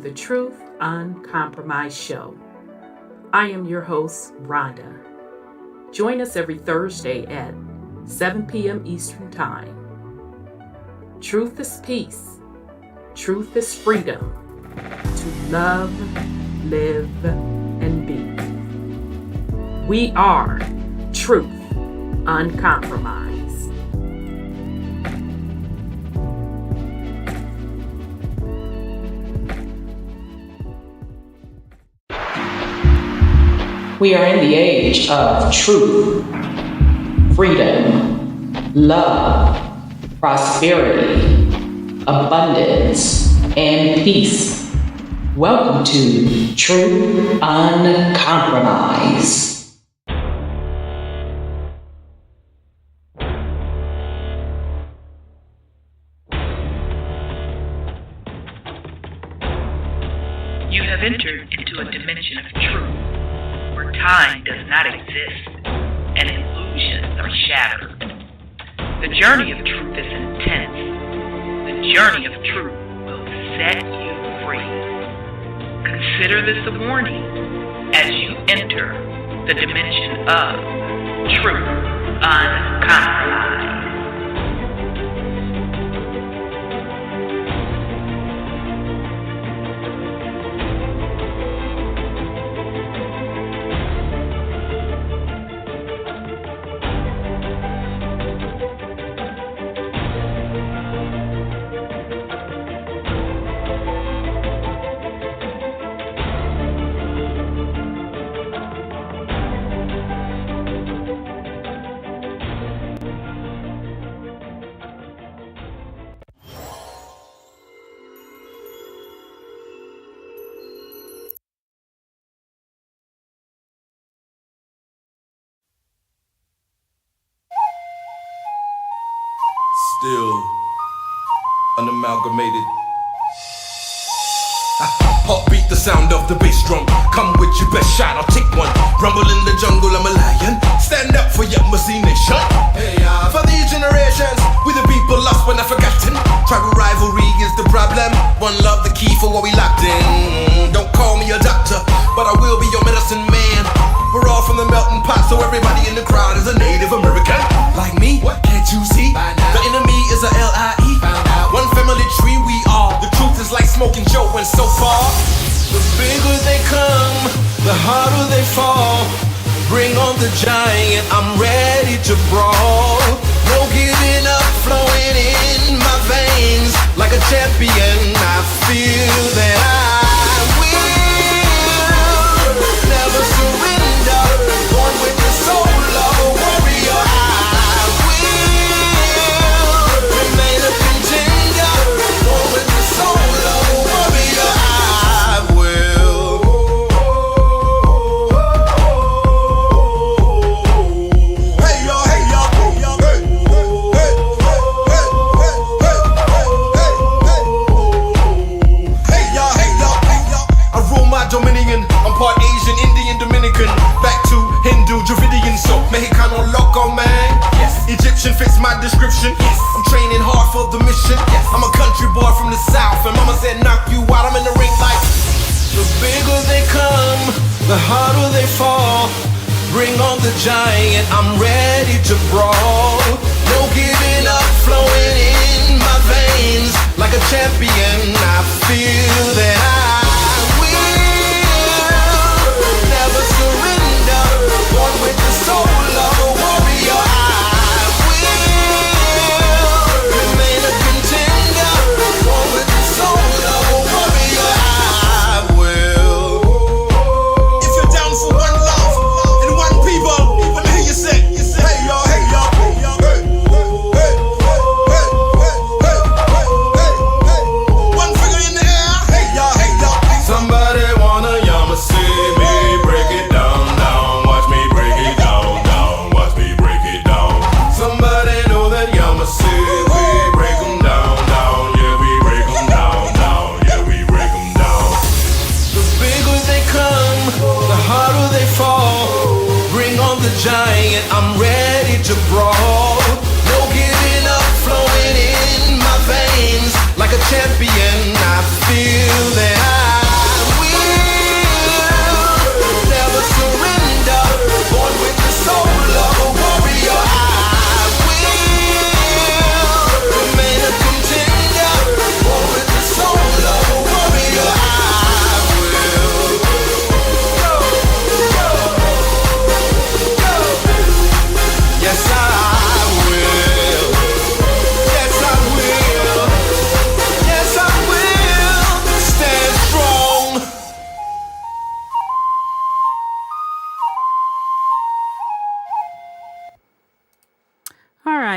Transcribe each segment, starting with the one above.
the Truth Uncompromised Show. I am your host, Rhonda. Join us every Thursday at 7 p.m. Eastern Time. Truth is peace. Truth is freedom. To love, live, and be. We are Truth Uncompromised. We are in the age of truth, freedom, love, prosperity, abundance, and peace. Welcome to Truth Uncompromised. You have entered into a dimension of truth where time does not exist and illusions are shattered. The journey of truth is intense. The journey of truth will set you free. Consider this a warning as you enter the dimension of truth uncompromised. Still unamalgamated. Heartbeat, the sound of the bass drum. Come with your best shot, I'll take one. Rumble in the jungle, I'm a lion. Stand up for your Muslim nation. Hey, for these generations, we the people lost but not forgotten. Tribal rivalry is the problem. One love, the key for what we locked in. Don't call me a doctor, but I will be your medicine man. We're all from the melting pot, so everybody in the crowd is a Native American. Like me, what can't you see? The enemy is a L-I-E. One family tree we are. The truth is like smoking Joe, and so far the bigger they come, the harder they fall. Bring on the giant, I'm ready to brawl. No giving up, flowing in my veins. Like a champion, I feel that I will never surrender. Born with the soul of a warrior, I will remain a contender. Born with the soul of a warrior, I will. Hey y'all, hey y'all, hey y'all, hey, hey, hey, hey, hey, y'all, hey y'all, hey y'all. I rule my dominion. I'm part Asian, Indian, Dominican, back to Hindu, Dravidian, so Mexicano loco, man. Yes. Egyptian fits my description. Yes. I'm training hard for the mission. Yes. I'm a country boy from the south, and mama said knock you out. I'm in the ring like the bigger they come, the harder they fall. Bring on the giant, I'm ready to brawl. No giving up, flowing in my veins. Like a champion, I feel that I will never surrender. Born with the soul of a warrior, I will remain a contender. Born with the soul of a warrior, I will. If you're down for one love and one people, let me hear you say, hey y'all, hey y'all, hey y'all, hey, hey, hey, hey, hey, hey, hey. One finger in the air, hey y'all, hey y'all. Somebody wanna yama see me break it down, down. Watch me break it down, down. Watch me break it down. Somebody know that yama see we break 'em down, down. Yeah, we break 'em down, down. Yeah, we break 'em down. The bigger they come, the harder they fall. Bring on the giant, I'm ready to brawl. No giving up, flowing in my veins. Like a champion, I feel that I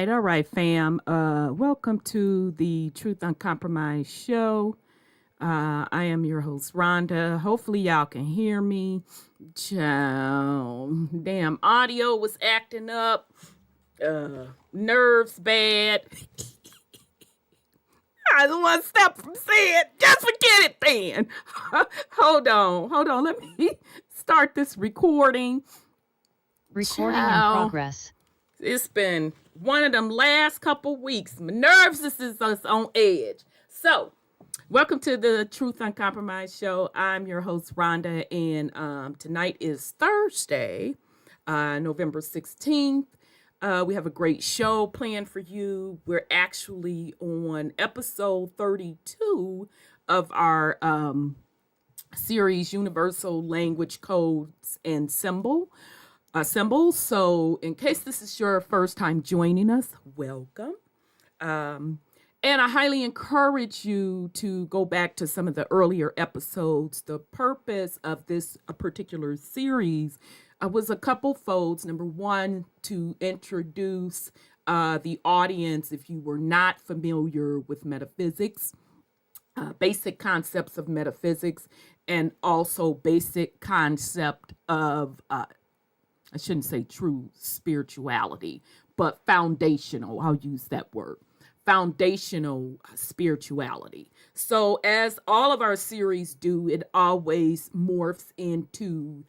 all right, fam. Welcome to the Truth Uncompromised show. I am your host, Rhonda. Hopefully, y'all can hear me. Damn, audio was acting up. Nerves bad. I don't want to stop from saying. Just forget it, then. Hold on. Let me start this recording. Recording in progress. It's been one of them last couple weeks. My nerves is on edge. So, welcome to the Truth Uncompromised show. I'm your host, Rhonda, and tonight is Thursday, November 16th. We have a great show planned for you. We're actually on episode 32 of our series, Universal Language Codes and Symbols. So in case this is your first time joining us, welcome. And I highly encourage you to go back to some of the earlier episodes. The purpose of this particular series was a couple folds. Number one, to introduce the audience, if you were not familiar with metaphysics, basic concepts of metaphysics, and also basic concept of I shouldn't say true spirituality, but foundational. I'll use that word. Foundational spirituality. So as all of our series do, it always morphs into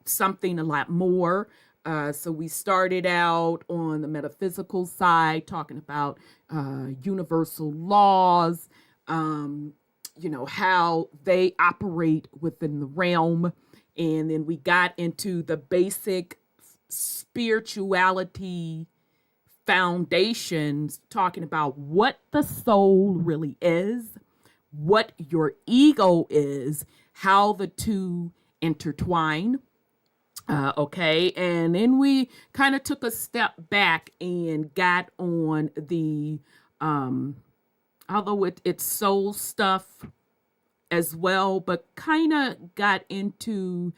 something a lot more. So we started out on the metaphysical side, talking about universal laws, how they operate within the realm. And then we got into the basic spirituality foundations, talking about what the soul really is, what your ego is, how the two intertwine. Okay. And then we kind of took a step back and got on the, although it's soul stuff as well, but kind of got into,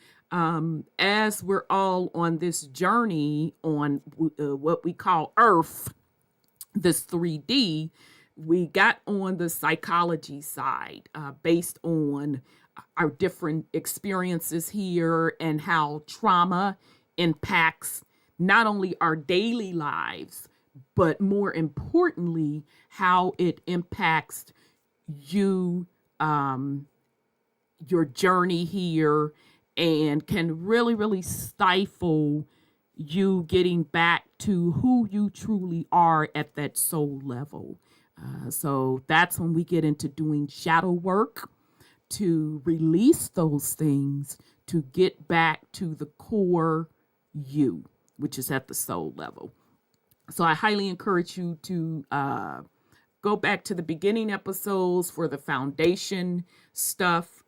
as we're all on this journey on what we call Earth, this 3D, we got on the psychology side, based on our different experiences here and how trauma impacts not only our daily lives, but more importantly, how it impacts you, your journey here, and can really, really stifle you getting back to who you truly are at that soul level. So that's when we get into doing shadow work to release those things, to get back to the core you, which is at the soul level. So I highly encourage you to go back to the beginning episodes for the foundation stuff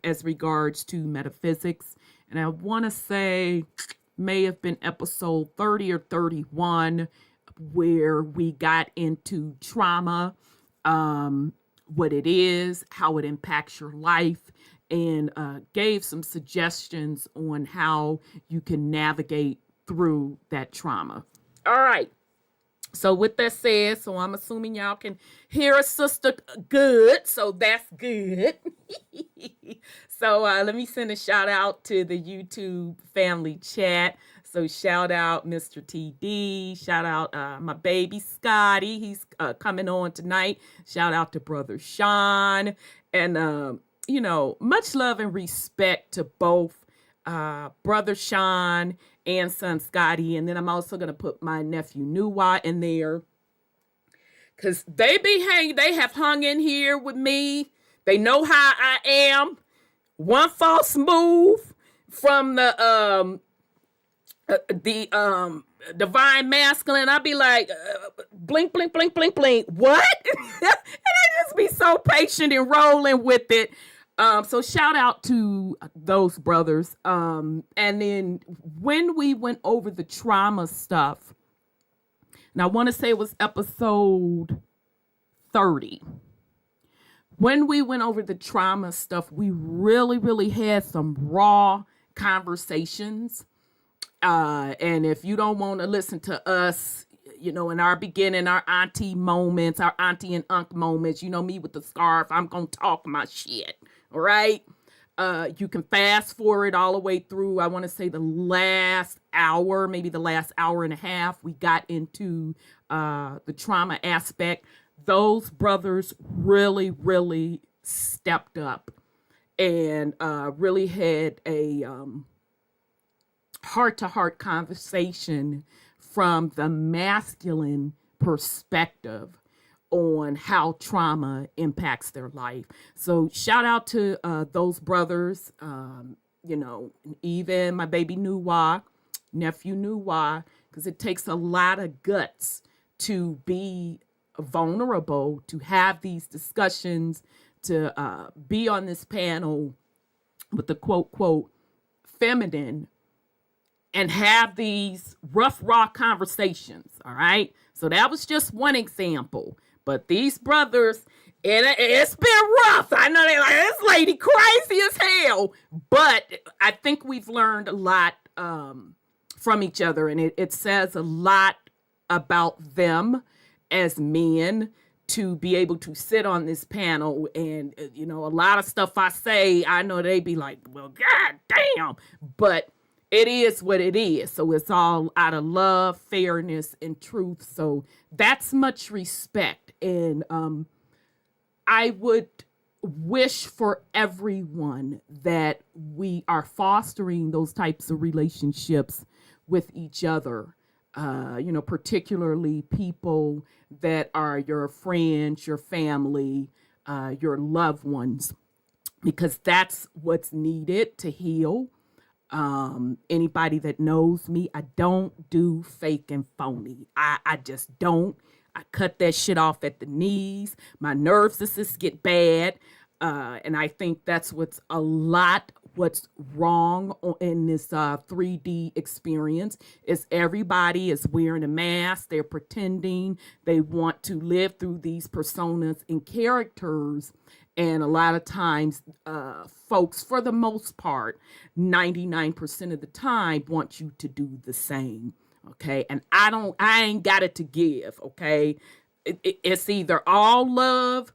as regards to metaphysics. And I want to say may have been episode 30 or 31 where we got into trauma, what it is, how it impacts your life, and gave some suggestions on how you can navigate through that trauma. All right. So with that said, so I'm assuming y'all can hear a sister good. So that's good. So let me send a shout out to the YouTube family chat. So shout out Mr. TD. Shout out my baby Scotty. He's coming on tonight. Shout out to brother Sean. And, much love and respect to both brother Sean and son Scotty. And then I'm also going to put my nephew Nuwa in there, because they have hung in here with me. They know how I am. One false move from the divine masculine, I'll be like, blink, blink, blink, blink, blink. What? And I just be so patient and rolling with it. So shout out to those brothers. And then when we went over the trauma stuff, and I want to say it was episode 30. When we went over the trauma stuff, we really, really had some raw conversations. And if you don't want to listen to us, in our beginning, our auntie moments, our auntie and unc moments, me with the scarf, I'm going to talk my shit. All right. You can fast forward all the way through, I want to say the last hour, maybe the last hour and a half, we got into the trauma aspect. Those brothers really, really stepped up and really had a heart-to-heart conversation from the masculine perspective on how trauma impacts their life. So shout out to those brothers, even my baby nephew Nuwa, because it takes a lot of guts to be vulnerable, to have these discussions, to be on this panel with the quote feminine and have these rough, raw conversations. All right. So that was just one example. But these brothers, it's been rough. I know they're like, this lady crazy as hell. But I think we've learned a lot from each other. And it says a lot about them as men to be able to sit on this panel. And, a lot of stuff I say, I know they be like, well, God damn. But it is what it is. So it's all out of love, fairness, and truth. So that's much respect. And I would wish for everyone that we are fostering those types of relationships with each other. Particularly people that are your friends, your family, your loved ones, because that's what's needed to heal. Anybody that knows me, I don't do fake and phony. I just don't. I cut that shit off at the knees. My nerve systems get bad. And I think that's what's wrong in this 3D experience is everybody is wearing a mask. They're pretending they want to live through these personas and characters. And a lot of times, folks, for the most part, 99% of the time, want you to do the same. Okay. And I ain't got it to give. Okay. It's either all love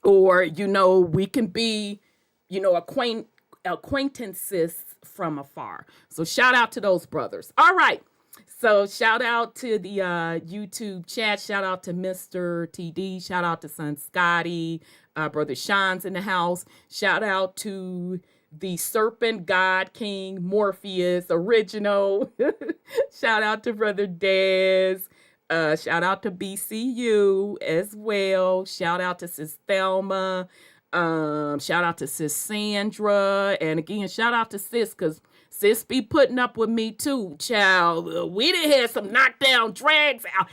or, we can be, acquaintances from afar. So shout out to those brothers. All right. So shout out to the YouTube chat. Shout out to Mr. TD. Shout out to Son Scotty. Brother Sean's in the house. Shout out to the Serpent God King Morpheus original. Shout out to Brother Dez. Shout out to BCU as well. Shout out to Sis Thelma. Shout out to Sis Sandra. And again, shout out to Sis, because Sis be putting up with me too, child. We done had some knockdown drags out.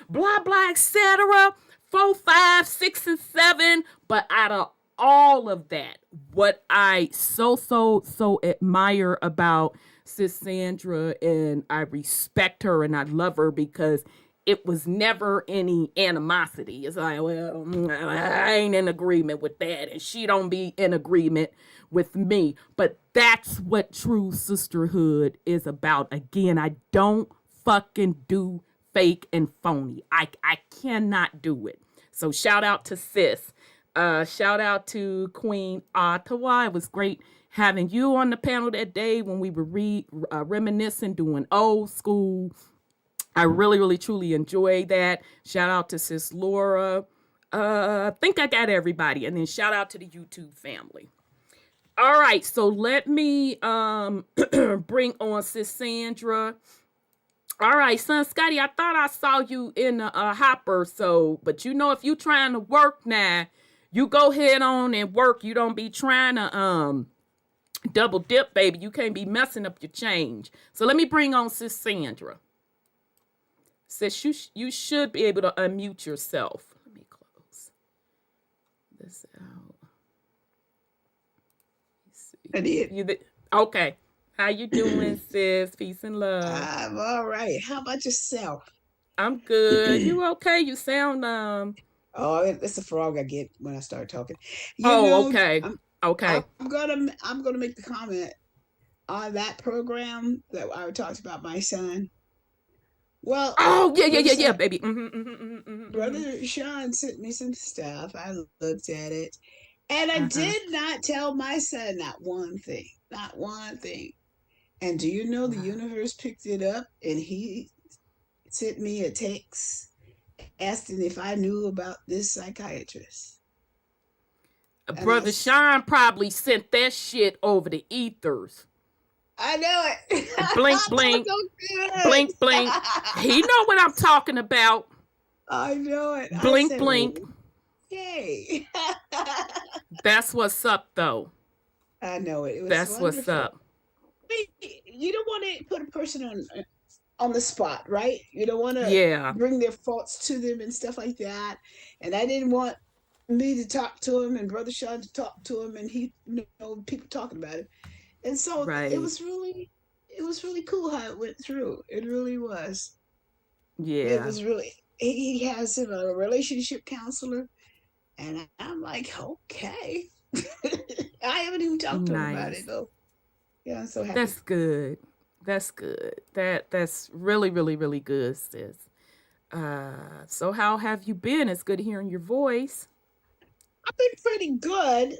Blah, blah, etc. 4, 5, 6, and 7. But out of all of that, what I so admire about Sis Sandra, and I respect her and I love her because it was never any animosity. It's like, well, I ain't in agreement with that, and she don't be in agreement with me. But that's what true sisterhood is about. Again, I don't fucking do fake and phony. I cannot do it. So shout out to Sis. Shout out to Queen Ottawa. It was great having you on the panel that day when we were reminiscing, doing old school. I really, really, truly enjoyed that. Shout out to Sis Laura. I think I got everybody. And then shout out to the YouTube family. All right, so let me bring on Sis Sandra. All right, Son Scotty, I thought I saw you in a hopper. But if you trying to work now, you go ahead on and work. You don't be trying to double dip, baby. You can't be messing up your change. So let me bring on Sis Sandra. Sis, you should be able to unmute yourself. Let me close this out. I did. Okay. How you doing, sis? Peace and love. I'm all right. How about yourself? I'm good. You okay? You sound Oh, it's a frog I get when I start talking. Okay. Okay. I'm gonna make the comment on that program that I talked about my son. Well, Oh, yeah, Brother Sean, baby. Brother Sean sent me some stuff. I looked at it, and I Uh-huh. did not tell my son not one thing, not one thing. And do you know the Wow. universe picked it up, and he sent me a text asking if I knew about this psychiatrist. And Brother Sean probably sent that shit over the ethers. I know it. Blink, That was blink, so good. blink, blink. He know what I'm talking about. I know it. I Blink, said, blink. well, yay. That's what's up, though. I know it. It was That's what's wonderful. up. You don't want to put a person on the spot, right? You don't want to Yeah. bring their faults to them and stuff like that. And I didn't want me to talk to him and Brother Sean to talk to him, and he, people talking about it. And so Right. it was really cool how it went through. It really was. Yeah. It was really. He has him a relationship counselor, and I'm like, okay. I haven't even talked to him about it though. Yeah, I'm so happy. That's good. That's good. That's really, really, really good, sis. So how have you been? It's good hearing your voice. I've been pretty good.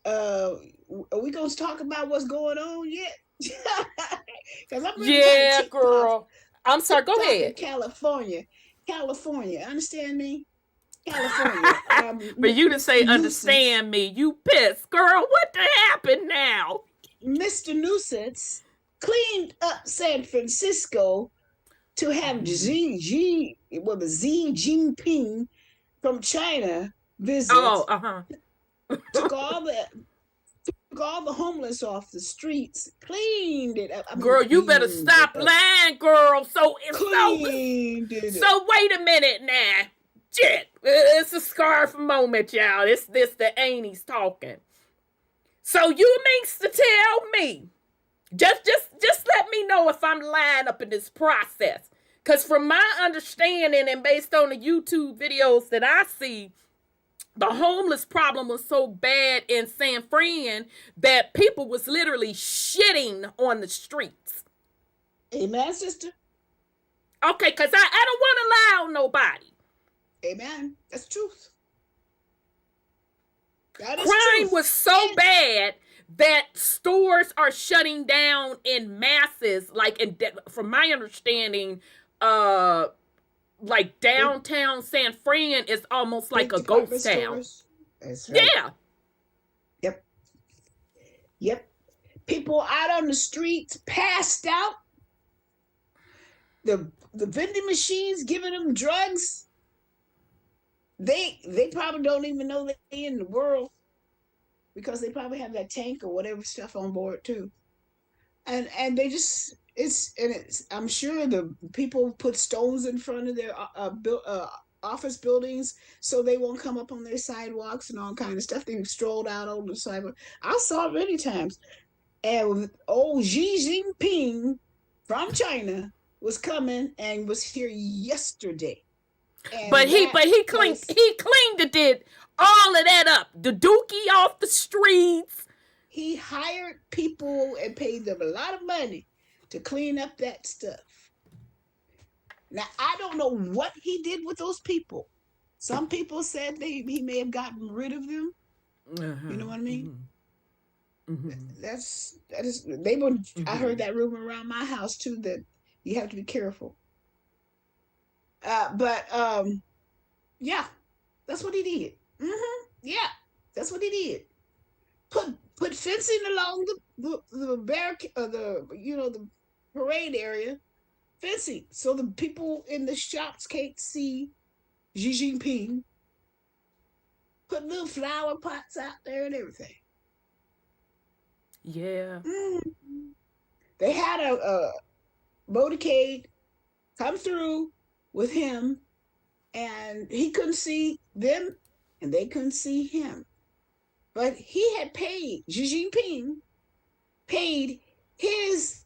Are we gonna talk about what's going on yet? Because I'm really kind of girl. I'm sorry. Go ahead. California. Understand me? California. For you to say Mr. understand me, you pissed, girl. What happened now? Mr. Nuisance cleaned up San Francisco to have Xi Jinping from China visit. Oh, Took all the homeless off the streets, cleaned it up. Girl, you better stop lying, girl. So cleaned it up. So wait a minute now. Shit, it's a scarf moment, y'all. This the aunties talking. So you means to tell me, just let me know if I'm lying up in this process. Cause from my understanding and based on the YouTube videos that I see, the homeless problem was so bad in San Fran that people was literally shitting on the streets. Amen, sister. Okay, because I don't want to lie on nobody. Amen. That's truth. That is Crime truth. was so bad that stores are shutting down in masses. Like, from my understanding, like downtown San Fran is almost like a ghost town. That's right. Yeah. Yep. People out on the streets passed out. The vending machines giving them drugs. They probably don't even know they're in the world because they probably have that tank or whatever stuff on board too. And they just it's I'm sure the people put stones in front of their office buildings so they won't come up on their sidewalks and all kind of stuff. They strolled out on the sidewalk. I saw it many times. And old Xi Jinping from China was coming and was here yesterday. And but he cleaned it, did all of that up. The dookie off the streets. He hired people and paid them a lot of money to clean up that stuff. Now, I don't know what he did with those people. Some people said he may have gotten rid of them. Uh-huh. You know what I mean? Mm-hmm. That is they were. Mm-hmm. I heard that rumor around my house too, that you have to be careful. But yeah, that's what he did. Mm-hmm. Yeah, that's what he did. Put fencing along the barricade, the parade area, fencing so the people in the shops can't see Xi Jinping. Put little flower pots out there and everything. Yeah. Mm-hmm. They had a motorcade come through with him, and he couldn't see them, and they couldn't see him. But he had paid, Xi Jinping paid his,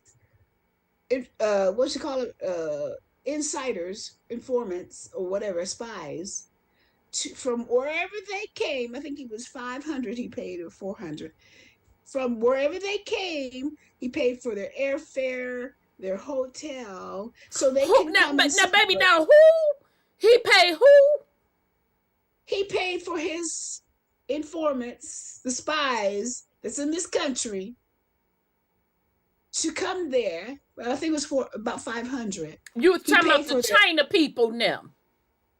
insiders, informants, or whatever, spies, from wherever they came. I think he was 500 he paid, or 400. From wherever they came, he paid for their airfare, their hotel so they Who can now? come But and now, baby, celebrate. now who? He paid who? He paid for his informants, the spies that's in this country, to come there. Well, I think it was for about 500. You was He talking paid about the for their, China people now.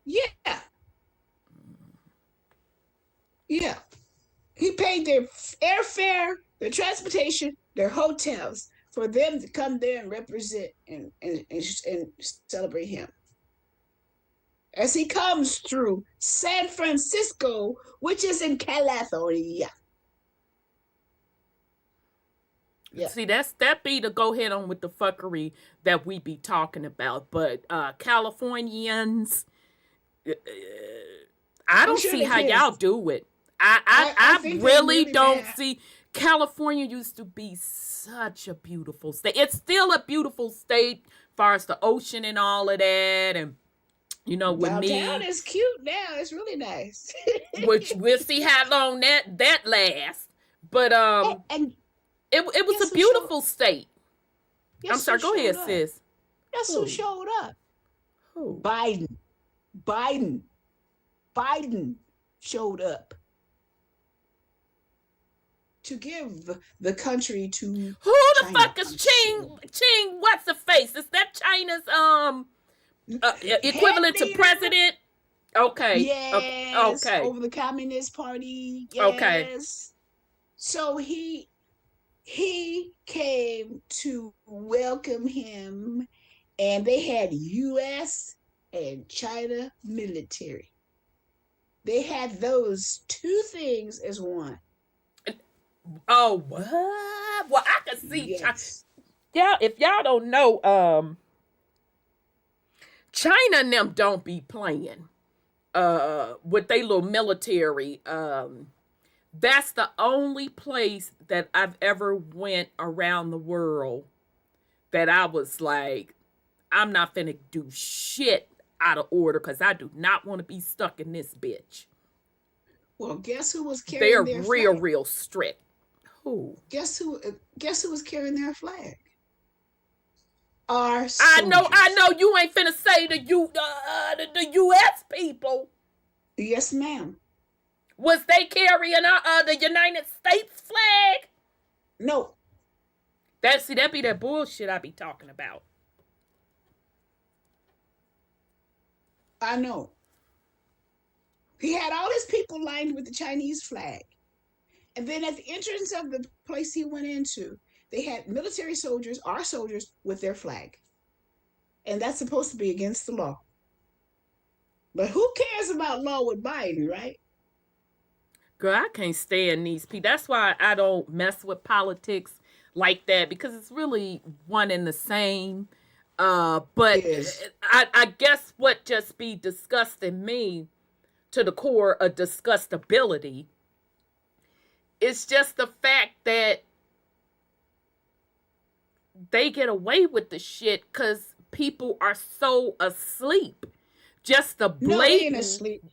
yeah, yeah. He paid their airfare, their transportation, their hotels for them to come there and represent and celebrate him as he comes through San Francisco, which is in California. Yeah. See, that be to go ahead on with the fuckery that we be talking about. But Californians, I don't sure see they how can. y'all do it. I I think they really really don't bad. see. California used to be such a beautiful state. It's still a beautiful state, as far as the ocean and all of that, and with Downtown me, is cute now. It's really nice. which we'll see how long that lasts. But and it was guess a who showed? beautiful state. I'm Guess sorry. who Go ahead, showed up? sis. Guess Who? who showed up? Who? Biden. Biden. Biden showed up to give the country to Who the China. fuck is Ching? What's the face? Is that China's equivalent to Head leader. president? Okay. Yes. Okay. Over the Communist Party. Yes. Okay. So he came to welcome him, and they had U.S. and China military. They had those two things as one. Oh, what? Well, I can see. Yes. Yeah, if y'all don't know, China and them don't be playing with they little military. That's the only place that I've ever went around the world that I was like, I'm not finna do shit out of order because I do not want to be stuck in this bitch. Well, guess who was carrying They're their real, flag? real strict. Who? Guess who was carrying their flag? Our soldiers. I know you ain't finna say the U.S. people. Yes, ma'am. Was they carrying the United States flag? No. That be that bullshit I be talking about. I know. He had all his people lined with the Chinese flag. And then at the entrance of the place he went into, they had military soldiers, our soldiers, with their flag. And that's supposed to be against the law. But who cares about law with Biden, right? Girl, I can't stand these people. That's why I don't mess with politics like that, because it's really one and the same. But I guess what just be disgusting me to the core of disgustability is just the fact that they get away with the shit because people are so asleep. Just the blatant, asleep.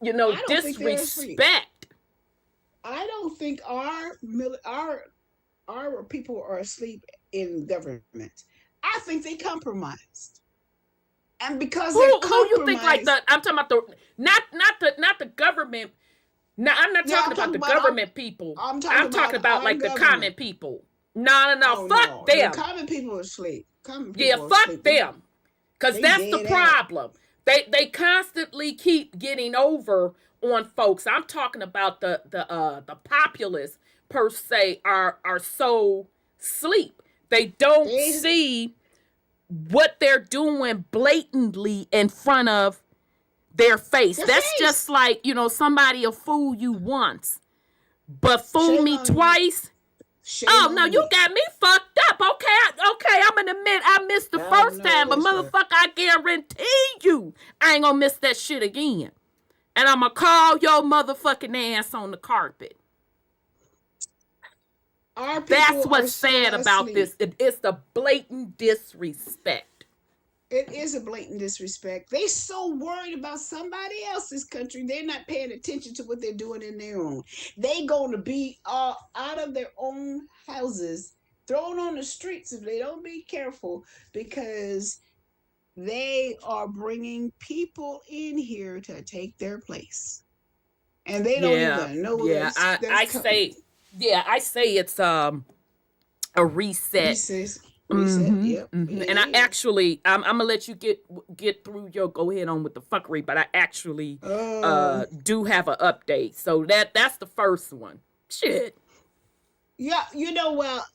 disrespect. I don't think our people are asleep in government. I think they compromised. And because who you think like the? I'm talking about not the government. No, I'm not talking about the government people. I'm talking about like the common people. No, fuck them. The common people are asleep. Fuck them. Because that's the problem. They constantly keep getting over on folks. I'm talking about the populace per se are so sleep. They don't see what they're doing blatantly in front of their face. That's just like, somebody will fool you once, but fool me twice. No, you got me fucked up. Okay, I'm gonna admit I missed the first time, but motherfucker, I guarantee you I ain't gonna miss that shit again. And I'm gonna call your motherfucking ass on the carpet. That's what's sad about this. It's the blatant disrespect. It is a blatant disrespect. They so worried about somebody else's country, they're not paying attention to what they're doing in their own. They going to be out of their own houses thrown on the streets if they don't be careful, because they are bringing people in here to take their place, and they don't Yeah, even know yeah. that's coming. I say it's a reset. Reset. Yep, it And I is. actually, I'm gonna let you get through your go ahead on with the fuckery, but I actually Uh, do have an update. So that's the first one. Shit. yeah, well,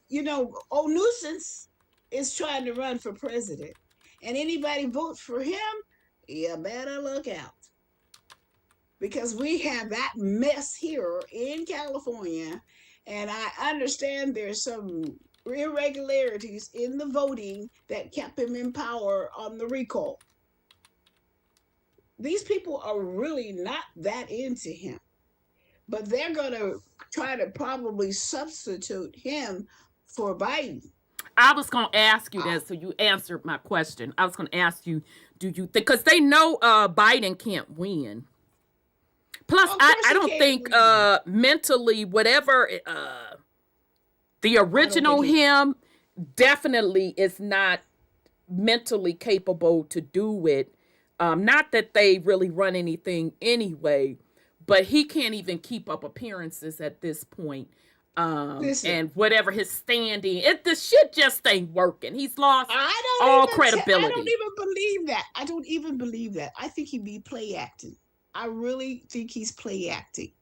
old nuisance is trying to run for president, and anybody votes for him, you better look out, because we have that mess here in California, and I understand there's some irregularities in the voting that kept him in power on the recall. These people are really not that into him, but they're going to try to probably substitute him for Biden. I was gonna ask you Uh, that, so you answered my question. I was gonna ask you, do you think, because they know Biden can't win. Plus, of course I he don't can't think win. mentally, whatever the I don't think original he. him definitely is not mentally capable to do it. Not that they really run anything anyway, but he can't even keep up appearances at this point. Listen, And whatever his standing, the shit just ain't working. He's lost all I don't credibility. even believe that. I don't even believe that. I think he'd be play acting. I really think he's play acting.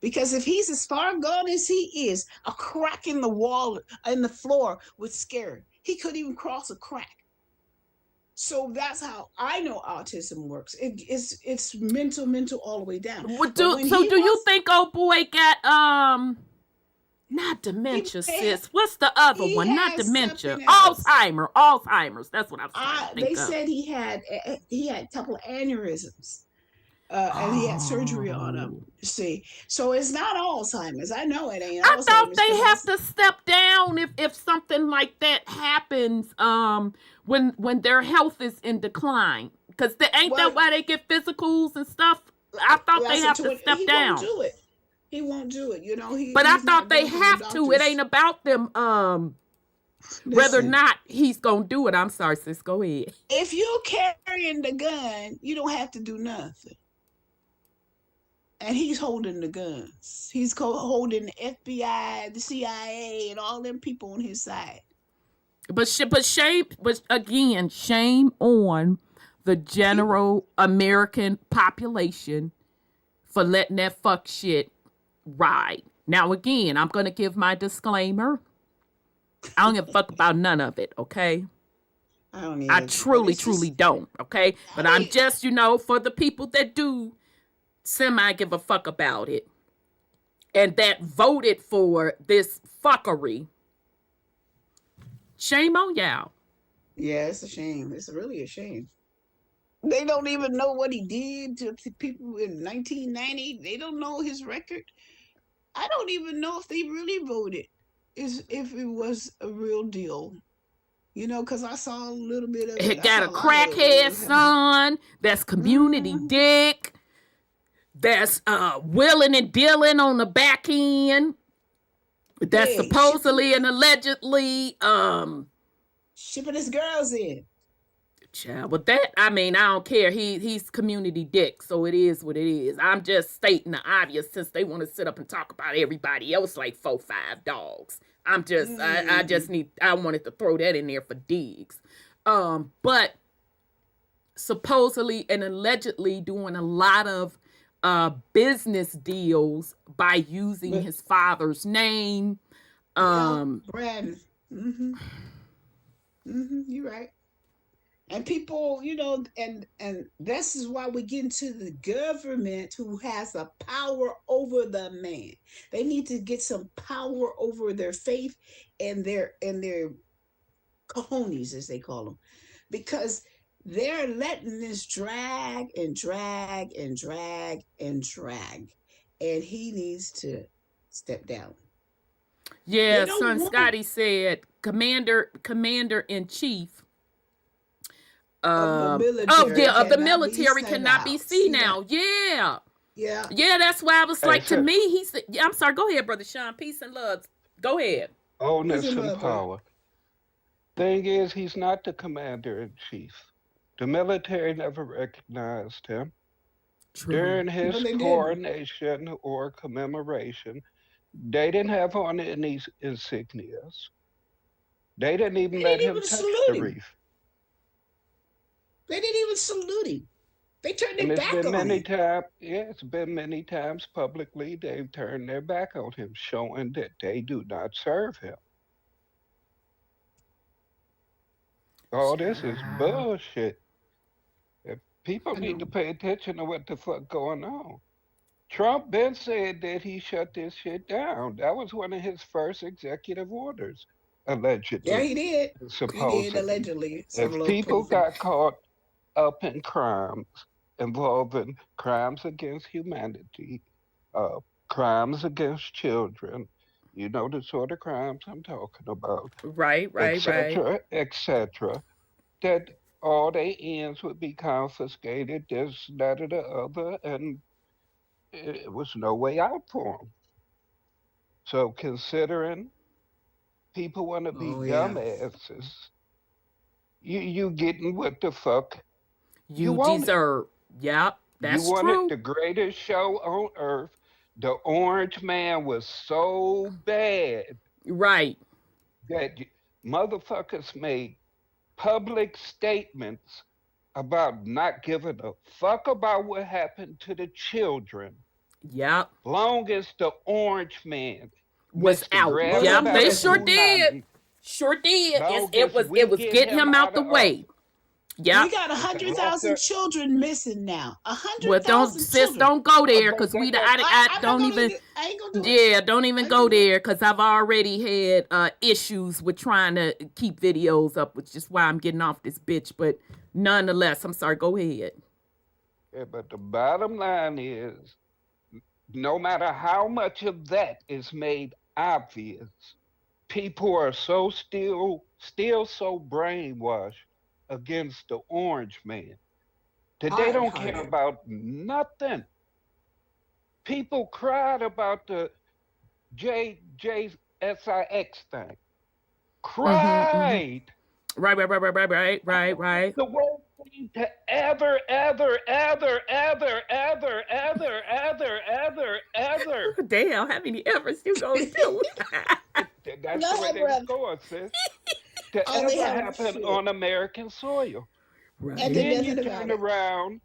Because if he's as far gone as he is, a crack in the wall, in the floor would scare him. He couldn't even cross a crack. So that's how I know autism works. It's mental all the way down. But when he Do you wants, think old boy got not he dementia, may have, sis? What's the other he one? Not has dementia. something else. Alzheimer's. That's what I was trying to They think of. said he had a couple of aneurysms, and he had surgery on him. Oh. See, so it's not Alzheimer's. I know it ain't I thought Alzheimer's they because have to step down if something like that happens when their health is in decline. Cause ain't that well, why they get physicals and stuff? I thought they that's a have to step he won't down. do it. He won't do it. But I He's thought not they going to the have to. It ain't doctors. about them whether or Listen, not he's gonna do it. I'm sorry, sis. Go ahead. if you're carrying the gun, you don't have to do nothing. And he's holding the guns. He's holding the FBI, the CIA, and all them people on his side. But shame, but again, shame on the general American population for letting that fuck shit ride. Now again, I'm gonna give my disclaimer. I don't give a fuck about none of it, okay? I don't I either. But truly, it's truly just, don't, okay? But I I'm mean, just, for the people that do semi give a fuck about it and that voted for this fuckery. Shame on y'all. yeah, it's a shame. It's really a shame. They don't even know what he did to people in 1990. They don't know his record. I don't even know if they really voted. Is if it was a real deal. Because I saw a little bit of it. It I got saw a a lot of it. crackhead son that's community Mm-hmm. dick, that's willing and dealing on the back end, that's Hey, shipping supposedly and allegedly shipping his girls in. child. But that, I mean, I don't care. He's community dick, so it is what it is. I'm just stating the obvious since they want to sit up and talk about everybody else like 4-5 dogs. I wanted to throw that in there for digs. But supposedly and allegedly doing a lot of business deals by using But his father's name. yeah, Um, Brad. Mm-hmm. Mm-hmm. You're right. And people, and this is why we get into the government who has a power over the man. They need to get some power over their faith and their cojones, as they call them, because they're letting this drag and drag and drag and drag, and he needs to step down. They yeah, don't son want Scotty said, Commander in Chief. of the Oh military yeah, of the cannot be military sent cannot be out. seen See that? now. Yeah. Yeah. Yeah, that's why I was Hey, like, to sis. me, he said, yeah, I'm sorry, go ahead, brother Sean. Peace and love. Go ahead. Where's Onus your and mother? power. Thing is, he's not the commander in chief. The military never recognized him. True. During his No, they didn't. coronation or commemoration, they didn't have on any insignias. They didn't They even let didn't him even touch salute the him. wreath. They didn't even salute him. They turned And their it's back been on many him. times, yeah, it's been many times publicly they've turned their back on him, showing that they do not serve him. All this is bullshit. If people I need know. to pay attention to what the fuck going on. Trump been said that he shut this shit down. That was one of his first executive orders, Yeah, allegedly he did. and He did, supposedly. allegedly. Some If little people crazy. got caught up in crimes involving crimes against humanity, uh, crimes against children, you know the sort of crimes I'm talking about, Right, right, right. etc., that all their ends would be confiscated, this, that, or the other, and it was no way out for them. So considering people want to be Oh yeah. dumbasses, you getting what the fuck you You wanted. deserve. Yep, You that's wanted true. the greatest show on earth. The Orange Man was so bad Right. that motherfuckers made public statements about not giving a fuck about what happened to the children. Yep. Long as the Orange Man, Was Mr. out. Grab Was Yep, in they about a sure prison. did. punani, Sure did. long It as was we get getting him him out out the of way. office. We Yep. got It's a 100,000 lesser, children missing now. A Well, hundred don't thousand sis, children. don't go there because that, we. that, I I'm not don't gonna. even. I ain't gonna do it. Yeah, don't even I ain't go gonna do it. there because I've already had issues with trying to keep videos up, which is why I'm getting off this bitch. But nonetheless, I'm sorry. Go ahead. yeah, but the bottom line is, no matter how much of that is made obvious, people are still so brainwashed against the Orange Man that they don't care Hard-hearted. about nothing. People cried about the JJSIX thing. Mm-hmm. Cried. Right. The worst thing to ever. Damn, how many efforts you gonna do? That's the Go way ahead, they was brother. going, sis. To Oh, they ever have happen shit. on American soil. And Right. did Then you nothing turn about it. around,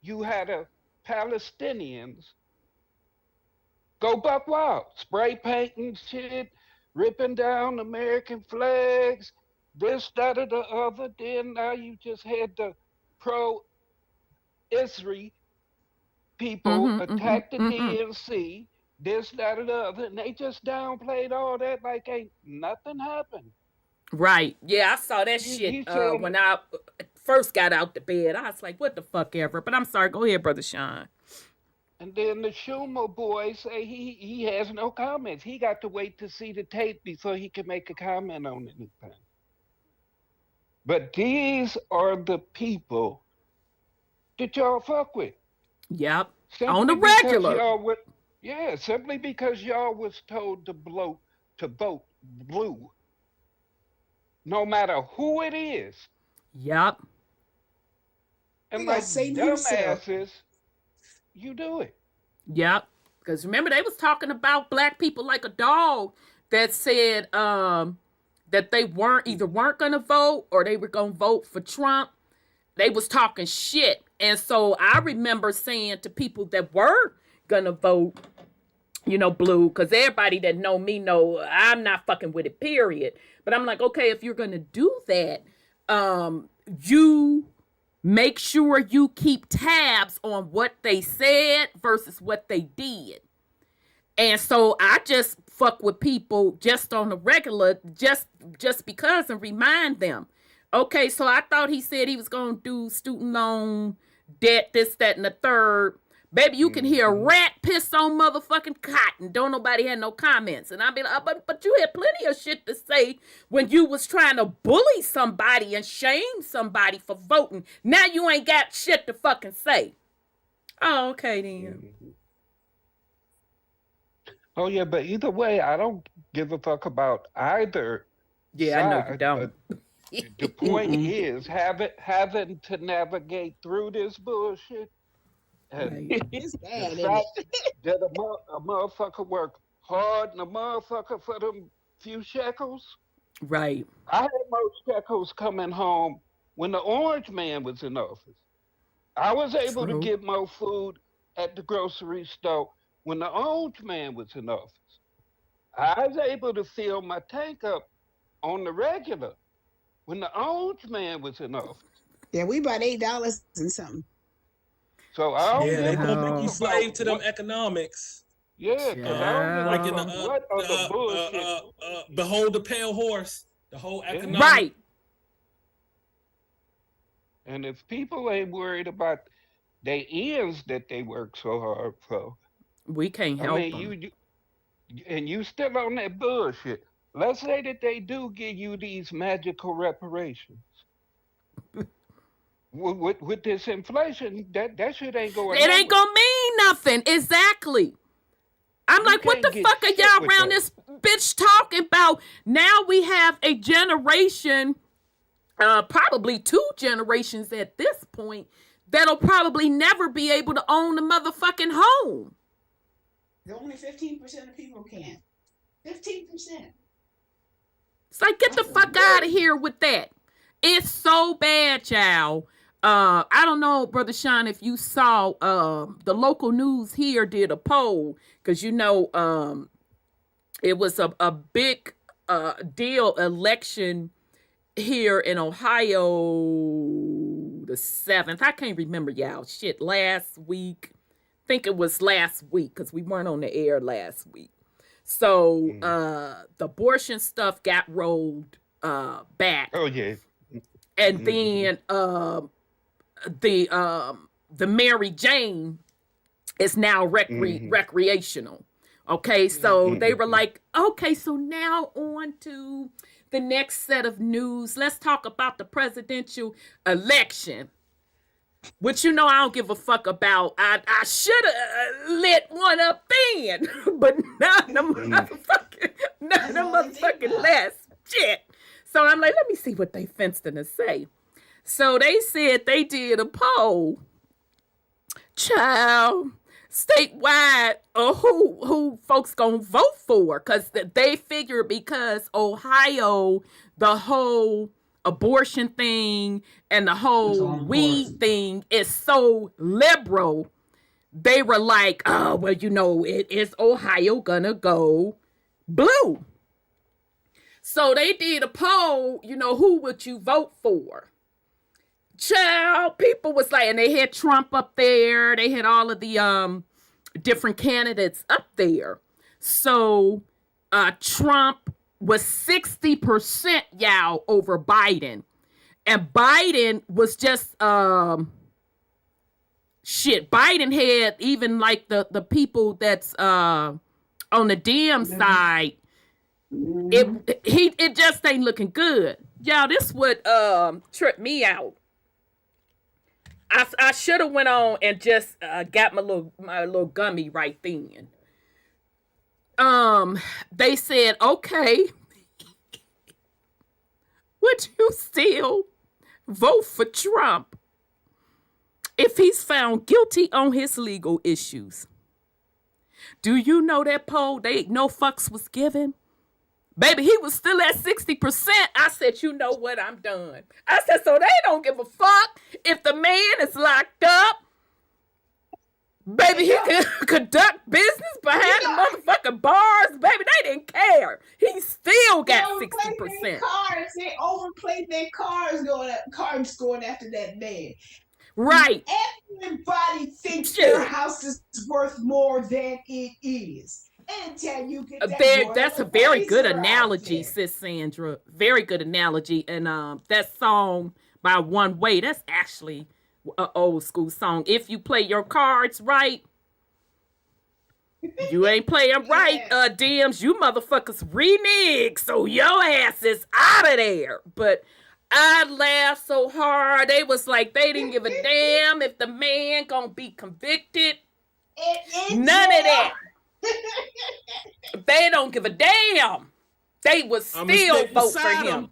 you had a Palestinians go buck wild, spray painting shit, ripping down American flags, this, that, or the other. Then now you just had the pro Israel people attack the Mm-hmm. DNC, this, that, or the other, and they just downplayed all that like ain't nothing happened. Right. Yeah, I saw that shit He said, when I first got out the bed. I was like, what the fuck ever. But I'm sorry. Go ahead, Brother Sean. and then the Schumer boy say he has no comments. He got to wait to see the tape before he can make a comment on anything. But these are the people that y'all fuck with. Yep. On the Simply because regular. y'all would, yeah, simply because y'all was told to vote blue, no matter who it is. Yep. And We got like Satan himself. dumbasses, you do it. Yep. Because remember, they was talking about black people like a dog that said that they weren't gonna vote or they were gonna vote for Trump. They was talking shit. And so I remember saying to people that were gonna vote, blue, because everybody that know me know I'm not fucking with it, period. But I'm like, okay, if you're gonna do that, you make sure you keep tabs on what they said versus what they did. And so I just fuck with people just on the regular, just because, and remind them. Okay, so I thought he said he was gonna do student loan debt, this, that, and the third. Baby, you can hear a rat piss on motherfucking cotton. Don't nobody have no comments. And I be like, but you had plenty of shit to say when you was trying to bully somebody and shame somebody for voting. Now you ain't got shit to fucking say. Oh, okay then. Oh yeah, but either way, I don't give a fuck about either Yeah, I know you side. don't. But the point is having to navigate through this bullshit, and Right. It's the bad, isn't it? fact that a motherfucker work hard and a motherfucker for them few shekels. Right. I had more shekels coming home when the orange man was in office. I was able to True. get more food at the grocery store when the orange man was in office. I was able to fill my tank up on the regular when the orange man was in office. Yeah, we about $8 and something. So I don't Yeah, they give a gonna make fuck you Child. slave to them what. economics. Yeah, because I don't give Like a in the fuck what other bullshit. behold the pale horse, the whole Yeah. economic. Right. And if people ain't worried about their ends that they work so hard for, We can't I help mean, them. you still on that bullshit. Let's say that they do give you these magical reparations. With this inflation, that shit ain't going It ain't nowhere. gonna mean nothing. Exactly. I'm You like, what the can't get fuck are shit y'all with around that. this bitch talking about? Now we have a generation, probably 2 generations at this point, that'll probably never be able to own a motherfucking home. Only 15% of people can. 15%. It's like, get the fuck out of here with that. It's so bad, child. I don't know, Brother Sean, if you saw the local news here did a poll, because it was a big deal election here in Ohio the 7th. I can't remember, y'all. Shit, last week. I think it was last week, because we weren't on the air last week. So the abortion stuff got rolled back. Oh yeah. And then the Mary Jane is now recreational. Okay, so they were like, okay, so now on to the next set of news. Let's talk about the presidential election. Which, I don't give a fuck about. I should have lit one up then, but none of the motherfucking last shit. So I'm like, let me see what they fenced to say. So they said they did a poll, child, statewide, who folks gonna vote for, because they figure because Ohio, the whole abortion thing and the whole weed thing is so liberal, they were like, oh, well, is Ohio gonna go blue? So they did a poll, who would you vote for? Child, people was like, and they had Trump up there. They had all of the different candidates up there. So Trump was 60%, y'all, over Biden. And Biden was just Biden had even like the people that's on the DM side. It just ain't looking good. Y'all, this would trip me out. I should have went on and just got my little gummy right then. They said, okay, would you still vote for Trump if he's found guilty on his legal issues? Do you know that poll? No fucks was given. Baby, he was still at 60%. I said, you know what? I'm done. I said, so they don't give a fuck if the man is locked up. Baby, he can conduct business behind the motherfucking bars. Baby, they didn't care. He still got 60%. They overplayed their cards going after that man. Right. Everybody thinks their house is worth more than it is. Until you get that's a very good analogy, Sis Sandra. Very good analogy. And that song by One Way, that's actually an old school song. If you play your cards right, you ain't playing right, DMs. You motherfuckers renege, so your ass is out of there. But I laughed so hard. They was like, they didn't give a damn if the man gonna be convicted. None of that. They don't give a damn. They would still vote for him.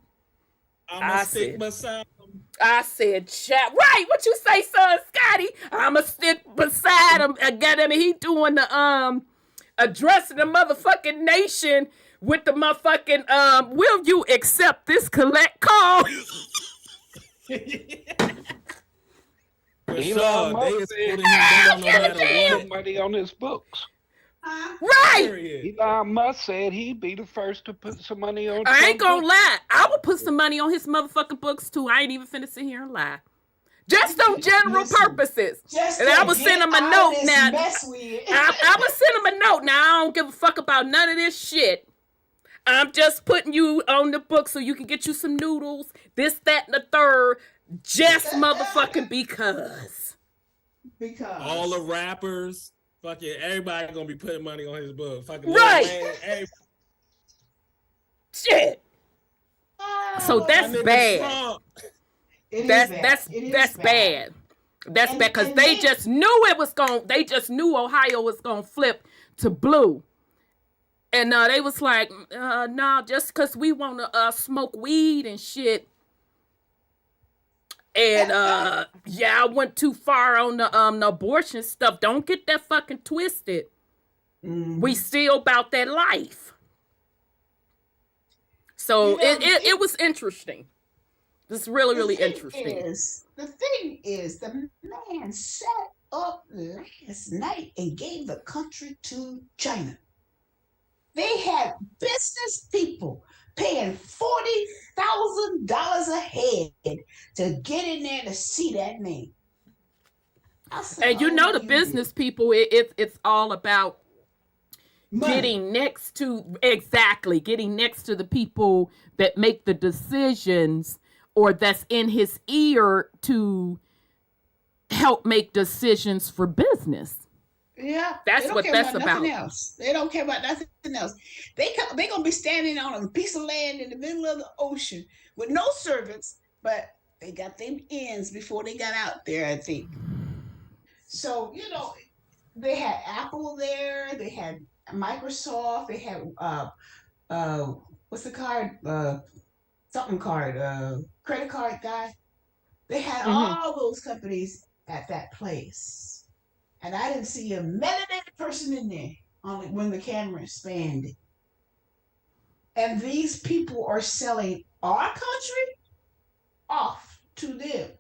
I'ma stick beside him. I said, chat. Right, what you say, son, Scotty? I'ma stick beside him. Again, I mean, he doing the addressing the motherfucking nation with the motherfucking will you accept this collect call? For Elon sure, Musk they is said putting him down no matter put what. money on his books. Right. Period. Elon Musk said he'd be the first to put some money on. I ain't Trump's gonna books. lie. I would put some money on his motherfucking books too. I ain't even finna sit here and lie. Just on general Listen, purposes. Just And I to would get send him a out of note this now. mess we in. I would send him a note. Now, I don't give a fuck about none of this shit. I'm just putting you on the book so you can get you some noodles, this, that, and the third, just motherfucking because. Because All the rappers, fucking everybody gonna be putting money on his book. Fucking Right. Lil Wayne, everybody. Shit. So that's That nigga bad. Trump. it is That's bad. that's It is that's bad. That's And- bad because and they then- just knew it was going. They just knew Ohio was gonna flip to blue, and they was like, "No, just because we want to smoke weed and shit." And yeah, I went too far on the abortion stuff. Don't get that fucking twisted. We still about that life. So You know, it was interesting. It's really, really the thing interesting. the thing is, the man sat up last night and gave the country to China. They had business people paying $40,000 a head to get in there to see that man. I said, And you "Oh, know the you business people, it's all about money." getting next to the people that make the decisions or that's in his ear to help make decisions for business. Yeah, That's they don't what care that's nothing about. else. They don't care about nothing else. They gonna be standing on a piece of land in the middle of the ocean with no servants, but they got them ends before they got out there, I think. So they had Apple there, they had Microsoft, they had what's the card? Something card, credit card guy. They had all those companies at that place. And I didn't see a melanated person in there only when the camera spanned. And these people are selling our country off to them.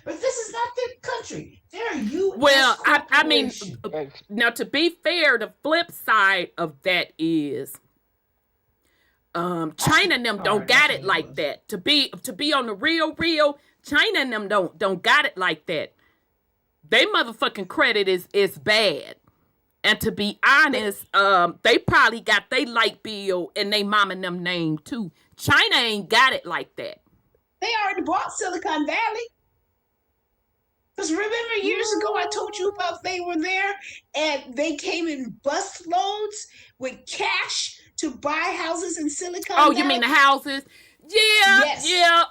But this is not their country. They're a U.S. Well, I mean, corporation. now to be fair, the flip side of that is China and them don't got it like that. To be on the real, China and them don't got it like that. They motherfucking credit is bad. And to be honest, they probably got their light bill and they mom and them name too. China ain't got it like that. They already bought Silicon Valley. Because remember years ago I told you about they were there and they came in bus loads with cash to buy houses in Silicon Valley? You mean the houses? Yeah, Yes. yeah.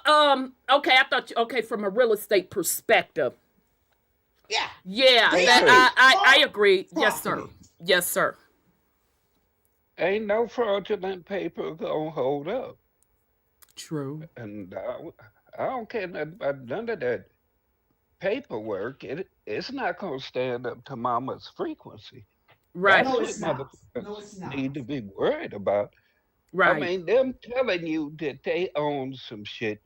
Okay, I thought from a real estate perspective. Yeah. Yeah, They I agree. Yes, sir. property. Yes, sir. Ain't no fraudulent paper gonna hold up. True. And I don't care about none of that paperwork. It's not gonna stand up to mama's frequency. Right. That's No, what it's not. motherfuckers No, it's not. need to be worried about. Right. I mean, them telling you that they own some shit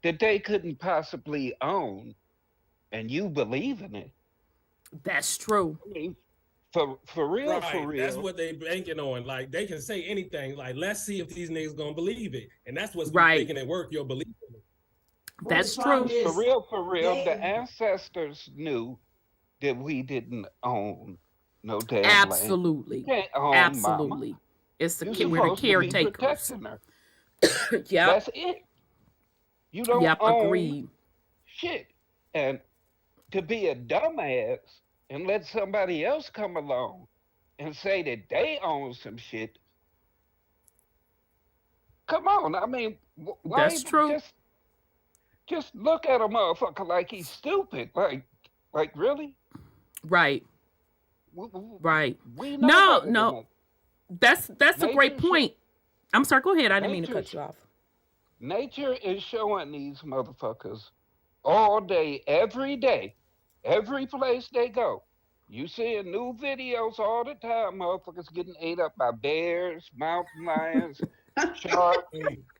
that they couldn't possibly own, and you believe in it. That's true. I mean, for real, Right. for real. That's what they banking on. Like they can say anything. Like let's see if these niggas gonna believe it, and that's what's Right. making it work. Your belief in it. Well, That's the problem true. is, For real, they- the ancestors knew that we didn't own no damn land. Absolutely. You can't own mama. Absolutely. It's the You're we're the supposed to be caretakers. protecting her. Yep. That's it. You don't Yep. own Agreed. shit. And to be a dumbass and let somebody else come along and say that they own some shit. Come on, I mean, why That's true. Just look at a motherfucker like he's stupid. Like really? Right. Right. We know No, better no. than That's a great Nature should- point. I'm sorry, go ahead. I didn't mean to Nature cut you off. Nature is showing these motherfuckers all day, every place they go. You seeing new videos all the time, motherfuckers getting ate up by bears, mountain lions, sharks,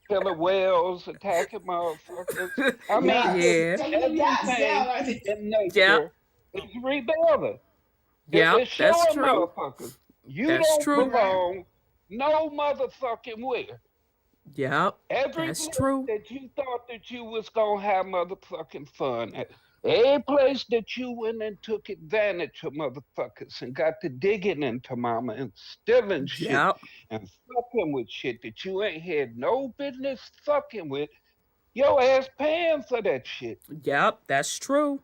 killer whales attacking motherfuckers. I mean, Yachts. Yeah. Taking them yachts everything down. in Yep. nature is rebelling. Yep. It's That's showing true. motherfuckers you That's don't true. belong no motherfucking where. Yep. Every That's place true. that you thought that you was gonna have motherfucking fun at, every place that you went and took advantage of motherfuckers and got to digging into mama and stealing shit Yep. and fucking with shit that you ain't had no business fucking with, your ass paying for that shit. Yep. That's true.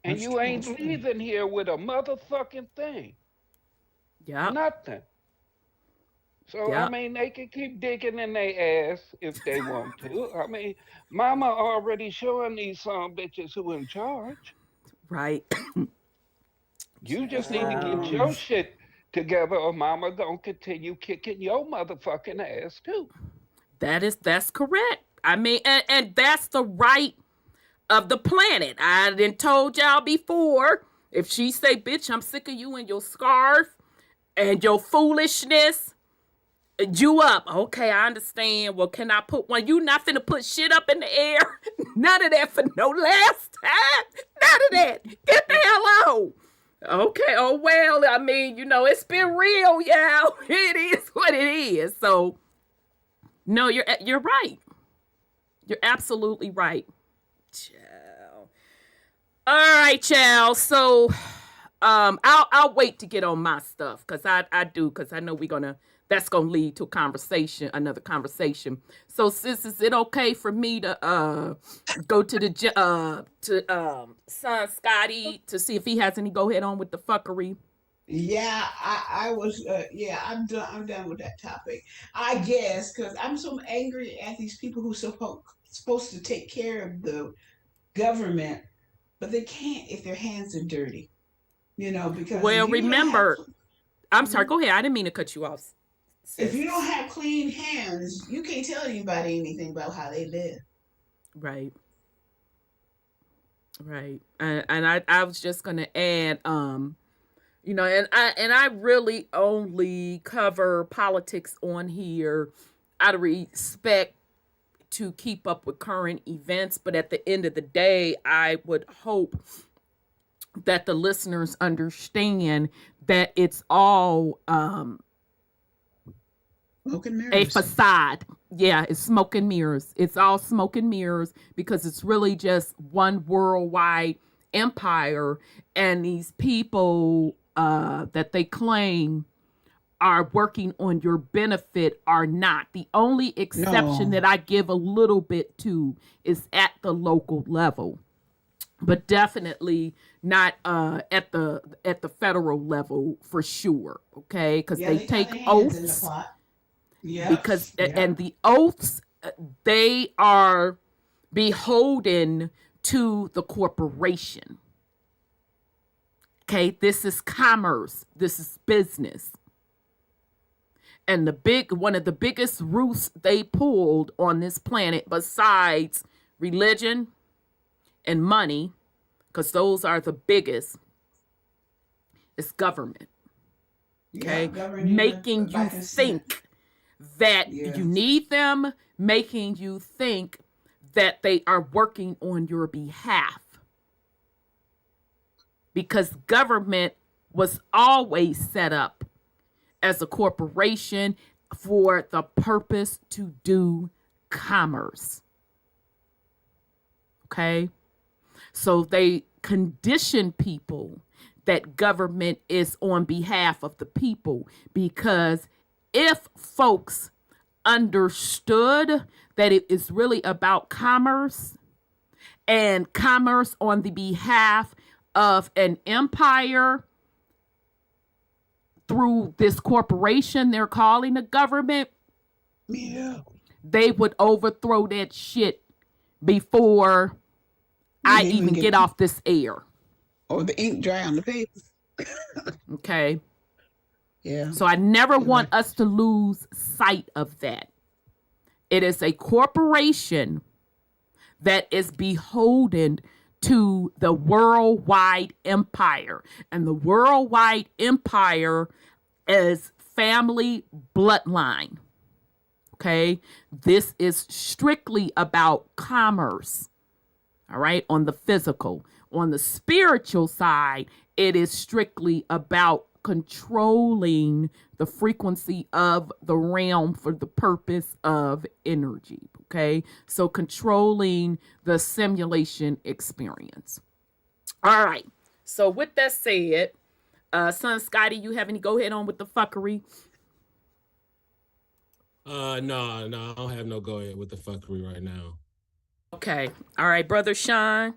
And That's you true, ain't that's true. leaving here with a motherfucking thing. Yep. Nothing. So, I Yep. mean, they can keep digging in their ass if they want to. I mean, mama already showing these some bitches who in charge. Right. You just need to get your shit together or mama gonna continue kicking your motherfucking ass too. That's correct. I mean, and that's the right of the planet. I done told y'all before. If she say, bitch, I'm sick of you and your scarf and your foolishness, you up. Okay, I understand. Well, can I put one? You not finna put shit up in the air. None of that for no last time. None of that. Get the hell out. Okay, oh well, I mean, it's been real, y'all. It is what it is. So, no, you're right. You're absolutely right. Child. All right, child. So, I'll wait to get on my stuff because I know that's gonna lead to another conversation. So, sis, is it okay for me to go to son Scotty to see if he has any go ahead on with the fuckery? Yeah, I was. Yeah, I'm done. I'm done with that topic. I guess because I'm so angry at these people who supposed to take care of the government, but they can't if their hands are dirty. Because Well, if you don't remember, I'm sorry. Mhm. Go ahead. I didn't mean to cut you off. if Sis. you don't have clean hands, you can't tell anybody anything about how they live. Right. Right. And I was just gonna add, and I really only cover politics on here out of respect to keep up with current events. But at the end of the day, I would hope that the listeners understand that it's all Smoke and a mirrors. facade. Yeah, it's smoke and mirrors. It's all smoke and mirrors because it's really just one worldwide empire, and these people that they claim are working on your benefit are not. The only exception No. that I give a little bit to is at the local level, but definitely not at the federal level for sure. Okay, because Yeah, they they got take their hands in the oaths. pot. Yeah. Because Yeah. and the oaths, they are beholden to the corporation. Okay, this is commerce, this is business, and one of the biggest roots they pulled on this planet, besides religion and money, because those are the biggest, is government. Okay, governing making by you consent. think that Yeah. you need them, making you think that they are working on your behalf. Because government was always set up as a corporation for the purpose to do commerce. Okay? So they condition people that government is on behalf of the people, because if folks understood that it is really about commerce and commerce on the behalf of an empire through this corporation they're calling the government, Yeah. they would overthrow that shit before I They even get off this air. or the ink dry on the paper. Okay. Yeah. So I never You're want right. us to lose sight of that. It is a corporation that is beholden to the worldwide empire. And the worldwide empire is family bloodline. Okay? This is strictly about commerce. All right? On the physical. On the spiritual side, it is strictly about controlling the frequency of the realm for the purpose of energy. Okay, so controlling the simulation experience. All right, so with that said, son Scotty, you have any go ahead on with the fuckery? No, I don't have no go ahead with the fuckery right now. Okay, all right, brother Sean.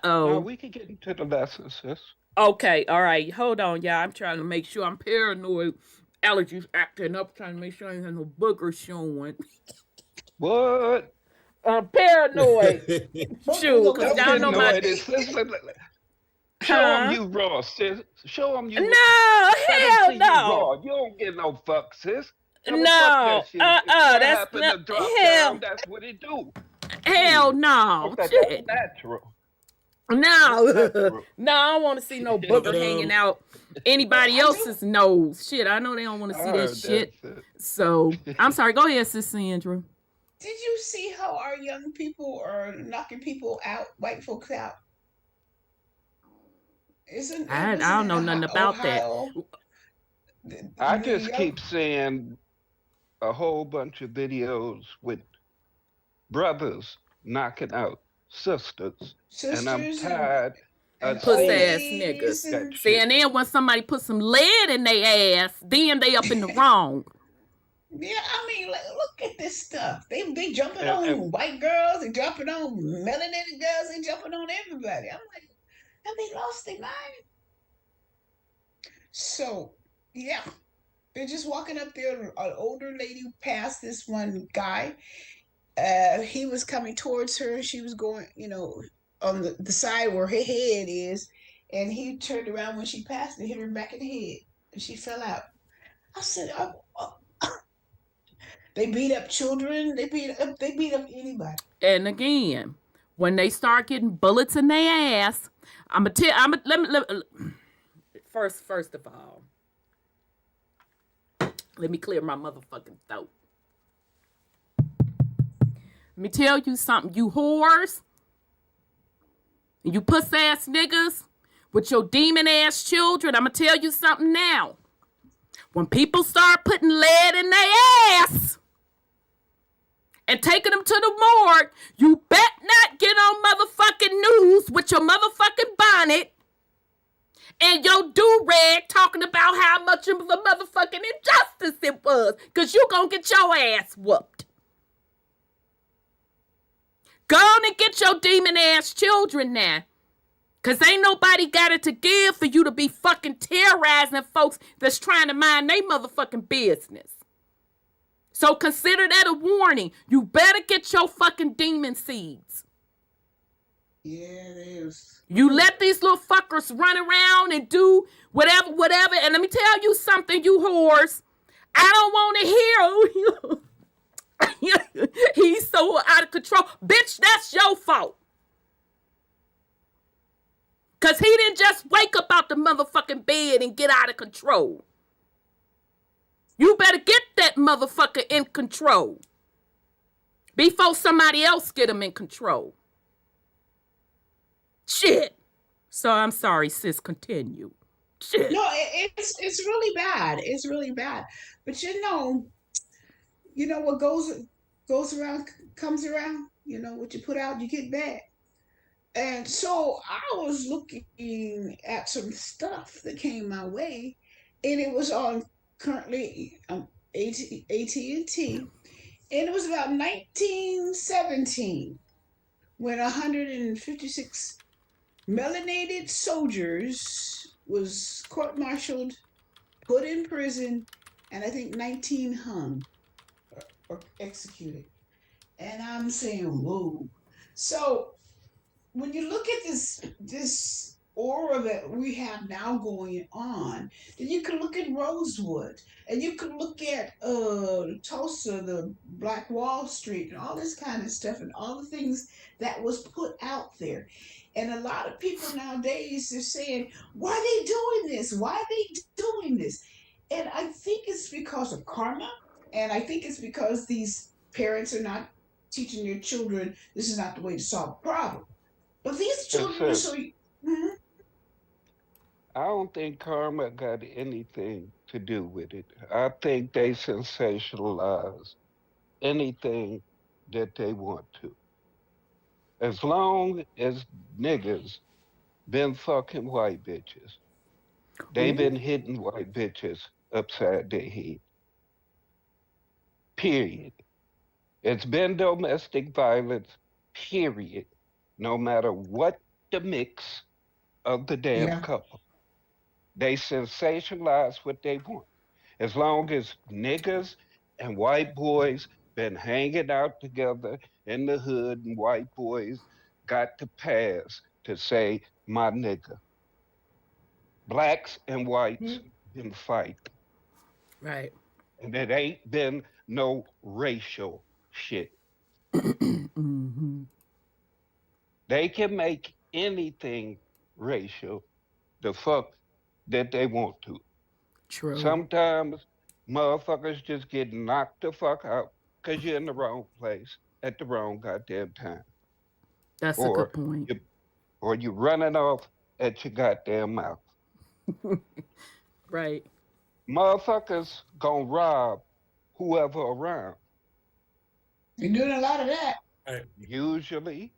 Now we can get into the lesson, sis. Okay, all right. Hold on, y'all. I'm trying to make sure I'm paranoid. Allergies acting up, trying to make sure I ain't have no boogers showing. What? I'm paranoid. Shoot, because y'all know my... Show them you raw, sis. Show them you. No, hell You no. raw. You don't get no fuck, sis. No, that's that's not not... to drop Hell, down, that's what it do. hell no. That's Shit. natural. No, no, I don't want to see no booger hanging out anybody else's nose. Shit, I know they don't want to see that shit. So, I'm sorry. Go ahead, Sis Sandra. Did you see how our young people are knocking people out, white folks out? I don't know nothing about Ohio? that. I just keep seeing a whole bunch of videos with brothers knocking out sisters. And I'm tired of puss ass niggas. See, and then when somebody put some lead in their ass, then they up in the wrong. Yeah, I mean, look at this stuff. They jumping on white girls, they jumping on melanated girls, they jumping on everybody. I'm like, have they lost their mind? So, yeah. They're just walking up there. An older lady passed this one guy. He was coming towards her. She was going, on the side where her head is. And he turned around when she passed and hit her back in the head. And she fell out. I said, they beat up children. They beat up anybody. And again, when they start getting bullets in their ass, first of all, let me clear my motherfucking throat. Let me tell you something, you whores, and you puss ass niggas with your demon ass children. I'm gonna tell you something now. When people start putting lead in their ass and taking them to the morgue, you bet not get on motherfucking news with your motherfucking bonnet and your do-rag talking about how much of a motherfucking injustice it was, because you gonna get your ass whooped. Go on and get your demon ass children now, because ain't nobody got it to give for you to be fucking terrorizing folks that's trying to mind their motherfucking business. So consider that a warning. You better get your fucking demon seeds. Yeah, it is. You let these little fuckers run around and do whatever. And let me tell you something, you whores. I don't want to hear he's so out of control. Bitch, that's your fault. Because he didn't just wake up out the motherfucking bed and get out of control. You better get that motherfucker in control before somebody else get him in control. Shit. So I'm sorry, sis, continue. Shit. No, it's really bad. It's really bad. But what goes around comes around. What you put out, you get back. And so I was looking at some stuff that came my way, and it was on currently AT&T, and it was about 1917 when 156 melanated soldiers was court-martialed, put in prison, and I think 19 hung or executed. And I'm saying, whoa. So when you look at this aura that we have now going on, then you can look at Rosewood, and you can look at Tulsa, the Black Wall Street, and all this kind of stuff, and all the things that was put out there. And a lot of people nowadays are saying, "Why are they doing this? Why are they doing this?" And I think it's because of karma, and I think it's because these parents are not teaching their children this is not the way to solve a problem. But these children are so. Mhm. I don't think karma got anything to do with it. I think they sensationalize anything that they want to. As long as niggas been fucking white bitches, they been hitting white bitches upside their head. Period. It's been domestic violence, period. No matter what the mix of the damn Yeah. couple. They sensationalize what they want. As long as niggas and white boys been hanging out together in the hood and white boys got the pass to say my nigga. Blacks and whites been fighting. Right. And it ain't been no racial shit. Mm-hmm. They can make anything racial the fuck that they want to. True. Sometimes motherfuckers just get knocked the fuck out because you're in the wrong place at the wrong goddamn time. That's a good point. Or you running off at your goddamn mouth. Right. Motherfuckers gonna rob whoever around. You're doing a lot of that. Right. Usually,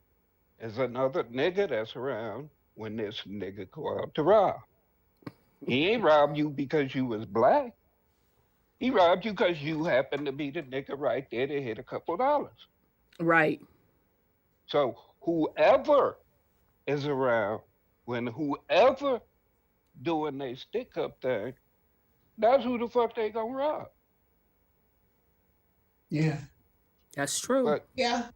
there's another nigga that's around when this nigga go out to rob. He ain't robbed you because you was black. He robbed you because you happened to be the nigga right there to hit a couple dollars. Right. So whoever is around when whoever doing they stick up thing, that's who the fuck they gonna rob. Yeah. That's true. But Yeah.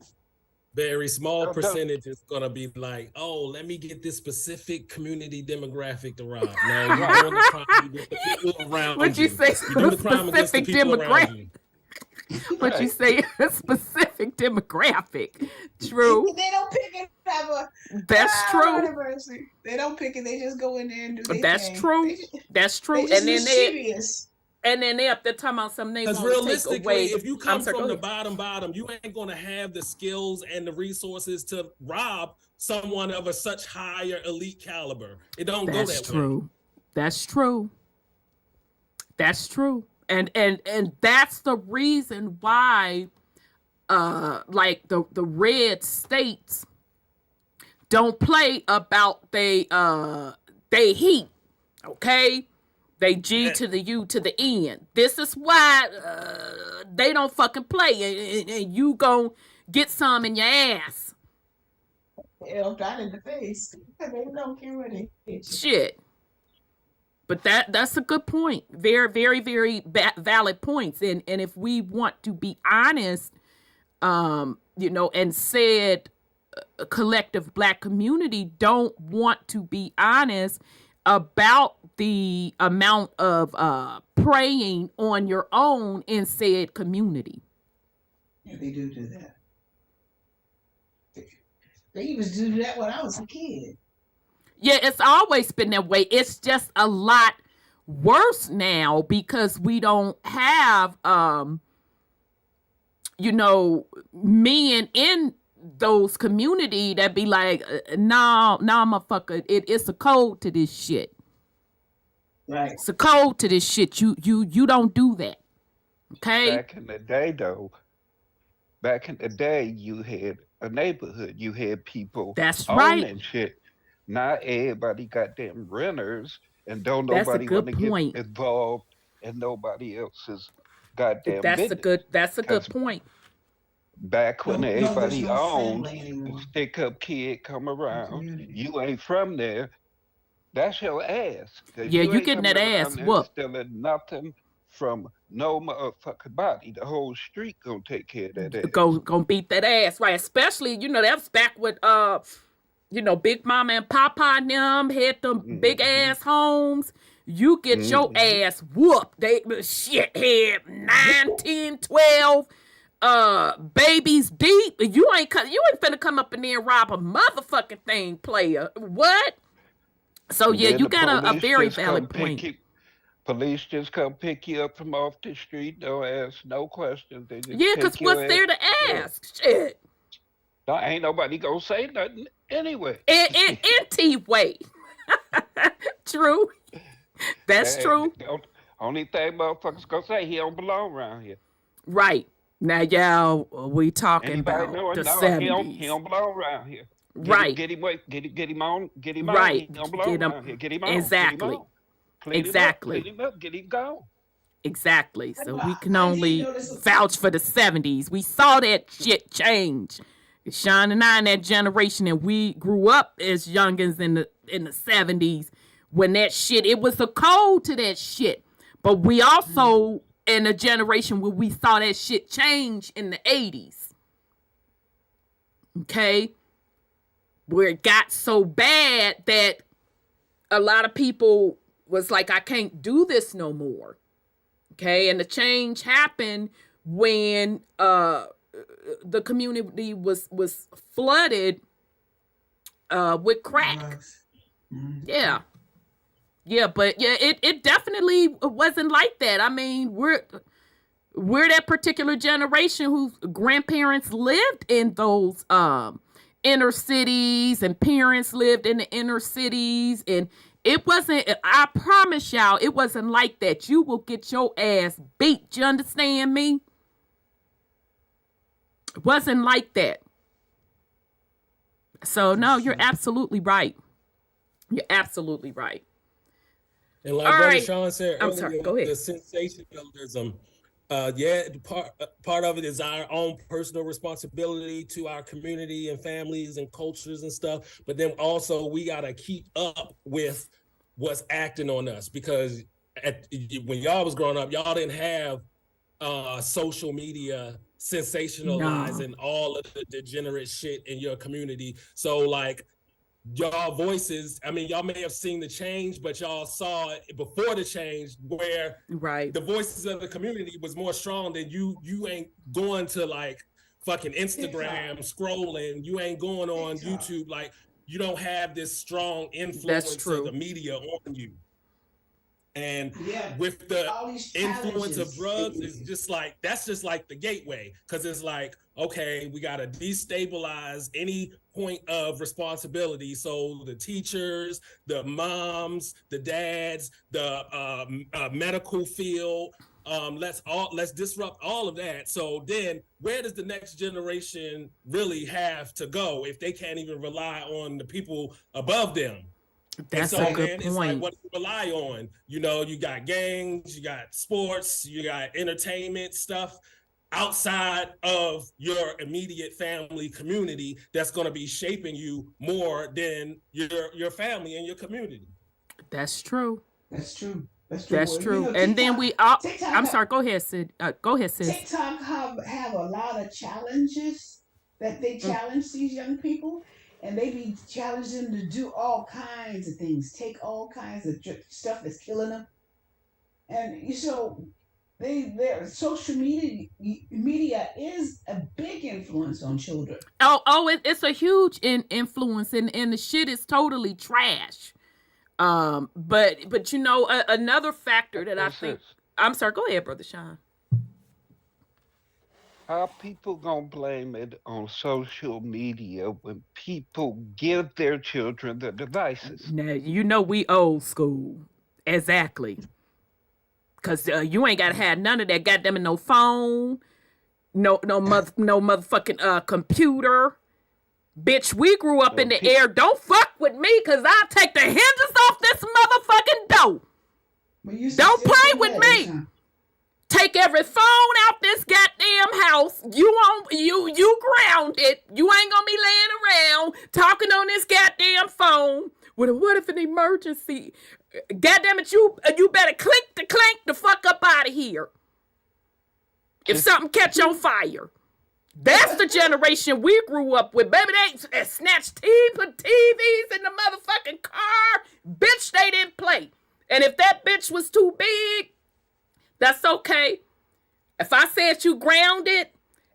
Very small percentage is gonna be like, oh, let me get this specific community demographic to rob. No, you're doing the crime against the people around Would you say You're doing the crime against the specific people around demographic? you. But you say a specific demographic. True. They don't pick it up. That's true. They don't pick it. They just go in there and do their That's thing. true. That's true. They just mischievous. And then they up there talking about something they Because want to take realistically, away. if you come from the bottom, you ain't going to have the skills and the resources to rob someone of a such higher elite caliber. It don't go that way. That's true. That's true. And that's the reason why like the red states don't play about they heat. Okay? They G to the U to the N. This is why they don't fucking play, and you gon' get some in your ass. Hell, not in the face. They don't care what they hit. Shit. But that's a good point. Very, very, very valid points. And if we want to be honest, and said a collective Black community don't want to be honest about the amount of preying on your own in said community. Yeah, they do that. They even do that when I was a kid. Yeah, it's always been that way. It's just a lot worse now because we don't have, men in those community that be like, nah, motherfucker, it's a code to this shit. Right. It's a code to this shit. You don't do that. Okay? Back in the day, you had a neighborhood. You had people That's owning right. shit. Not everybody got them renters, and don't That's a nobody good want to point. get involved in nobody else's goddamn That's business. a good point. Back when there's everybody no owned, family anymore. stick up kid come around, Community. you ain't from there, that's your ass. 'Cause Yeah, you ain't getting that coming around ass there whooped. stealing nothing from no motherfucking body. The whole street gonna take care of that ass. Go beat that ass, right? Especially, that was back with Big Mama and Papa and them had them big ass homes. You get your ass whooped. They shit had 9, 10, 12 babies deep. You ain't finna come up in there and rob a motherfucking thing, player. What? So yeah, you got a very valid point. Police just come pick you up from off the street. Don't ask no questions. They just because what's there to ask? Shit. No, ain't nobody gonna say nothing anyway. Anyway. True. That's true. The only thing motherfuckers gonna say, he don't belong around here. Right. Now, y'all, we talking about the 70s. He don't belong around here. Get him on. Right. He don't belong around here. Get him on. Exactly. Clean him up. Get him gone. Exactly. So we can only vouch for the 70s. We saw that shit change. Sean and I in that generation, and we grew up as youngins in the 70s when that shit, it was a code to that shit. But we also in a generation where we saw that shit change in the 80s. Okay? Where it got so bad that a lot of people was like, I can't do this no more. Okay? And the change happened when the community was flooded with crack. Yeah. Yeah, but yeah, it definitely wasn't like that. I mean, we're that particular generation whose grandparents lived in those inner cities, and parents lived in the inner cities, and it wasn't, I promise y'all, it wasn't like that. You will get your ass beat. You understand me? It wasn't like that. So no, you're absolutely right. You're absolutely right. And like Brother Sean said I'm earlier, sorry, go ahead. the sensationalism, part of it is our own personal responsibility to our community and families and cultures and stuff. But then also we got to keep up with what's acting on us, because when y'all was growing up, y'all didn't have social media sensationalizing all of the degenerate shit in your community. So like, y'all voices, I mean, y'all may have seen the change, but y'all saw it before the change, where the voices of the community was more strong than you ain't going to like fucking Instagram scrolling. You ain't going on YouTube. Like, you don't have this strong influence of the media on you. And with the influence of drugs, it's just like, that's just like the gateway. Because it's like, okay, we got to destabilize any point of responsibility. So the teachers, the moms, the dads, the medical field, let's disrupt all of that. So then where does the next generation really have to go if they can't even rely on the people above them? That's a good point. It's like, what do you rely on? You know, you got gangs, you got sports, you got entertainment stuff outside of your immediate family community that's going to be shaping you more than your family and your community. That's true. That's true. That's true. And then we all, I'm sorry, go ahead, Sid. Go ahead, Sid. TikTok have a lot of challenges that they challenge these young people. And they be challenging them to do all kinds of things, take all kinds of stuff that's killing them. And so their social media is a big influence on children. It's a huge influence, and the shit is totally trash. But you know, another factor that I think, I'm sorry, go ahead, Brother Sean. How people gonna blame it on social media when people give their children the devices? Now, you know we old school. Exactly. Because you ain't got to have none of that goddamn no phone, no motherfucking computer. Bitch, we grew up in the air. Don't fuck with me, because I'll take the hinges off this motherfucking door. Don't play with me. Take every phone out this goddamn house. You grounded. You ain't gonna be laying around talking on this goddamn phone. What if an emergency? Goddamn it, you better clank the fuck up out of here. If something catch on fire. That's the generation we grew up with. Baby, they snatched put TVs in the motherfucking car. Bitch, they didn't play. And if that bitch was too big, that's okay. If I said you grounded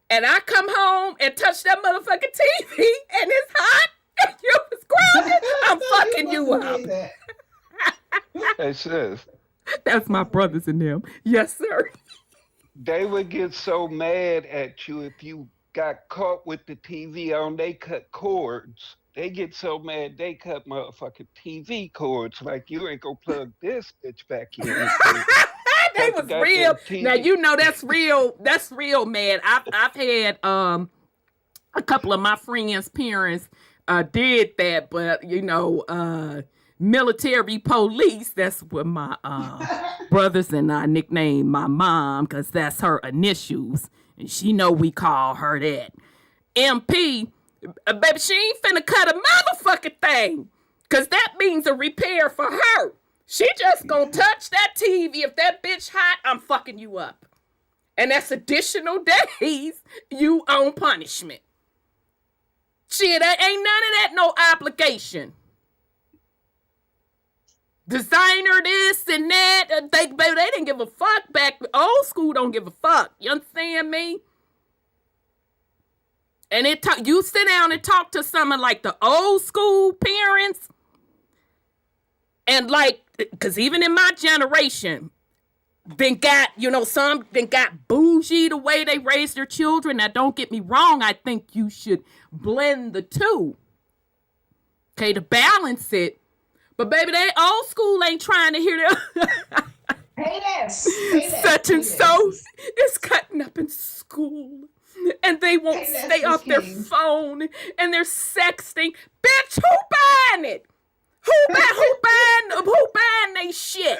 and I come home and touch that motherfucking TV and it's hot and you was grounded, I'm fucking you up. Hey, sis. That's my brothers and them. Yes, sir. They would get so mad at you if you got caught with the TV on. They cut cords. They get so mad they cut motherfucking TV cords. Like, you ain't gonna plug this bitch back in. They was real. Now you know that's real. That's real, man. I've had a couple of my friends' parents did that, but you know, military police. That's what my brothers and I nicknamed my mom, because that's her initials, and she know we call her that. MP, baby, she ain't finna cut a motherfucking thing, because that means a repair for her. She just gonna touch that TV. If that bitch hot, I'm fucking you up. And that's additional days you on punishment. Shit, ain't none of that no obligation. Designer this and that. They didn't give a fuck back. Old school don't give a fuck. You understand me? And you sit down and talk to some of like the old school parents. And like, because even in my generation, then got, you know, some then got bougie the way they raise their children. Now, don't get me wrong. I think you should blend the two. Okay, to balance it. But baby, they old school ain't trying to hear that. Hey, Such and so is cutting up in school. And they won't stay off their phone. And they're sexting. Bitch, who buying it? Who buying they shit?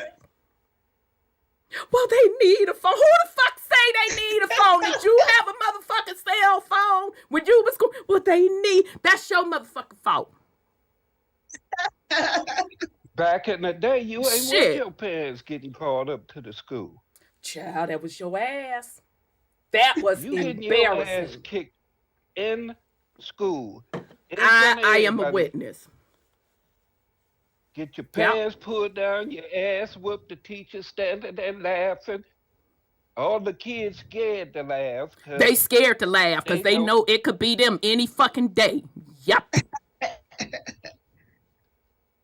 Well, they need a phone. Who the fuck say they need a phone? Did you have a motherfucking cell phone when you was going? Well, they need. That's your motherfucking fault. Back in the day, you ain't want your parents getting called up to the school. Child, that was your ass. That was you embarrassing. Getting your ass kicked in school. I am a witness. Get your pants pulled down, your ass whooped, the teacher standing there laughing. All the kids scared to laugh. They scared to laugh because they know it could be them any fucking day. Yep.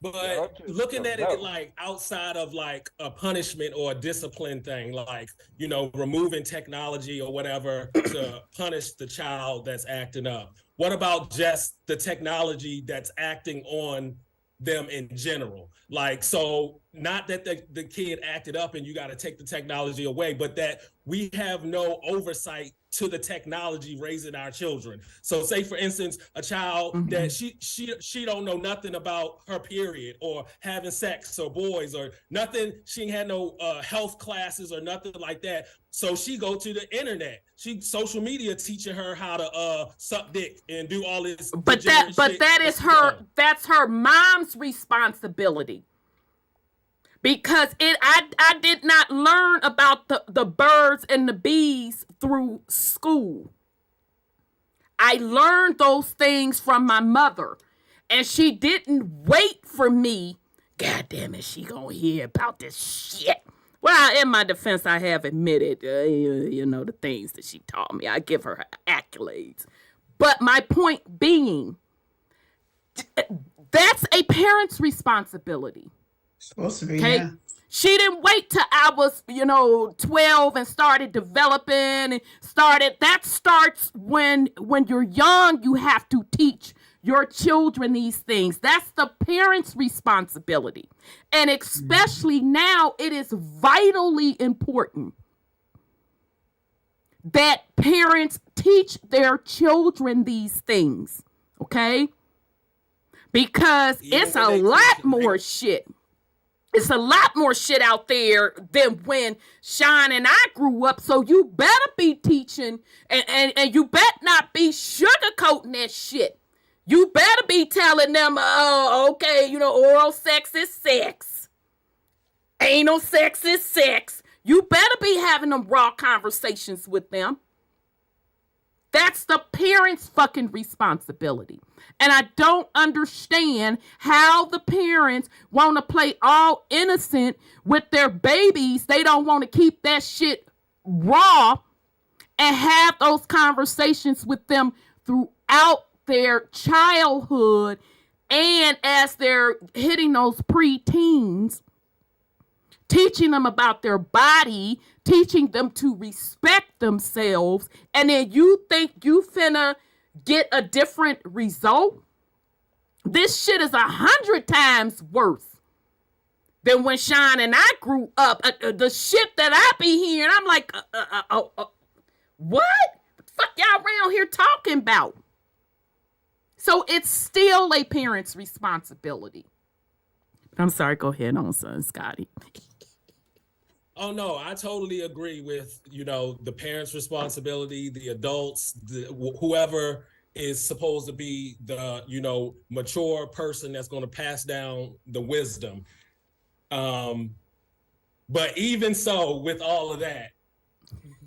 But looking at it like outside of like a punishment or a discipline thing, like, you know, removing technology or whatever to punish the child that's acting up. What about just the technology that's acting on them in general? Like, so not that the kid acted up and you got to take the technology away, but that we have no oversight to the technology raising our children. So say, for instance, a child that she don't know nothing about her period or having sex or boys or nothing. She ain't had no health classes or nothing like that. So she go to the internet. Social media teaching her how to suck dick and do all this. But that is that's her mom's responsibility. Because I did not learn about the birds and the bees through school. I learned those things from my mother. And she didn't wait for me. God damn it, she gonna hear about this shit. Well, in my defense, I have admitted, you know, the things that she taught me. I give her accolades. But my point being, that's a parent's responsibility. Supposed to be, okay? yeah. She didn't wait till I was, 12 and started developing and that starts when you're young. You have to teach your children these things. That's the parent's responsibility. And especially now, it is vitally important that parents teach their children these things, okay? Because it's a lot more shit. It's a lot more shit out there than when Sean and I grew up. So you better be teaching and you better not be sugarcoating that shit. You better be telling them, oh, okay, oral sex is sex. Anal sex is sex. You better be having them raw conversations with them. That's the parents' fucking responsibility. And I don't understand how the parents want to play all innocent with their babies. They don't want to keep that shit raw and have those conversations with them throughout their childhood and as they're hitting those preteens, teaching them about their body, teaching them to respect themselves, and then you think you finna get a different result? This shit is 100 times worse than when Sean and I grew up. The shit that I be hearing, I'm like, what? What the fuck y'all around here talking about? So it's still a parent's responsibility. I'm sorry, go ahead on, son, Scotty. Oh no, I totally agree with, the parents' responsibility, the adults, whoever is supposed to be the, mature person that's going to pass down the wisdom. But even so, with all of that,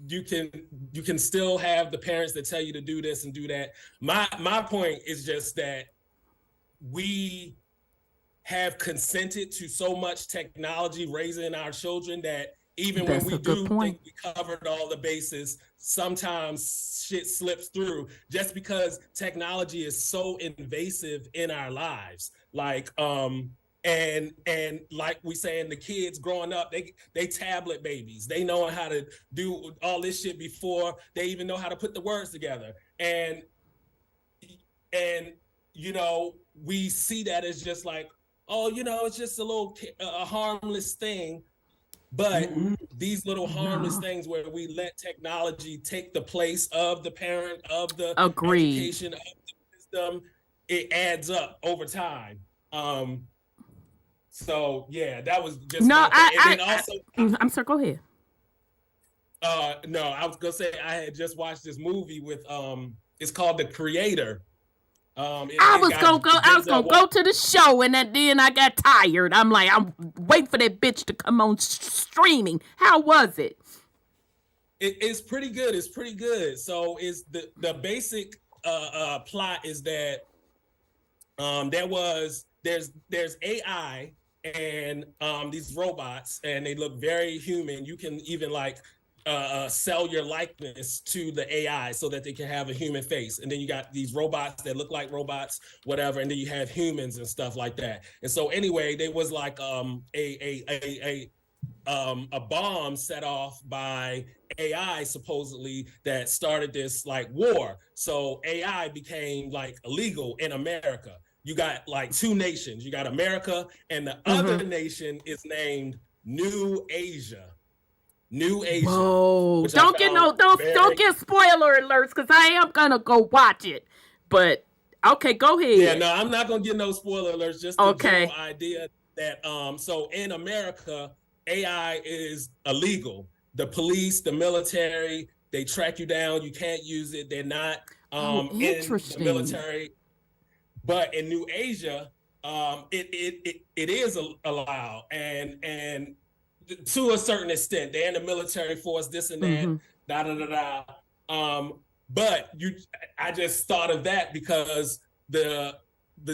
you can still have the parents that tell you to do this and do that. My point is just that we have consented to so much technology raising our children that even when we do think we covered all the bases, sometimes shit slips through just because technology is so invasive in our lives. Like, and like we saying, the kids growing up, they tablet babies. They know how to do all this shit before they even know how to put the words together. And we see that as just like, oh, it's just a harmless thing. But these little harmless things where we let technology take the place of the parent, of the education, of the wisdom, it adds up over time. So yeah, that was just I'm sorry, go ahead. No, I was gonna say I had just watched this movie with it's called The Creator. I was gonna go to the show, and then I got tired. I'm like, I'm waiting for that bitch to come on streaming. How was it? It's pretty good. It's pretty good. So is the basic plot is that there's AI and these robots, and they look very human. You can even sell your likeness to the AI so that they can have a human face. And then you got these robots that look like robots, whatever. And then you have humans and stuff like that. And so anyway, there was like a bomb set off by AI supposedly that started this like war. So AI became like illegal in America. You got like two nations. You got America, and the other nation is named New Asia. Whoa! Don't get spoiler alerts, because I am gonna go watch it. But okay, go ahead. Yeah, no, I'm not gonna get no spoiler alerts. Just the general idea that so in America, AI is illegal. The police, the military, they track you down. You can't use it. They're not in the military. But in New Asia, it is allowed, and to a certain extent, they're in the military force, this and that, but I just thought of that because the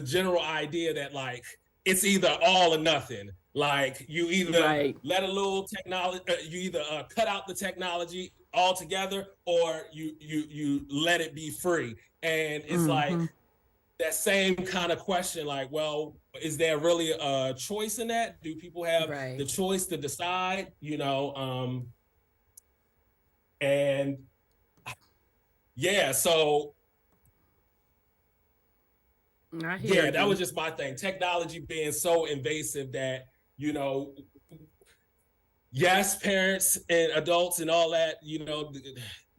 general idea that like it's either all or nothing. Like you either let a little technology, you either cut out the technology altogether, or you let it be free. And it's like that same kind of question, like, well, is there really a choice in that? Do people have the choice to decide, and yeah, so that was just my thing. Technology being so invasive that, yes, parents and adults and all that,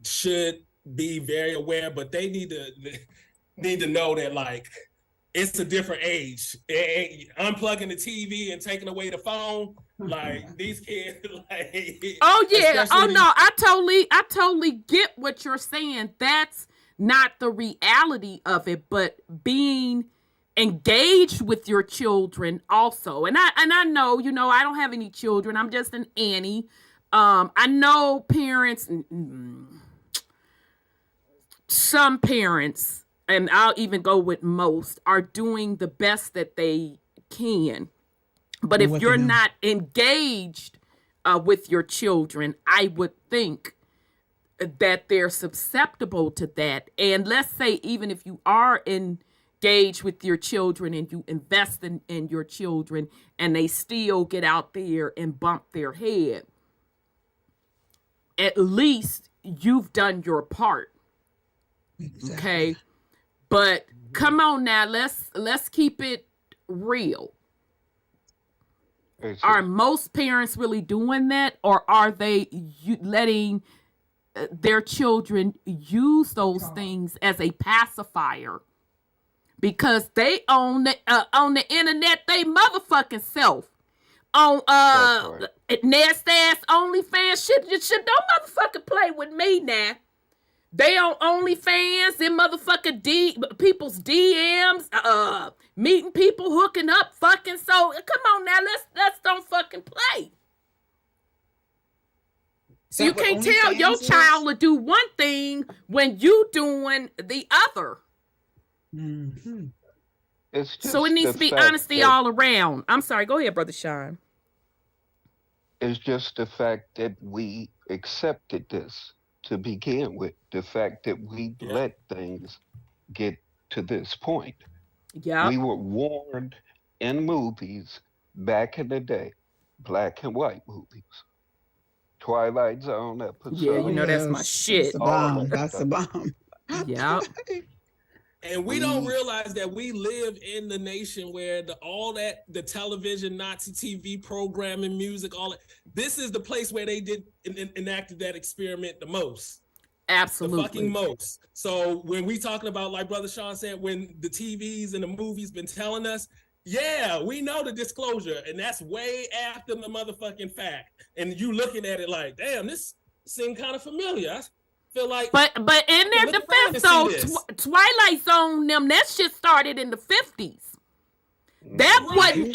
should be very aware, but they need to know that like it's a different age. Unplugging the TV and taking away the phone, like these kids, like I totally get what you're saying. That's not the reality of it, but being engaged with your children also. And I know, I don't have any children. I'm just an auntie. I know parents some parents, and I'll even go with most, are doing the best that they can. But if you're not engaged with your children, I would think that they're susceptible to that. And let's say even if you are engaged with your children and you invest in your children and they still get out there and bump their head, at least you've done your part. Exactly. Okay? But come on now, let's keep it real. Are most parents really doing that, or are they letting their children use those things as a pacifier? Because they on the internet, they motherfucking self on nasty ass OnlyFans shit. Don't motherfucking play with me now. They on OnlyFans in motherfucking people's DMs, meeting people, hooking up, fucking. So come on now, let's don't fucking play. So you can't tell your child to do one thing when you doing the other. Mm-hmm. So it needs to be honesty all around. I'm sorry, go ahead, Brother Sean. It's just the fact that we accepted this to begin with. The fact that we let things get to this point. Yeah. We were warned in movies back in the day, black and white movies. Twilight Zone episode. Yeah, you know that's my shit. That's a bomb. Yeah. And we don't realize that we live in the nation where the television, Nazi TV programming, music, all that. This is the place where they did enacted that experiment the most. Absolutely. The fucking most. So when we talking about, like Brother Sean said, when the TVs and the movies been telling us, yeah, we know the disclosure, and that's way after the motherfucking fact. And you looking at it like, damn, this seemed kind of familiar. I feel like, but in their defense, though, Twilight Zone, that shit started in the 50s. That wasn't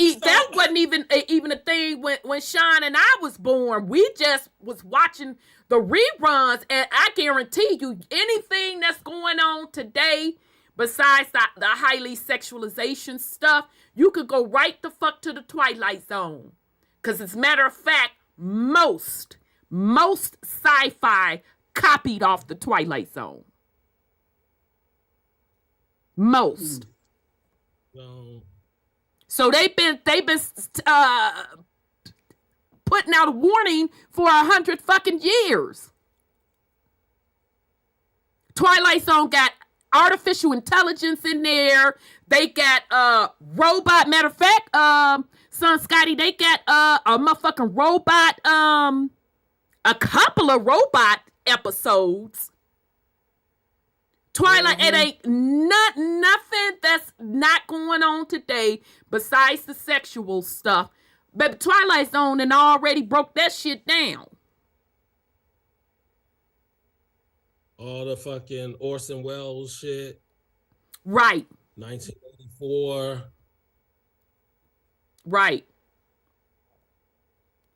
even a thing when Sean and I was born. We just was watching the reruns, and I guarantee you, anything that's going on today, besides the highly sexualization stuff, you could go right the fuck to the Twilight Zone. Because as a matter of fact, most sci-fi copied off the Twilight Zone. Most. So they've been putting out a warning for 100 fucking years. Twilight Zone got artificial intelligence in there. They got robot. Matter of fact, son Scotty, they got a motherfucking robot. A couple of robot episodes. Twilight, it ain't nothing that's not going on today besides the sexual stuff. But Twilight Zone and already broke that shit down. All the fucking Orson Welles shit. Right. 1984. Right.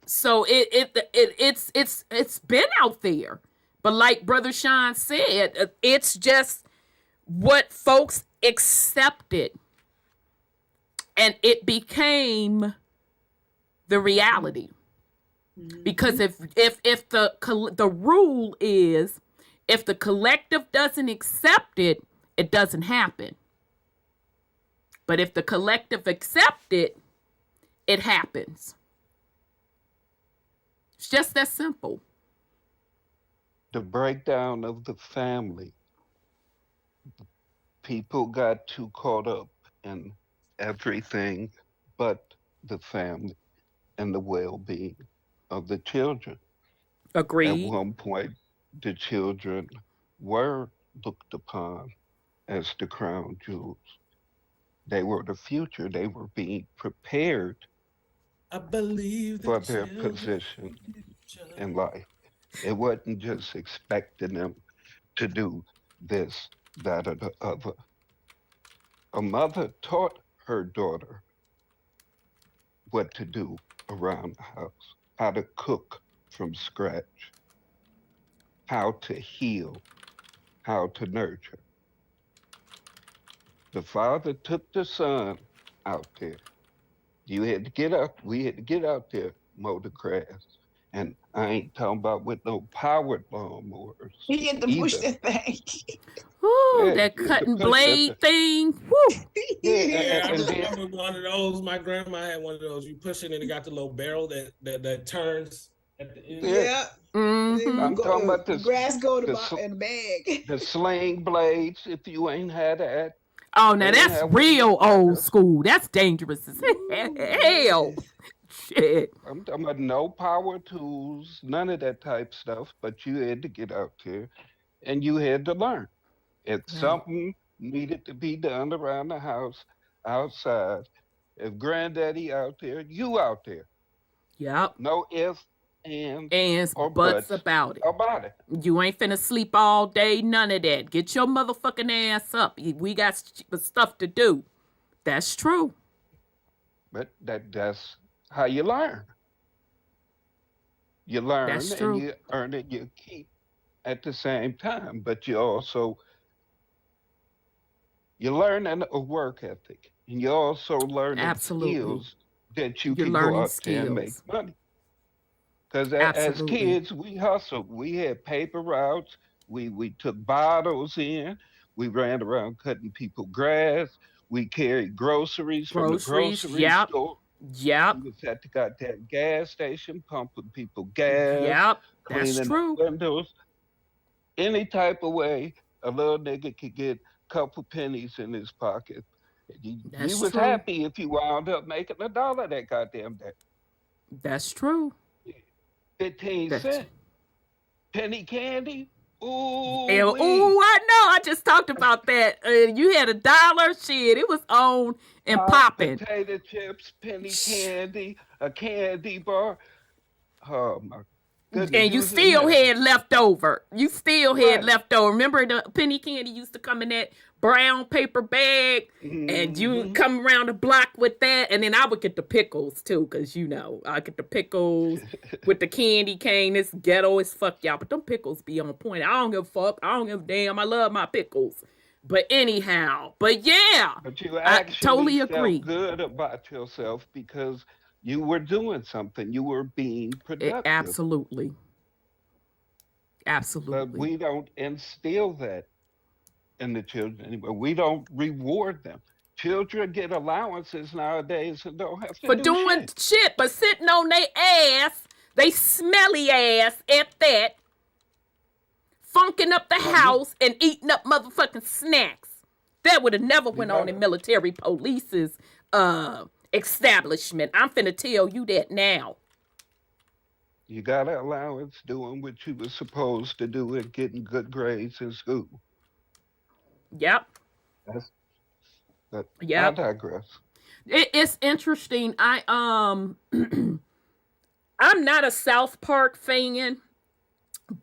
So it's been out there. But like Brother Sean said, it's just what folks accepted. And it became the reality. Mm-hmm. Because if the rule is, if the collective doesn't accept it, it doesn't happen. But if the collective accept it, it happens. It's just that simple. The breakdown of the family. People got too caught up in everything but the family and the well-being of the children. Agreed. At one point, the children were looked upon as the crown jewels. They were the future. They were being prepared, I believe, for their position in life. It wasn't just expecting them to do this, that, or the other. A mother taught her daughter what to do around the house, how to cook from scratch, how to heal, how to nurture. The father took the son out there. You had to get out. We had to get out there, mow the grass. And I ain't talking about with no powered lawnmowers He had to push either. that thing. Woo, Yeah, that you had to cutting push that blade thing. Woo. Yeah, Yeah, I and then remember one of those. My grandma had one of those. You push it and it got the little barrel that turns at the end. yeah, Yeah. Mm-hmm. Then you I'm talking go, about this grass go the in the bag. the sling blades. If you ain't had that, Oh, now they ain't that's had one of real them old either. school. That's dangerous as hell. Shit. I'm talking about no power tools, none of that type stuff. But you had to get out there, and you had to learn. If Right. something needed to be done around the house, outside, if granddaddy out there, you out there. Yep. No ifs, ands, And or butts buts about it. about it. You ain't finna sleep all day, none of that. Get your motherfucking ass up. We got stuff to do. That's true. But that's how you learn. You learn That's and true. you earn and you keep at the same time. But you also you learn a work ethic, and you also learn Absolutely. skills that you You're can go learning out there and make skills. money. Because as Absolutely. kids, we hustled. We had paper routes. We took bottles in. We ran around cutting people grass. We carried groceries from the Groceries. grocery Yep. store. Yep. We was at the goddamn gas station, pumping people gas, Yep. That's cleaning true. the windows. Any type of way a little nigga could get a couple pennies in his pocket. You That's was true. happy if you wound up making $1 that goddamn day. That's true. 15 That's cents. Penny candy? Ooh, I know. I just talked about that. You had $1. Shit, it was on and popping. Potato chips, penny candy, a candy bar. Oh my goodness. And you was in still heaven. had leftover. You still had Right. leftover. Remember the penny candy used to come in that brown paper bag, and you Mhm. come around the block with that, and then I would get the pickles too, because I get the pickles with the candy cane. It's ghetto as fuck, y'all, but them pickles be on point. I don't give a fuck. I don't give a damn. I love my pickles. But anyhow, but yeah, But you I actually totally felt agree. good about yourself because you were doing something. You were being productive. Absolutely. But Absolutely. we don't instill that in the children anymore. We don't reward them. Children get allowances nowadays and don't have to For do doing shit. shit, but sitting on their ass, they smelly ass at that, funking up the house and eating up motherfucking snacks. That would have never went on in military police's establishment. I'm finna tell you that now. You got an allowance doing what you were supposed to do and getting good grades in school. Yep. But I Yep. digress. It's interesting. I'm not a South Park fan,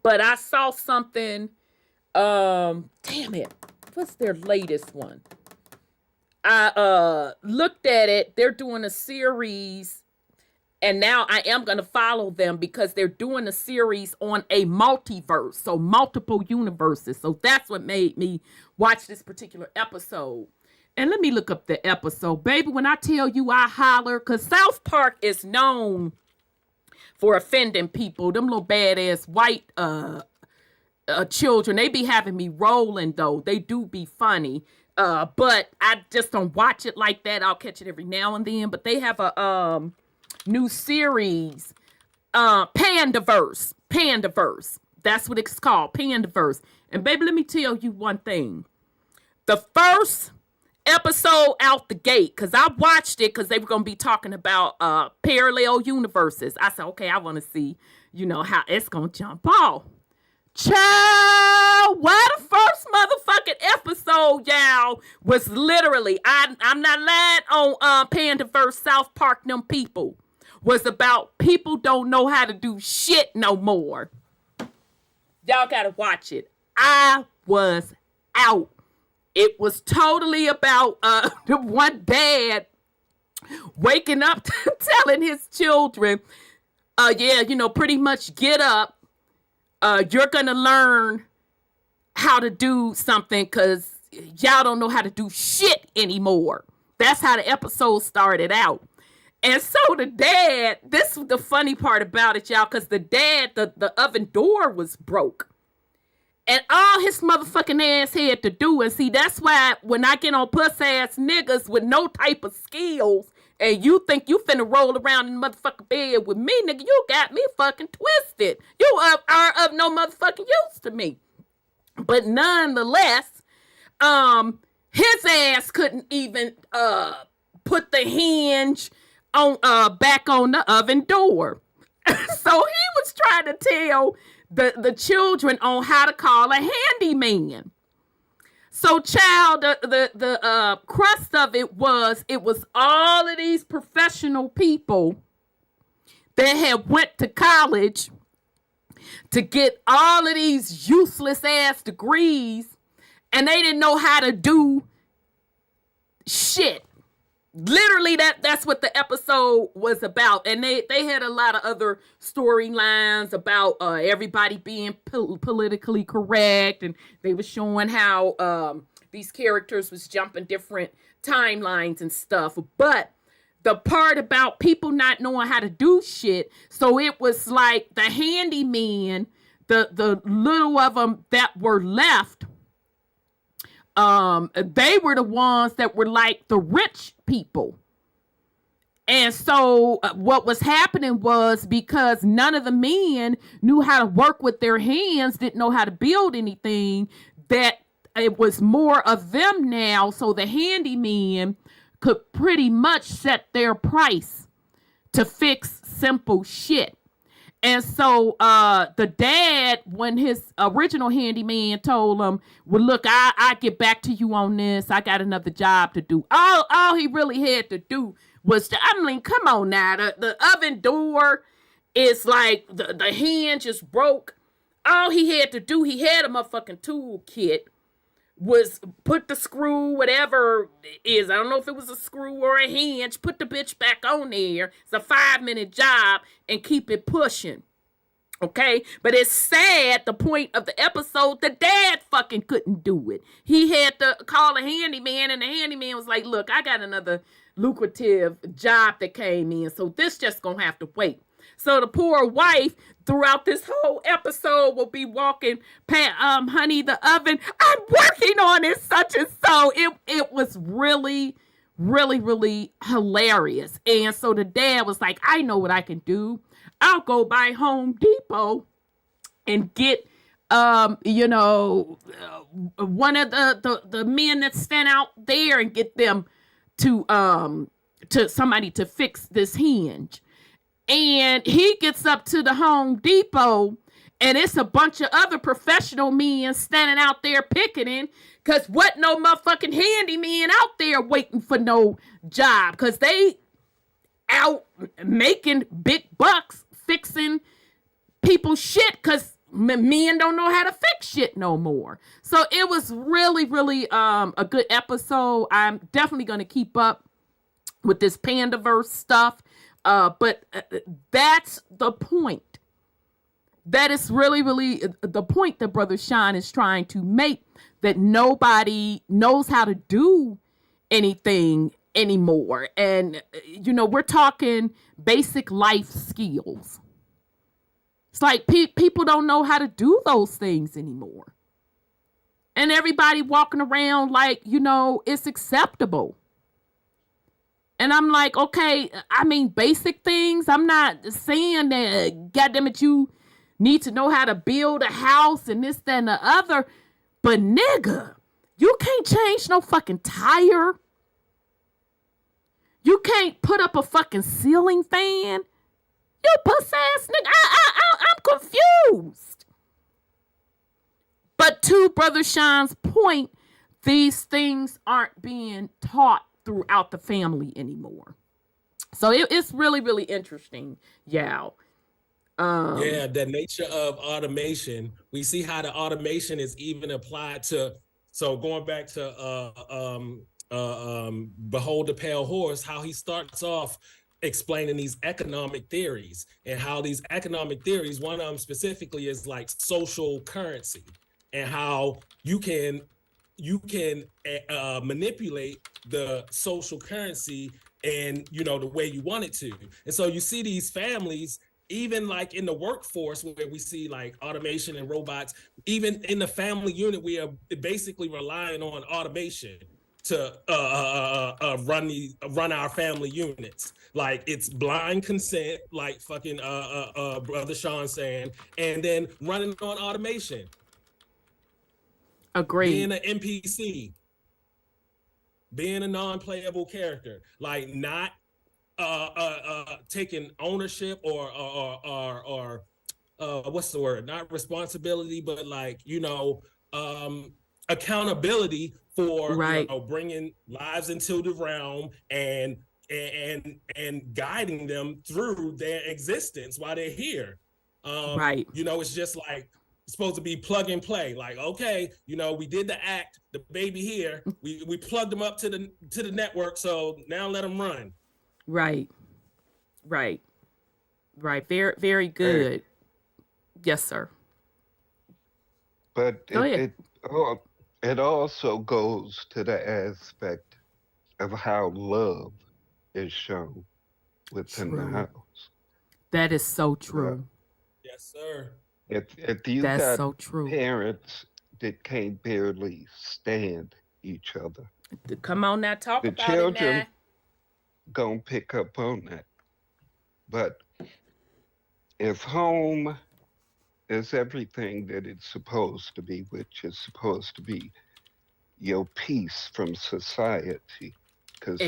but I saw something. Damn it. What's their latest one? I looked at it. They're doing a series, and now I am going to follow them because they're doing a series on a multiverse, so multiple universes. So that's what made me watch this particular episode. And let me look up the episode. Baby, when I tell you I holler, because South Park is known for offending people. Them little badass white children, they be having me rolling, though. They do be funny. But I just don't watch it like that. I'll catch it every now and then. But they have a new series, Pandaverse. That's what it's called, Pandaverse. And baby, let me tell you one thing. The first episode out the gate, because I watched it because they were going to be talking about parallel universes. I said, okay, I want to see, how it's going to jump off. Child, why the first motherfucking episode, y'all, was literally, I'm not lying on Pandaverse, South Park, them people, was about people don't know how to do shit no more. Y'all gotta watch it. I was out. It was totally about the one dad waking up telling his children, pretty much get up. You're going to learn how to do something because y'all don't know how to do shit anymore. That's how the episode started out. And so the dad, this was the funny part about it, y'all, because the dad, the oven door was broke. And all his motherfucking ass had to do, and see, that's why when I get on puss ass niggas with no type of skills, and you think you finna roll around in the motherfucking bed with me, nigga, you got me fucking twisted. You are of no motherfucking use to me. But nonetheless, his ass couldn't even put the hinge on back on the oven door. So he was trying to tell the children on how to call a handyman. So, child, the crust of it was all of these professional people that had went to college to get all of these useless ass degrees, and they didn't know how to do shit. Literally, that's what the episode was about. And they had a lot of other storylines about everybody being politically correct, and they were showing how these characters was jumping different timelines and stuff. But the part about people not knowing how to do shit, so it was like the handyman, the little of them that were left, they were the ones that were like the rich people. And so what was happening was, because none of the men knew how to work with their hands, didn't know how to build anything, that it was more of them now. So the handyman could pretty much set their price to fix simple shit. And so the dad, when his original handyman told him, well, look, I get back to you on this. I got another job to do. All he really had to do was come on now. The oven door is like, the hinge is broke. All he had to do, he had a motherfucking tool kit, was put the screw, whatever it is, I don't know if it was a screw or a hinge, put the bitch back on there. It's a 5-minute job, and keep it pushing. Okay? But it's sad, the point of the episode, the dad fucking couldn't do it. He had to call a handyman, and the handyman was like, look, I got another lucrative job that came in, so this just gonna have to wait. So the poor wife throughout this whole episode will be walking past, honey, the oven, I'm working on it, such and so. It was really, really, really hilarious. And so the dad was like, I know what I can do. I'll go by Home Depot and get, one of the men that stand out there and get them to somebody to fix this hinge. And he gets up to the Home Depot, and it's a bunch of other professional men standing out there picketing, because what no motherfucking handyman out there waiting for no job, because they out making big bucks fixing people's shit, because men don't know how to fix shit no more. So it was really, really a good episode. I'm definitely going to keep up with this Pandaverse stuff. But that's the point. That is really, really the point that Brother Sean is trying to make, that nobody knows how to do anything anymore. And, we're talking basic life skills. It's like people don't know how to do those things anymore. And everybody walking around like, it's acceptable. And I'm like, okay, I mean, basic things. I'm not saying that, goddamn it, you need to know how to build a house and this, that, and the other. But nigga, you can't change no fucking tire. You can't put up a fucking ceiling fan. You puss ass nigga. I'm confused. But to Brother Sean's point, these things aren't being taught throughout the family anymore. So it's really, really interesting. Yeah. The nature of automation. We see how the automation is even applied to, so going back to Behold the Pale Horse, how he starts off explaining these economic theories, and how these economic theories, one of them specifically is like social currency. and how you can manipulate the social currency and the way you want it to. And so you see these families, even like in the workforce where we see like automation and robots, even in the family unit, we are basically relying on automation to run our family units. Like it's blind consent, like fucking brother Sean saying, and then running on automation. Agreed. Being an NPC, being a non-playable character, like not taking ownership or what's the word? Not responsibility, but like accountability for bringing lives into the realm and guiding them through their existence while they're here. It's just like supposed to be plug and play. Like, okay, we did the act, the baby here, we plugged them up to the network, so now let them run. Right. Very, very good. Hey. Yes, sir. But it also goes to the aspect of how love is shown within the house. That is so true. Yes, sir. If you got parents that can't barely stand each other, come on now, talk about it now. The children gonna pick up on that. But if home is everything that it's supposed to be, which is supposed to be your peace from society, because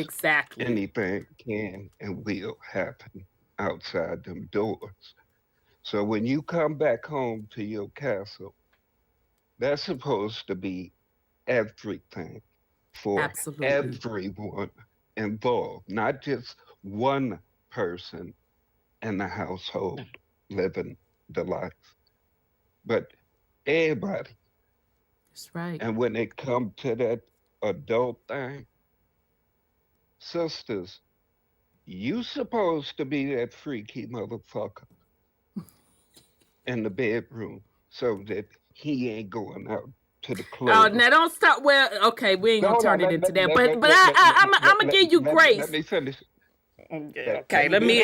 anything can and will happen outside them doors. So when you come back home to your castle, that's supposed to be everything for everyone involved, not just one person in the household living the life, but everybody. That's right. And when it comes to that adult thing, sisters, you supposed to be that freaky motherfucker in the bedroom so that he ain't going out to the club. Oh, now don't stop. Well, okay, we ain't gonna turn it into that. But I'm gonna give you grace. Let me finish. Okay, let me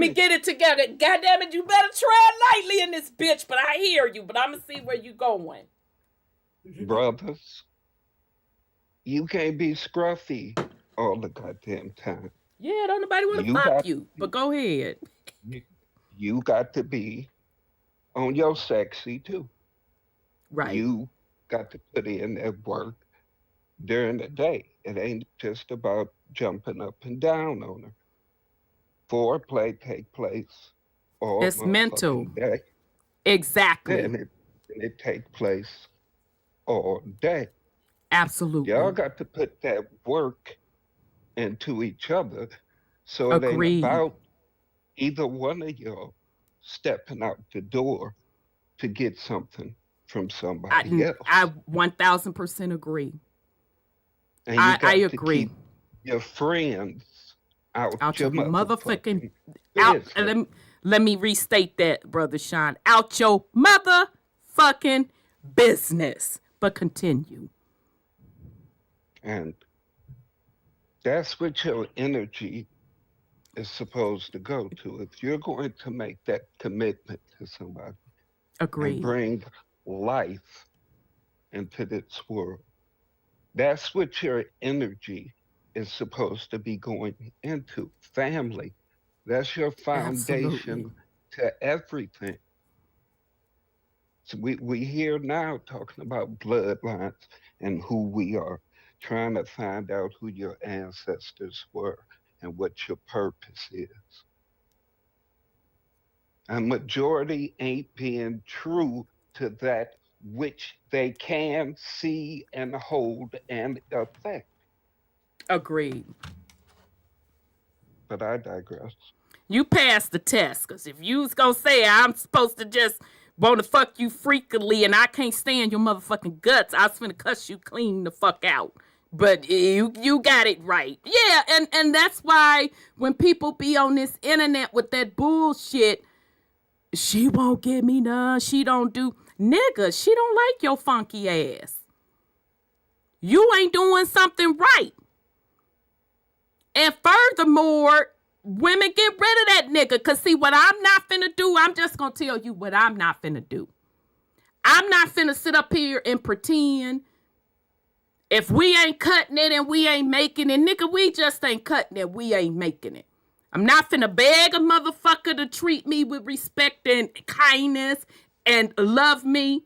get it together. God damn it, you better tread lightly in this bitch. But I hear you. But I'm gonna see where you going. Brothers, you can't be scruffy all the goddamn time. Yeah, don't nobody want to fuck you. But go ahead. You got to be on your sexy too. Right. You got to put in that work during the day. It ain't just about jumping up and down on her. Foreplay take place all it's mental day. Exactly. And it take place all day. Absolutely. Y'all got to put that work into each other. So it ain't about either one of y'all stepping out the door to get something from somebody else. I 1000% agree. And I agree. Your friends out your motherfucking out. Let me restate that, Brother Sean. Out your motherfucking business. But continue. And that's what your energy is supposed to go to. If you're going to make that commitment to somebody, agree, and bring life into this world, that's what your energy is supposed to be going into. Family. That's your foundation to everything. So we here now talking about bloodlines and who we are, trying to find out who your ancestors were and what your purpose is. A majority ain't being true to that which they can see and hold and affect. Agreed. But I digress. You passed the test, because if you was gonna say I'm supposed to just want to fuck you freakily and I can't stand your motherfucking guts, I was finna cuss you clean the fuck out. But you got it right. Yeah, and that's why when people be on this internet with that bullshit, she won't give me none, she don't do. nigga, she don't like your funky ass. You ain't doing something right. And furthermore, women, get rid of that nigga. Because see, what I'm not finna do, I'm just going to tell you what I'm not finna do. I'm not finna sit up here and pretend if we ain't cutting it and we ain't making it. Nigga, we just ain't cutting it. We ain't making it. I'm not finna beg a motherfucker to treat me with respect and kindness and love me.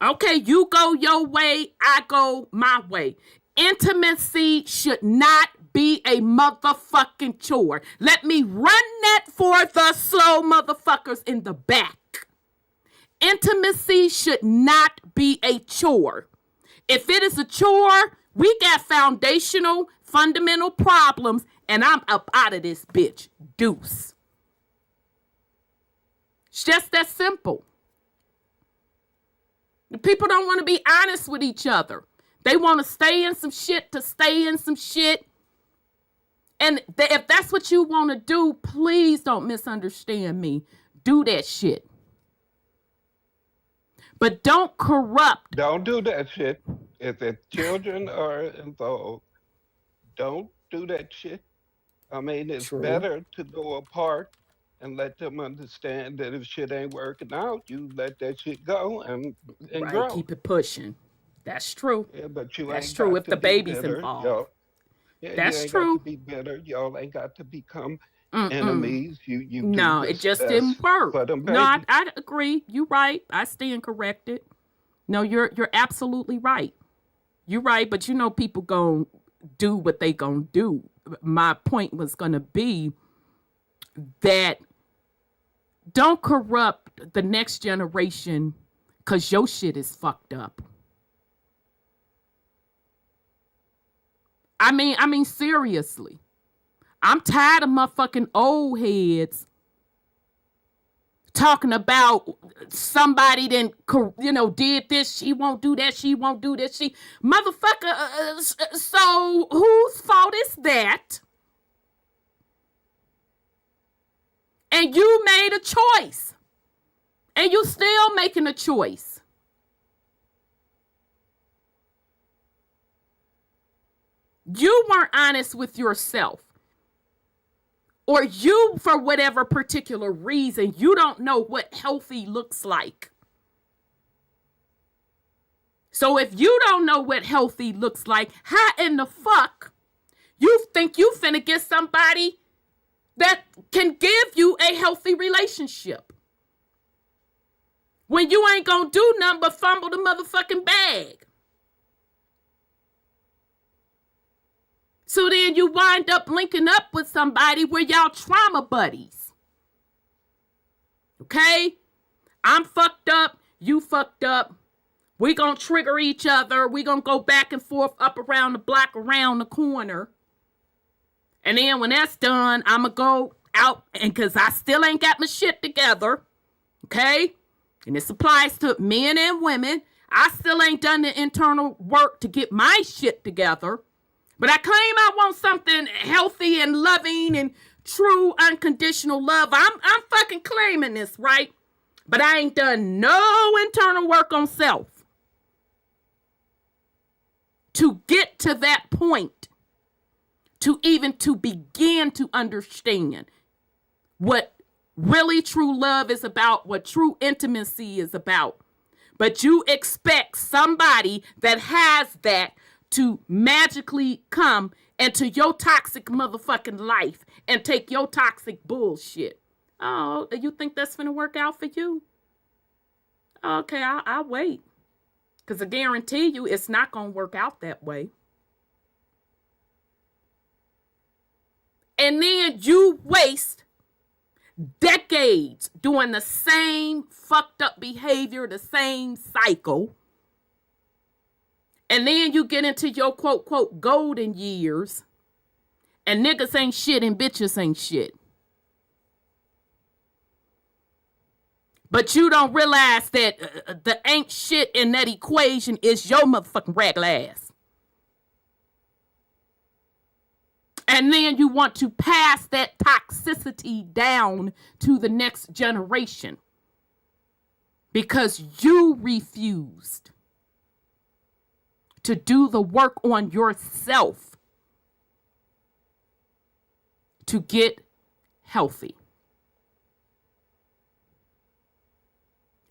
Okay, you go your way, I go my way. Intimacy should not be a motherfucking chore. Let me run that for the slow motherfuckers in the back. Intimacy should not be a chore. If it is a chore, we got foundational, fundamental problems, and I'm up out of this bitch. Deuce. It's just that simple. The people don't want to be honest with each other. They want to stay in some shit to stay in some shit. And if that's what you want to do, please don't misunderstand me. Do that shit. But don't corrupt. Don't do that shit. If the children are involved, don't do that shit. I mean, it's True. better to go apart and let them understand that if shit ain't working out, you let that shit go and Right, grow. keep it pushing. That's true. Yeah, but you That's ain't true got if to the be baby's bitter, involved. y'all. Yeah, That's you ain't true. got to be bitter. Y'all ain't got to become Mm-mm. enemies. You do No, it what's just best didn't work. for them No, babies. I agree. You're right. I stand corrected. No, you're absolutely right. You're right, but you know people gonna do what they gonna do. My point was gonna be that don't corrupt the next generation because your shit is fucked up. I mean, seriously. I'm tired of motherfucking old heads talking about somebody then, did this, she won't do that, she won't do this, motherfucker, so whose fault is that? And you made a choice. And you still making a choice. You weren't honest with yourself. Or you, for whatever particular reason, you don't know what healthy looks like. So if you don't know what healthy looks like, how in the fuck you think you finna get somebody that can give you a healthy relationship? When you ain't gonna do nothing but fumble the motherfucking bag. So then you wind up linking up with somebody where y'all trauma buddies. Okay? I'm fucked up. You fucked up. We gonna trigger each other. We gonna go back and forth, up around the block, around the corner. And then when that's done, I'ma go out, and cause I still ain't got my shit together. Okay? And this applies to men and women. I still ain't done the internal work to get my shit together. But I claim I want something healthy and loving and true unconditional love. I'm fucking claiming this, right? But I ain't done no internal work on self to get to that point, to begin to understand what really true love is about, what true intimacy is about. But you expect somebody that has that to magically come into your toxic motherfucking life and take your toxic bullshit. Oh, you think that's gonna work out for you? Okay, I'll wait. Because I guarantee you it's not gonna work out that way. And then you waste decades doing the same fucked up behavior, the same cycle. And then you get into your quote, quote, golden years. And niggas ain't shit and bitches ain't shit. But you don't realize that the ain't shit in that equation is your motherfucking regular ass. And then you want to pass that toxicity down to the next generation. because you refused to do the work on yourself to get healthy.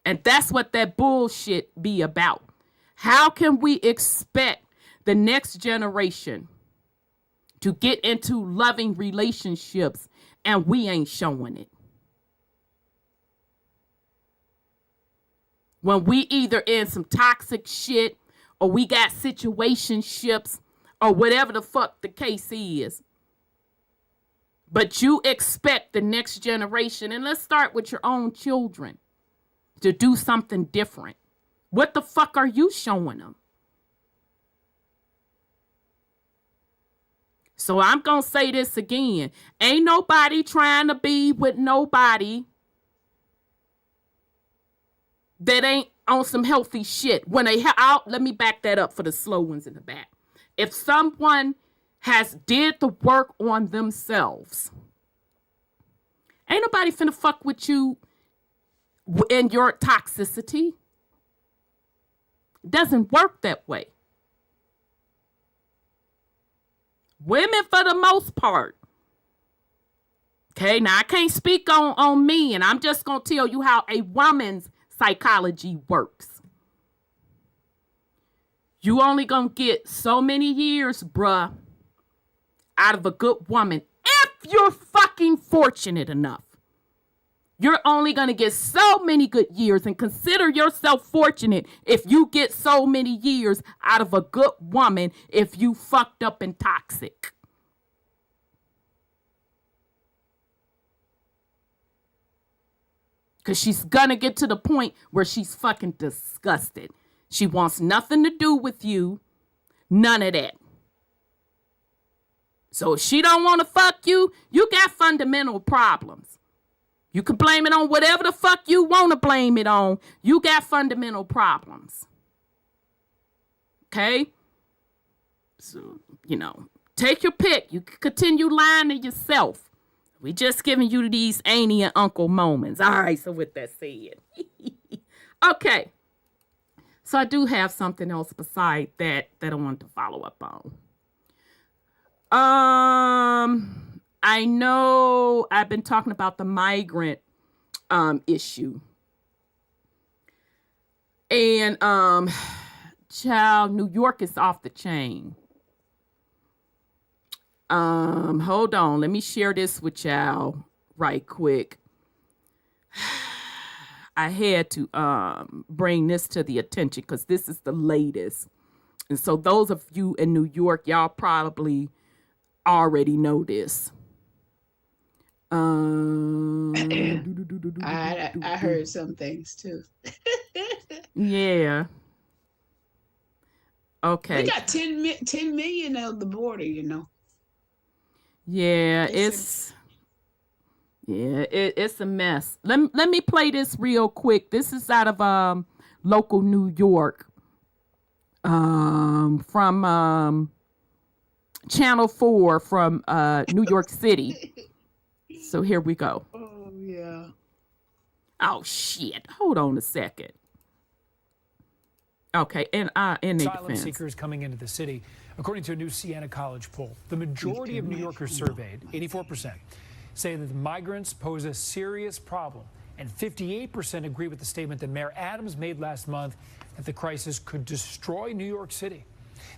And that's what that bullshit be about. How can we expect the next generation to get into loving relationships and we ain't showing it? When we either in some toxic shit or we got situationships or whatever the fuck the case is. But you expect the next generation, and let's start with your own children, to do something different. What the fuck are you showing them? So I'm going to say this again. Ain't nobody trying to be with nobody that ain't on some healthy shit. When they let me back that up for the slow ones in the back. If someone has did the work on themselves, ain't nobody finna fuck with you in your toxicity. It doesn't work that way. Women, for the most part. Okay, now I can't speak on me, and I'm just gonna tell you how a woman's psychology works. You only gonna get so many years, bruh, out of a good woman. If you're fucking fortunate enough. You're only gonna get so many good years, and consider yourself fortunate if you get so many years out of a good woman if you fucked up and toxic. Because she's gonna get to the point where she's fucking disgusted. She wants nothing to do with you. None of that. So if she don't want to fuck you, you got fundamental problems. You can blame it on whatever the fuck you want to blame it on. You got fundamental problems. Okay? So, take your pick. You can continue lying to yourself. We just giving you these auntie and uncle moments. All right, so with that said. Okay. So I do have something else beside that I wanted to follow up on. I know I've been talking about the migrant issue. And child, New York is off the chain. Hold on, let me share this with y'all right quick. I had to bring this to the attention because this is the latest. And so those of you in New York, y'all probably already know this. I heard some things too. Yeah. Okay. We got 10 million on the border, Yeah, it's a mess. Let me play this real quick. This is out of local New York. From Channel 4 from New York City. So here we go. Oh, yeah. Oh, shit. Hold on a second. Okay, in asylum seekers coming into the city. According to a new Siena College poll, the majority of New Yorkers surveyed, 84%, say that the migrants pose a serious problem. And 58% agree with the statement that Mayor Adams made last month that the crisis could destroy New York City.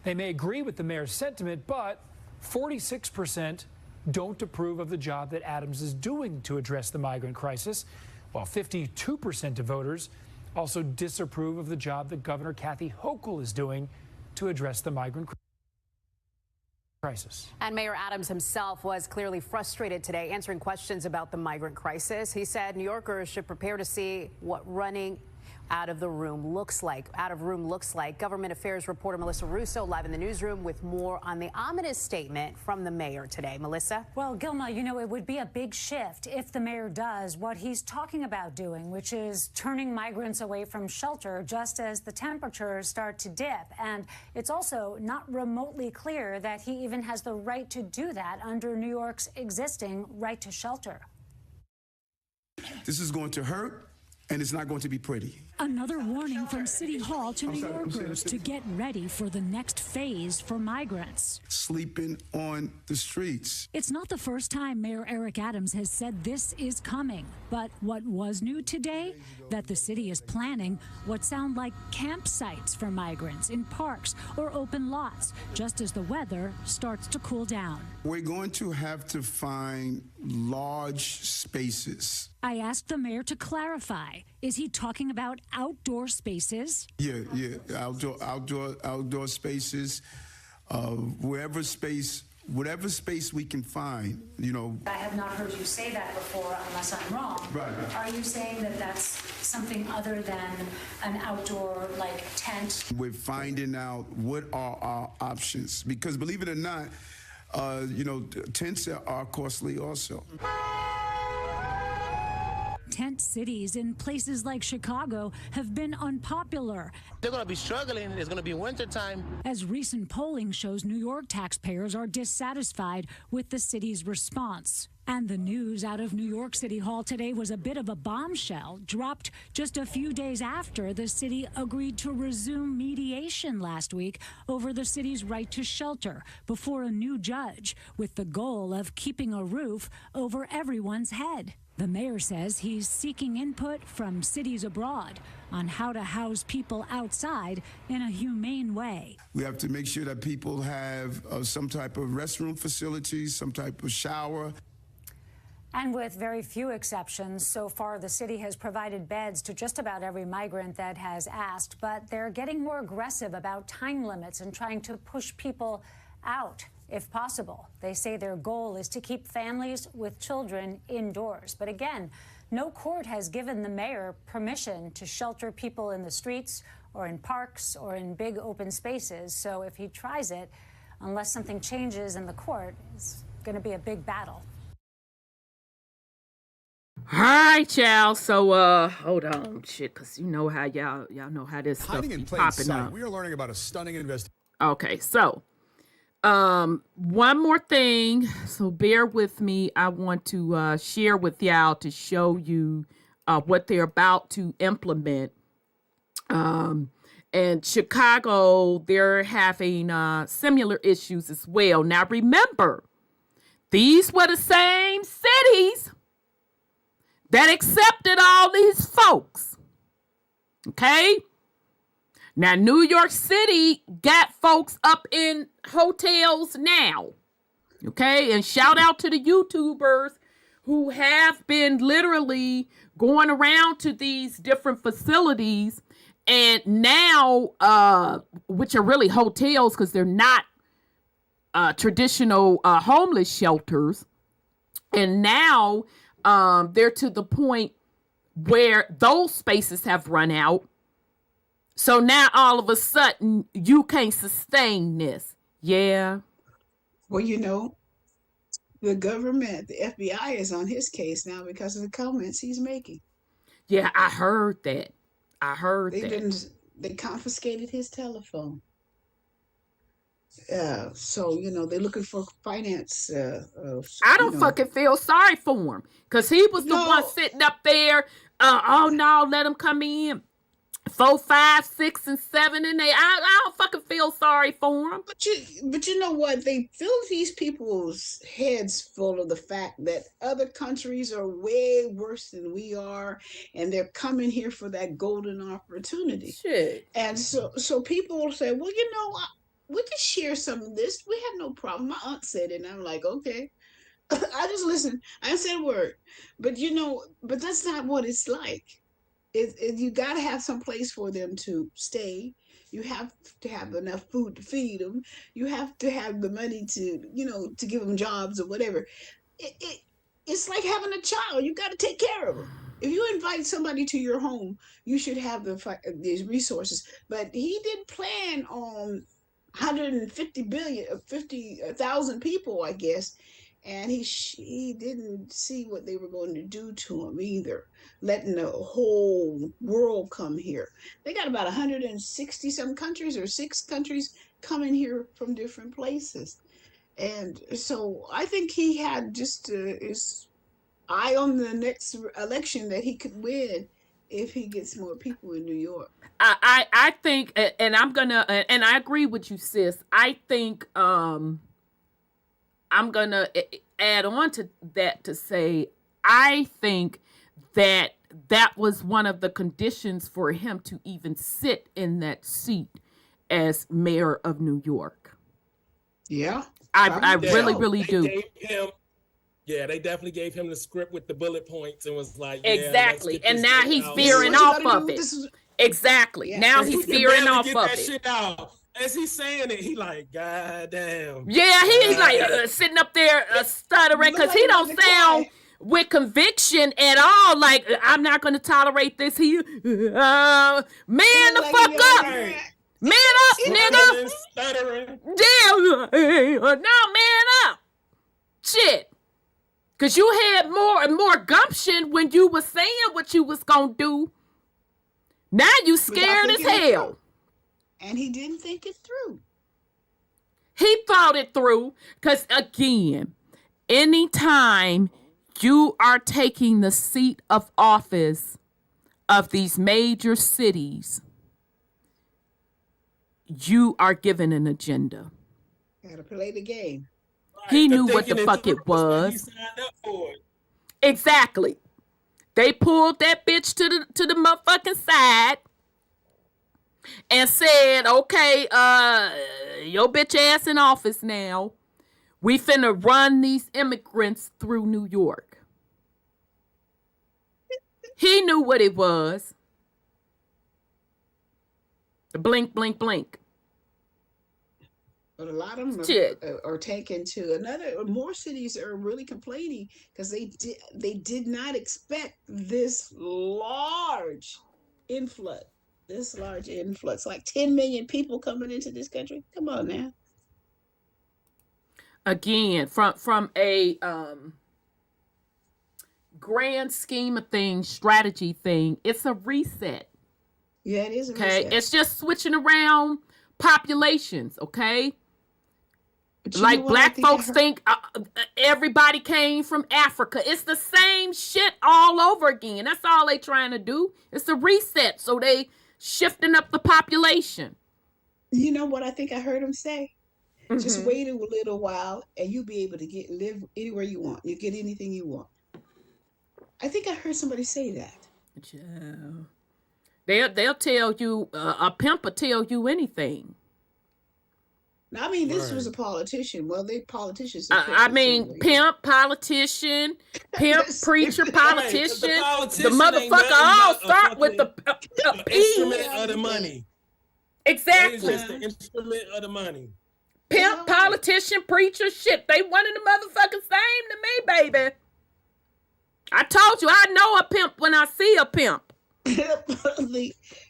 They may agree with the mayor's sentiment, but 46% don't approve of the job that Adams is doing to address the migrant crisis, while 52% of voters also disapprove of the job that Governor Kathy Hochul is doing to address the migrant crisis. And Mayor Adams himself was clearly frustrated today answering questions about the migrant crisis. He said New Yorkers should prepare to see what running out of room looks like. Government Affairs reporter Melissa Russo live in the newsroom with more on the ominous statement from the mayor today. Melissa? Well, Gilma, it would be a big shift if the mayor does what he's talking about doing, which is turning migrants away from shelter just as the temperatures start to dip. And it's also not remotely clear that he even has the right to do that under New York's existing right to shelter. This is going to hurt, and it's not going to be pretty. Another warning from City Hall to New Yorkers to get ready for the next phase for migrants. Sleeping on the streets. It's not the first time Mayor Eric Adams has said this is coming. But what was new today? That the city is planning what sound like campsites for migrants in parks or open lots, just as the weather starts to cool down. We're going to have to find large spaces. I asked the mayor to clarify. Is he talking about outdoor spaces? Yeah, outdoor spaces. Whatever space we can find, you know. I have not heard you say that before, unless I'm wrong. Right. Are you saying that that's something other than an outdoor, like, tent? We're finding out what are our options, because believe it or not, tents are costly also. Tent cities in places like Chicago have been unpopular. They're going to be struggling. It's going to be wintertime. As recent polling shows, New York taxpayers are dissatisfied with the city's response. And the news out of New York City Hall today was a bit of a bombshell, dropped just a few days after the city agreed to resume mediation last week over the city's right to shelter before a new judge, with the goal of keeping a roof over everyone's head. The mayor says he's seeking input from cities abroad on how to house people outside in a humane way. We have to make sure that people have some type of restroom facilities, some type of shower. And with very few exceptions, so far the city has provided beds to just about every migrant that has asked, but they're getting more aggressive about time limits and trying to push people out if possible. They say their goal is to keep families with children indoors. But again, no court has given the mayor permission to shelter people in the streets or in parks or in big open spaces. So if he tries it, unless something changes in the court, it's going to be a big battle. All right, y'all. So, hold on, shit, because you know how y'all know how this stuff Hiding in be plain popping sight, up. we are learning about a stunning investigation. Okay, so, one more thing. So bear with me. I want to share with y'all to show you what they're about to implement. And Chicago, they're having similar issues as well. Now, remember, these were the same cities that accepted all these folks. Okay? Now, New York City got folks up in hotels now. Okay? And shout out to the YouTubers who have been literally going around to these different facilities and now, which are really hotels because they're not traditional homeless shelters. And now they're to the point where those spaces have run out. So now all of a sudden you can't sustain this. Yeah. Well, you know, the government, the FBI is on his case now because of the comments he's making. Yeah, I heard that. They confiscated his telephone. So, you know, they're looking for finance. I don't fucking feel sorry for him because he was the one sitting up there. Oh no, let him come in. 4, 5, 6, and 7, and I don't fucking feel sorry for him. But you know what? They fill these people's heads full of the fact that other countries are way worse than we are, and they're coming here for that golden opportunity. Shit. And so people will say, well, you know, we can share some of this. We have no problem. My aunt said it, and I'm like, okay. I just listened. I didn't say a word. But you know, but that's not what it's like. You got to have some place for them to stay. You have to have enough food to feed them. You have to have the money to, you know, to give them jobs or whatever. It's like having a child. You got to take care of them. If you invite somebody to your home, you should have these resources. But he did plan on 50,000 people, I guess. And he didn't see what they were going to do to him either, letting the whole world come here. They got about 160 some countries or 6 countries coming here from different places. And so I think he had just his eye on the next election that he could win if he gets more people in New York. I think, and I'm gonna, and I agree with you, sis. I think I'm gonna add on to that to say I think that was one of the conditions for him to even sit in that seat as mayor of New York. Yeah, I really do. They definitely gave him the script with the bullet points and was like, exactly. And now he's veering off of it. Exactly. Yeah. Now he's veering off of it. Shit out. As he's saying it, he like, God damn. Yeah, he's like sitting up there stuttering because he don't sound with conviction at all. Like, I'm not going to tolerate this. Man the fuck up. Man up, nigga. Stuttering. Damn. No, man up. Shit. Because you had more and more gumption when you was saying what you was going to do. Now you scared as hell. And he didn't think it through. He thought it through. Because, again, anytime you are taking the seat of office of these major cities, you are given an agenda. Gotta play the game. He knew what the fuck it was. He signed up for it. Exactly. They pulled that bitch to the motherfucking side and said, okay, your bitch ass in office now. We finna run these immigrants through New York. He knew what it was. The blink, blink, blink. But a lot of them are taken to more cities are really complaining because they did not expect this large influx. Like 10 million people coming into this country. Come on now. Again, from a grand scheme of things, strategy thing, it's a reset. Yeah, it is a reset. It's just switching around populations, okay? Like black folks think everybody came from Africa. It's the same shit all over again. That's all they trying to do. It's a reset. So they shifting up the population. You know what I think I heard him say? Mm-hmm. Just wait a little while and you'll be able to live anywhere you want. You get anything you want. I think I heard somebody say that. They'll tell you, a pimp will tell you anything. Now, I mean, this was a politician. Well, they politicians. Pimp, politician, pimp, preacher, politician. The motherfucker all start with the instrument of the money. Exactly. It's the instrument of the money. Pimp, politician, preacher, shit. They one and the motherfucking same to me, baby. I told you, I know a pimp when I see a pimp. Yeah,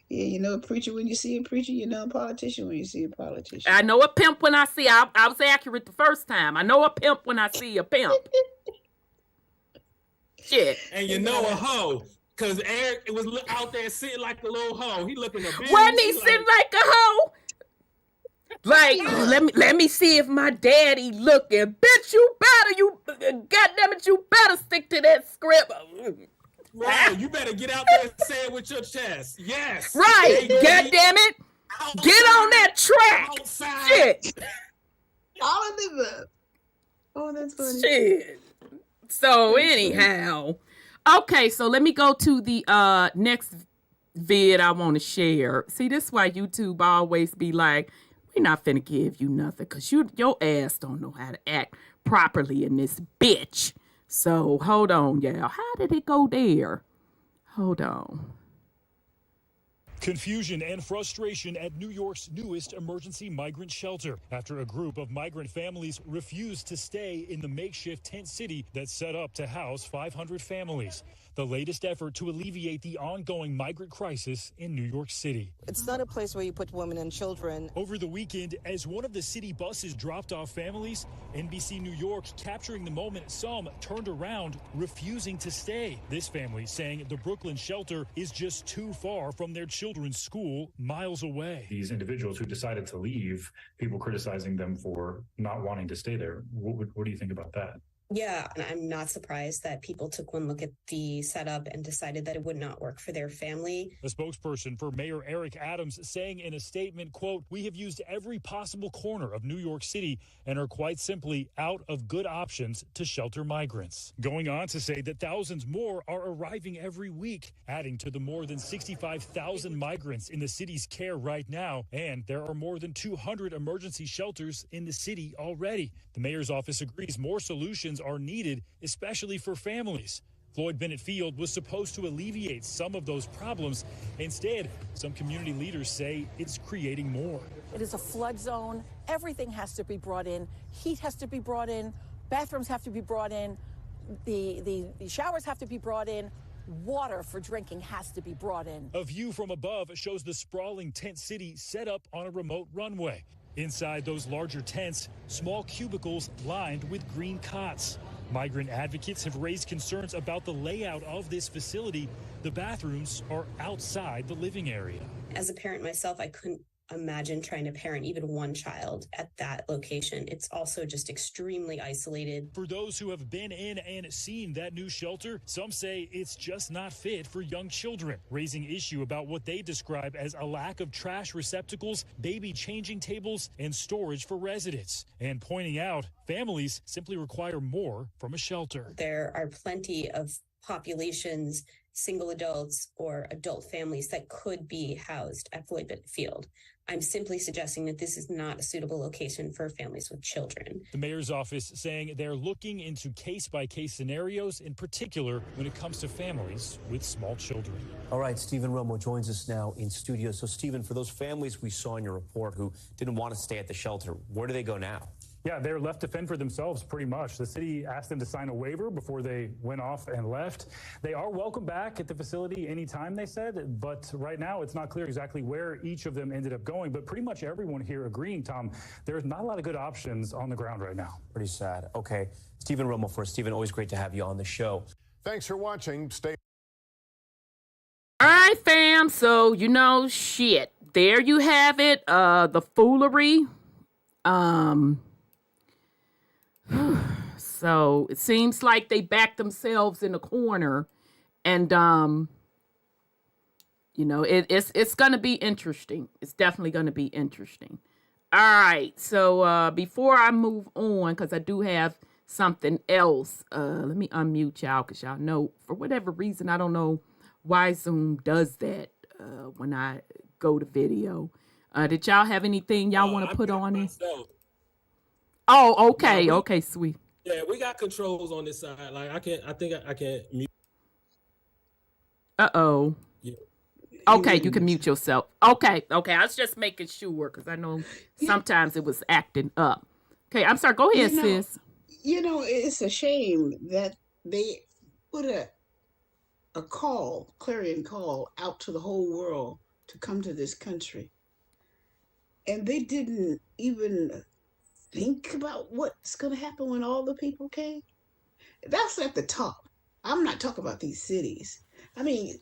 you know a preacher when you see a preacher. You know a politician when you see a politician. I know a pimp when I see. I was accurate the first time. I know a pimp when I see a pimp. Shit. And you know a hoe, because Eric was out there sitting like a little hoe. He looking a bitch. Wasn't he sitting like a hoe? Like, let me see if my daddy looking. Bitch, goddamn it, you better stick to that script. Right, you better get out there and say it with your chest. Yes. Right, goddamn it. Get on that track. Outside. Shit. All of them. Oh, that's funny. Shit. So anyhow, okay, so let me go to the next vid I want to share. See, this is why YouTube always be like, we're not finna give you nothing because your ass don't know how to act properly in this bitch. So, hold on, y'all. How did it go there? Hold on. Confusion and frustration at New York's newest emergency migrant shelter after a group of migrant families refused to stay in the makeshift tent city that's set up to house 500 families. The latest effort to alleviate the ongoing migrant crisis in New York City. It's not a place where you put women and children. Over the weekend, as one of the city buses dropped off families, NBC New York capturing the moment some turned around, refusing to stay. This family saying the Brooklyn shelter is just too far from their children's school, miles away. These individuals who decided to leave, people criticizing them for not wanting to stay there. What do you think about that? Yeah, and I'm not surprised that people took one look at the setup and decided that it would not work for their family. A spokesperson for Mayor Eric Adams saying in a statement, quote, "We have used every possible corner of New York City and are quite simply out of good options to shelter migrants." Going on to say that thousands more are arriving every week, adding to the more than 65,000 migrants in the city's care right now. And there are more than 200 emergency shelters in the city already. The mayor's office agrees more solutions are needed, especially for families. Floyd Bennett Field was supposed to alleviate some of those problems. Instead, some community leaders say it's creating more. It is a flood zone. Everything has to be brought in. Heat has to be brought in. Bathrooms have to be brought in. The showers have to be brought in. Water for drinking has to be brought in. A view from above shows the sprawling tent city set up on a remote runway. Inside those larger tents, small cubicles lined with green cots. Migrant advocates have raised concerns about the layout of this facility. The bathrooms are outside the living area. As a parent myself, I couldn't imagine trying to parent even one child at that location. It's also just extremely isolated. For those who have been in and seen that new shelter, some say it's just not fit for young children, raising issue about what they describe as a lack of trash receptacles, baby changing tables, and storage for residents, and pointing out families simply require more from a shelter. There are plenty of populations, single adults or adult families that could be housed at Floyd Bennett Field. I'm simply suggesting that this is not a suitable location for families with children. The mayor's office saying they're looking into case-by-case scenarios, in particular when it comes to families with small children. All right, Stephen Romo joins us now in studio. So, Stephen, for those families we saw in your report who didn't want to stay at the shelter, where do they go now? Yeah, they're left to fend for themselves pretty much. The city asked them to sign a waiver before they went off and left. They are welcome back at the facility anytime, they said, but right now it's not clear exactly where each of them ended up going. But pretty much everyone here agreeing, Tom, there's not a lot of good options on the ground right now. Pretty sad. Okay. Stephen Romo for us. Stephen, always great to have you on the show. Thanks for watching. Stay. All right, fam. So, shit. There you have it. The foolery. So it seems like they backed themselves in a corner, and it's going to be interesting. It's definitely going to be interesting. All right, so before I move on, because I do have something else, let me unmute y'all, because y'all know, for whatever reason, I don't know why Zoom does that when I go to video. Did y'all have anything y'all want to put on it? Oh, okay, No, okay, sweet. Yeah, we got controls on this side. Like I can't mute. Uh-oh. Yeah. Okay, you can mute yourself. Okay. I was just making sure, because I know sometimes it was acting up. Okay, I'm sorry. Go ahead, sis. It's a shame that they put a clarion call out to the whole world to come to this country. And they didn't even think about what's going to happen when all the people came. That's at the top. I'm not talking about these cities. I mean,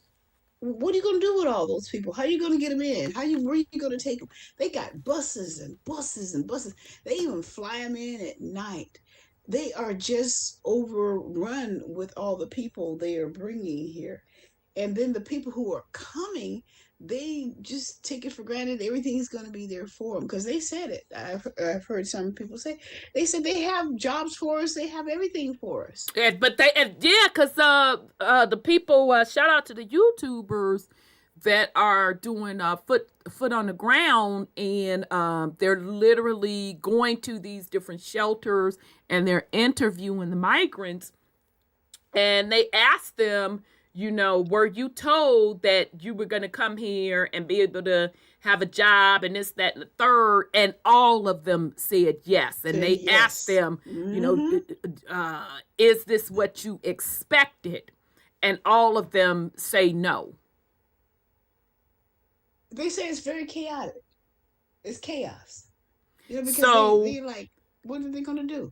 what are you going to do with all those people? How are you going to get them in? Where are you going to take them? They got buses and buses and buses. They even fly them in at night. They are just overrun with all the people they are bringing here. And then the people who are coming, they just take it for granted everything's going to be there for them, because they said it. I've heard some people say, they said they have jobs for us, they have everything for us. Yeah, but because the people, shout out to the YouTubers that are doing foot on the ground, and they're literally going to these different shelters and they're interviewing the migrants, and they ask them, were you told that you were going to come here and be able to have a job and this, that, and the third? And all of them said yes. And they asked them, is this what you expected? And all of them say no. They say it's very chaotic. It's chaos. Because they're like, what are they going to do?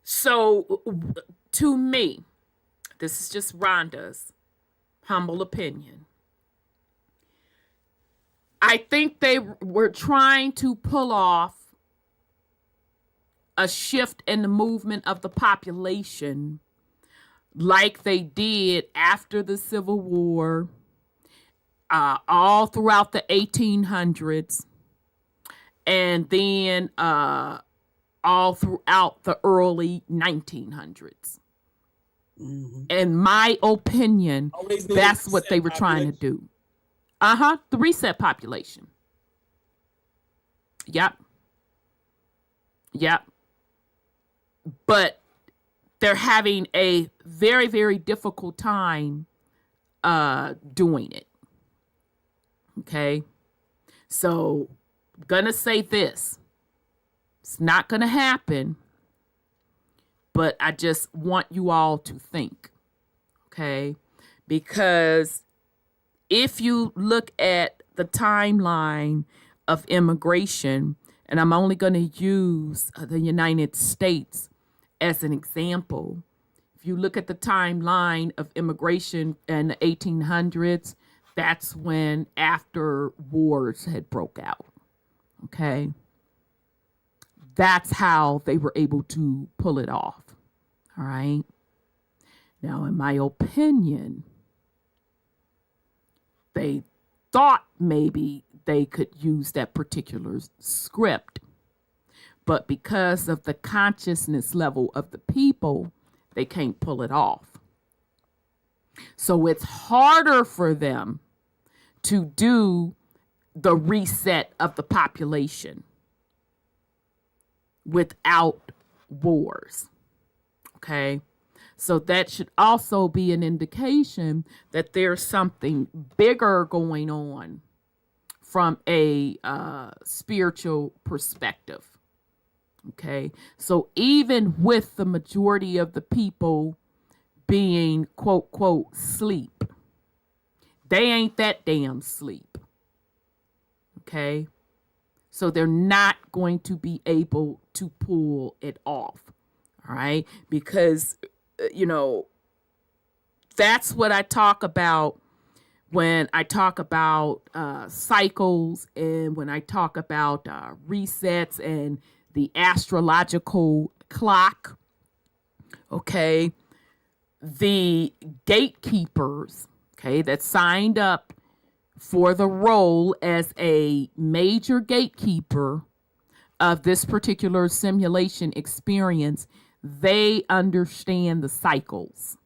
So, to me, this is just Rhonda's humble opinion, I think they were trying to pull off a shift in the movement of the population like they did after the Civil War, all throughout the 1800s, and then all throughout the early 1900s. In my opinion, that's what they were trying to do. The reset population. Yep. But they're having a very, very difficult time doing it. Okay? So, I'm gonna say this. It's not gonna happen, but I just want you all to think. Okay? Because if you look at the timeline of immigration, and I'm only going to use the United States as an example. If you look at the timeline of immigration in the 1800s, that's when after wars had broke out. Okay? That's how they were able to pull it off. All right? Now, in my opinion, they thought maybe they could use that particular script. But because of the consciousness level of the people, they can't pull it off. So it's harder for them to do the reset of the population without wars. Okay? So that should also be an indication that there's something bigger going on from a spiritual perspective. Okay, so even with the majority of the people being quote, quote, sleep, they ain't that damn sleep. Okay, so they're not going to be able to pull it off. All right, because, that's what I talk about when I talk about cycles, and when I talk about resets and the astrological clock. Okay, the gatekeepers, okay, that signed up for the role as a major gatekeeper of this particular simulation experience, they understand the cycles.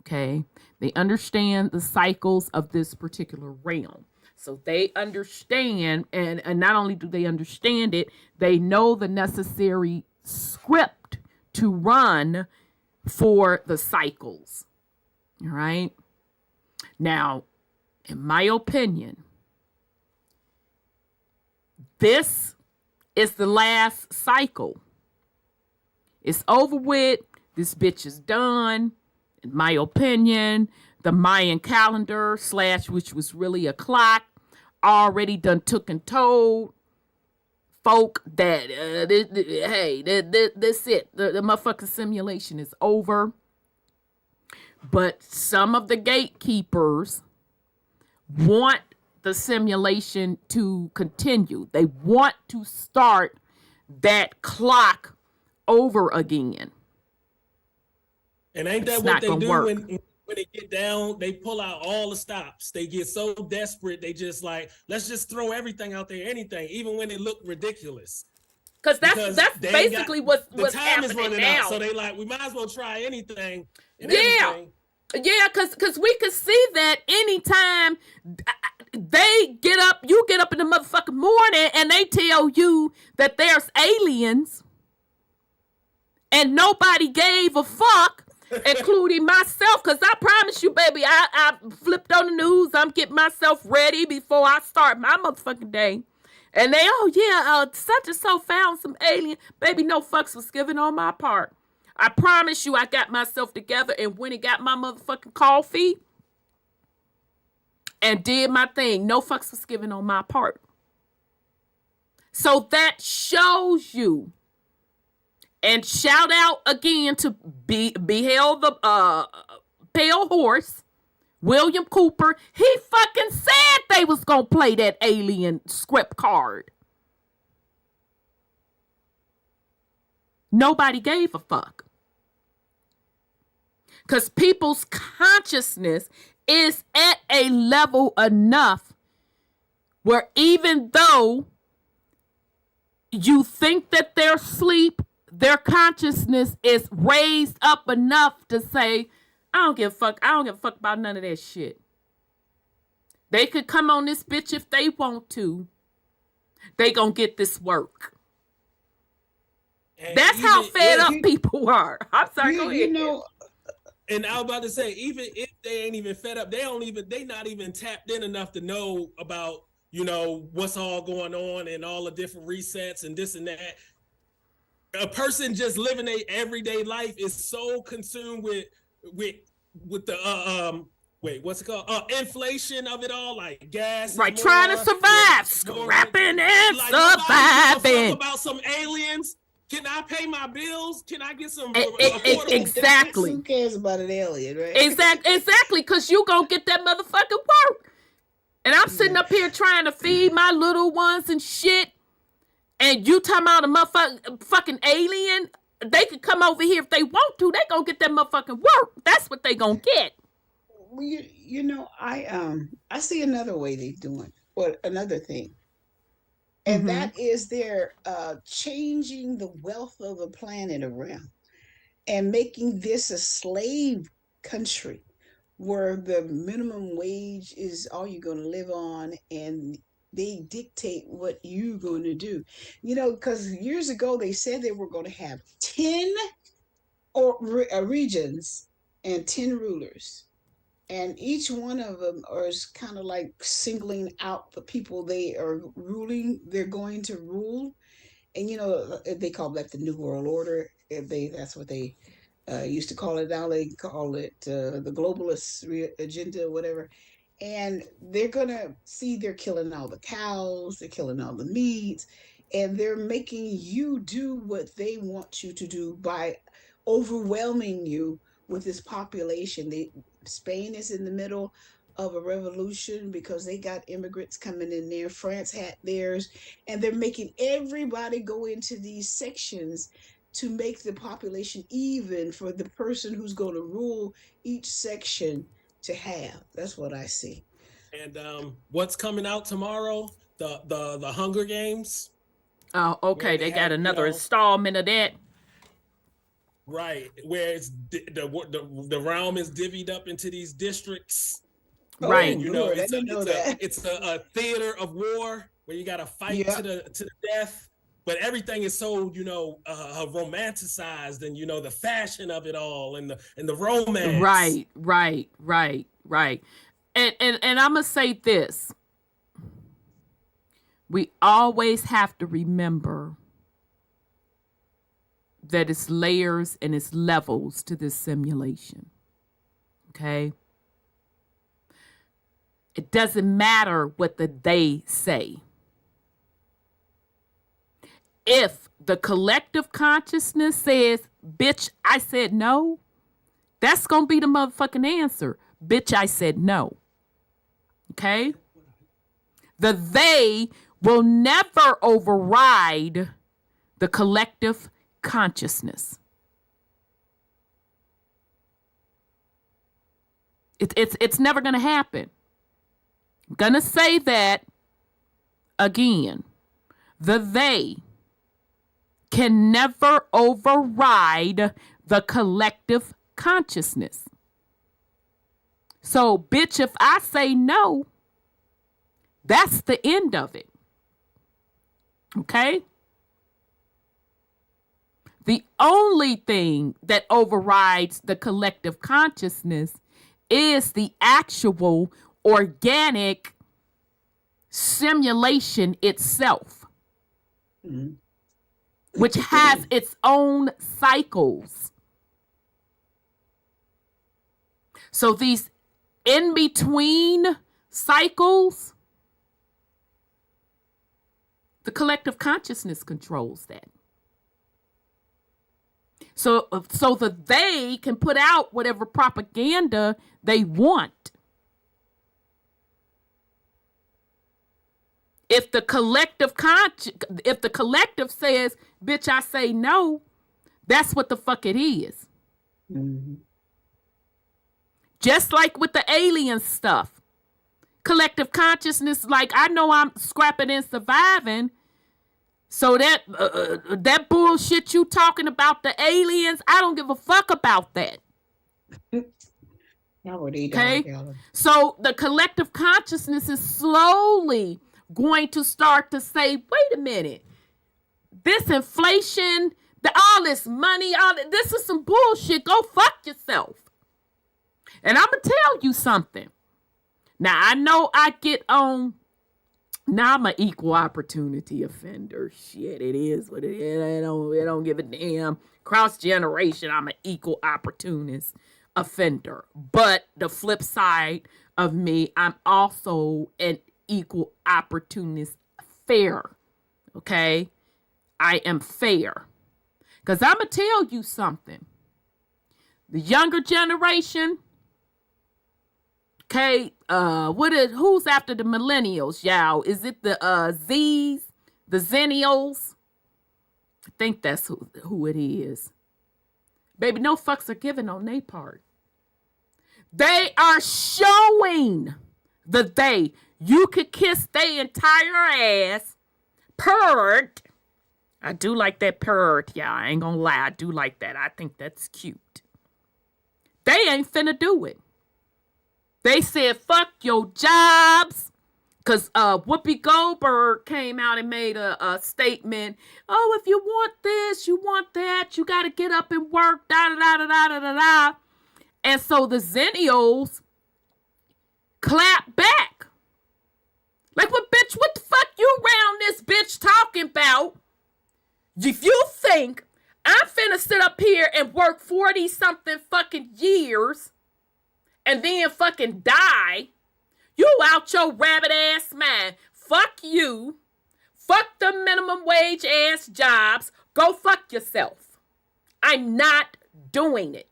Okay, they understand the cycles of this particular realm. So they understand, and not only do they understand it, they know the necessary script to run for the cycles. All right. Now, in my opinion, this is the last cycle. It's over with. This bitch is done. In my opinion, the Mayan calendar / which was really a clock, already done took and told folk that, that's it. The motherfucking simulation is over. But some of the gatekeepers want the simulation to continue. They want to start that clock over again. And ain't that what they do when they get down? They pull out all the stops. They get so desperate, they just like, let's just throw everything out there, anything, even when it look ridiculous. Because that's basically what's the time happening is running now. out. So they like, we might as well try anything and yeah. everything. Yeah, because we could see that anytime they get up, you get up in the motherfucking morning and they tell you that there's aliens and nobody gave a fuck, including myself, because I promise you, baby, I flipped on the news. I'm getting myself ready before I start my motherfucking day. And they, such and so found some alien. Baby, no fucks was given on my part. I promise you I got myself together and went and got my motherfucking coffee and did my thing. No fucks was given on my part. So that shows you. And shout out again to Beheld the Pale Horse, William Cooper. He fucking said they was going to play that alien script card. Nobody gave a fuck. Because people's consciousness is at a level enough where even though you think that they're asleep, their consciousness is raised up enough to say, I don't give a fuck. I don't give a fuck about none of that shit. They could come on this bitch if they want to. They gonna get this work. And that's how fed up people are. I'm sorry, go ahead. You know, and I was about to say, even if they ain't even fed up, they not even tapped in enough to know about, you know, what's all going on and all the different resets and this and that. A person just living their everyday life is so consumed with the what's it called? Inflation of it all, like gas. Right, trying to survive, scrapping and surviving. About some aliens. Can I pay my bills? Can I get some exactly? Who cares about an alien, right? Exactly, because you gonna get that motherfucking work. And I'm sitting up here trying to feed my little ones and shit. And you talking about a motherfucking alien? They could come over here if they want to. They gonna get that motherfucking work. That's what they gonna get. Well, you know, I see another way they doing, or another thing, and that is they're changing the wealth of the planet around and making this a slave country where the minimum wage is all you're going to live on, and they dictate what you're going to do. You know, because years ago they said they were going to have 10 regions and 10 rulers. And each one of them is kind of like singling out the people they are ruling, they're going to rule. And, you know, they call that the New World Order. That's what they used to call it. Now they call it the globalist agenda or whatever. And they're going to see they're killing all the cows, they're killing all the meats, and they're making you do what they want you to do by overwhelming you with this population. Spain is in the middle of a revolution because they got immigrants coming in there. France had theirs, and they're making everybody go into these sections to make the population even for the person who's going to rule each section to have. That's what I see. And what's coming out tomorrow? The Hunger Games. Oh, okay. They got another installment of that. Right, where it's the realm is divvied up into these districts. Right, you know, it's a theater of war where you got to fight to the death. But everything is so, you know, romanticized, and you know the fashion of it all, and the romance. Right. And I'm gonna say this: we always have to remember that it's layers and it's levels to this simulation. Okay? It doesn't matter what they say. If the collective consciousness says, bitch, I said no, that's going to be the motherfucking answer. Bitch, I said no. Okay? The they will never override the collective consciousness. It's never going to happen. I'm going to say that again. The they can never override the collective consciousness. So, bitch, if I say no, that's the end of it. Okay? The only thing that overrides the collective consciousness is the actual organic simulation itself, which has its own cycles. So these in-between cycles, the collective consciousness controls that. So that they can put out whatever propaganda they want. If the collective says, bitch, I say no, That's what the fuck it is. Mm-hmm. Just like with the alien stuff. Collective consciousness, like I know I'm scrapping and surviving. So that bullshit you talking about the aliens, I don't give a fuck about that. Okay? So the collective consciousness is slowly going to start to say, wait a minute, this inflation, all this money, this is some bullshit. Go fuck yourself. And I'm going to tell you something. Now, I know I get on. Now I'm an equal opportunity offender. Shit, it is what it is. I don't give a damn. Cross generation, I'm an equal opportunist offender. But the flip side of me, I'm also an equal opportunist fair. Okay? I am fair. Because I'm going to tell you something. The younger generation, okay, who's after the millennials, y'all? Is it the Zs, the Zennials? I think that's who it is. Baby, no fucks are given on their part. They are showing you could kiss their entire ass, purred. I do like that purred, y'all. I ain't gonna lie, I do like that. I think that's cute. They ain't finna do it. They said, fuck your jobs. Because Whoopi Goldberg came out and made a statement. Oh, if you want this, you want that, you got to get up and work, da-da-da-da-da-da-da. And so the Zennials clap back. Like, what the fuck you around this bitch talking about? If you think I'm finna sit up here and work 40-something fucking years and then fucking die, you out your rabbit ass mind. Fuck you. Fuck the minimum wage ass jobs. Go fuck yourself. I'm not doing it.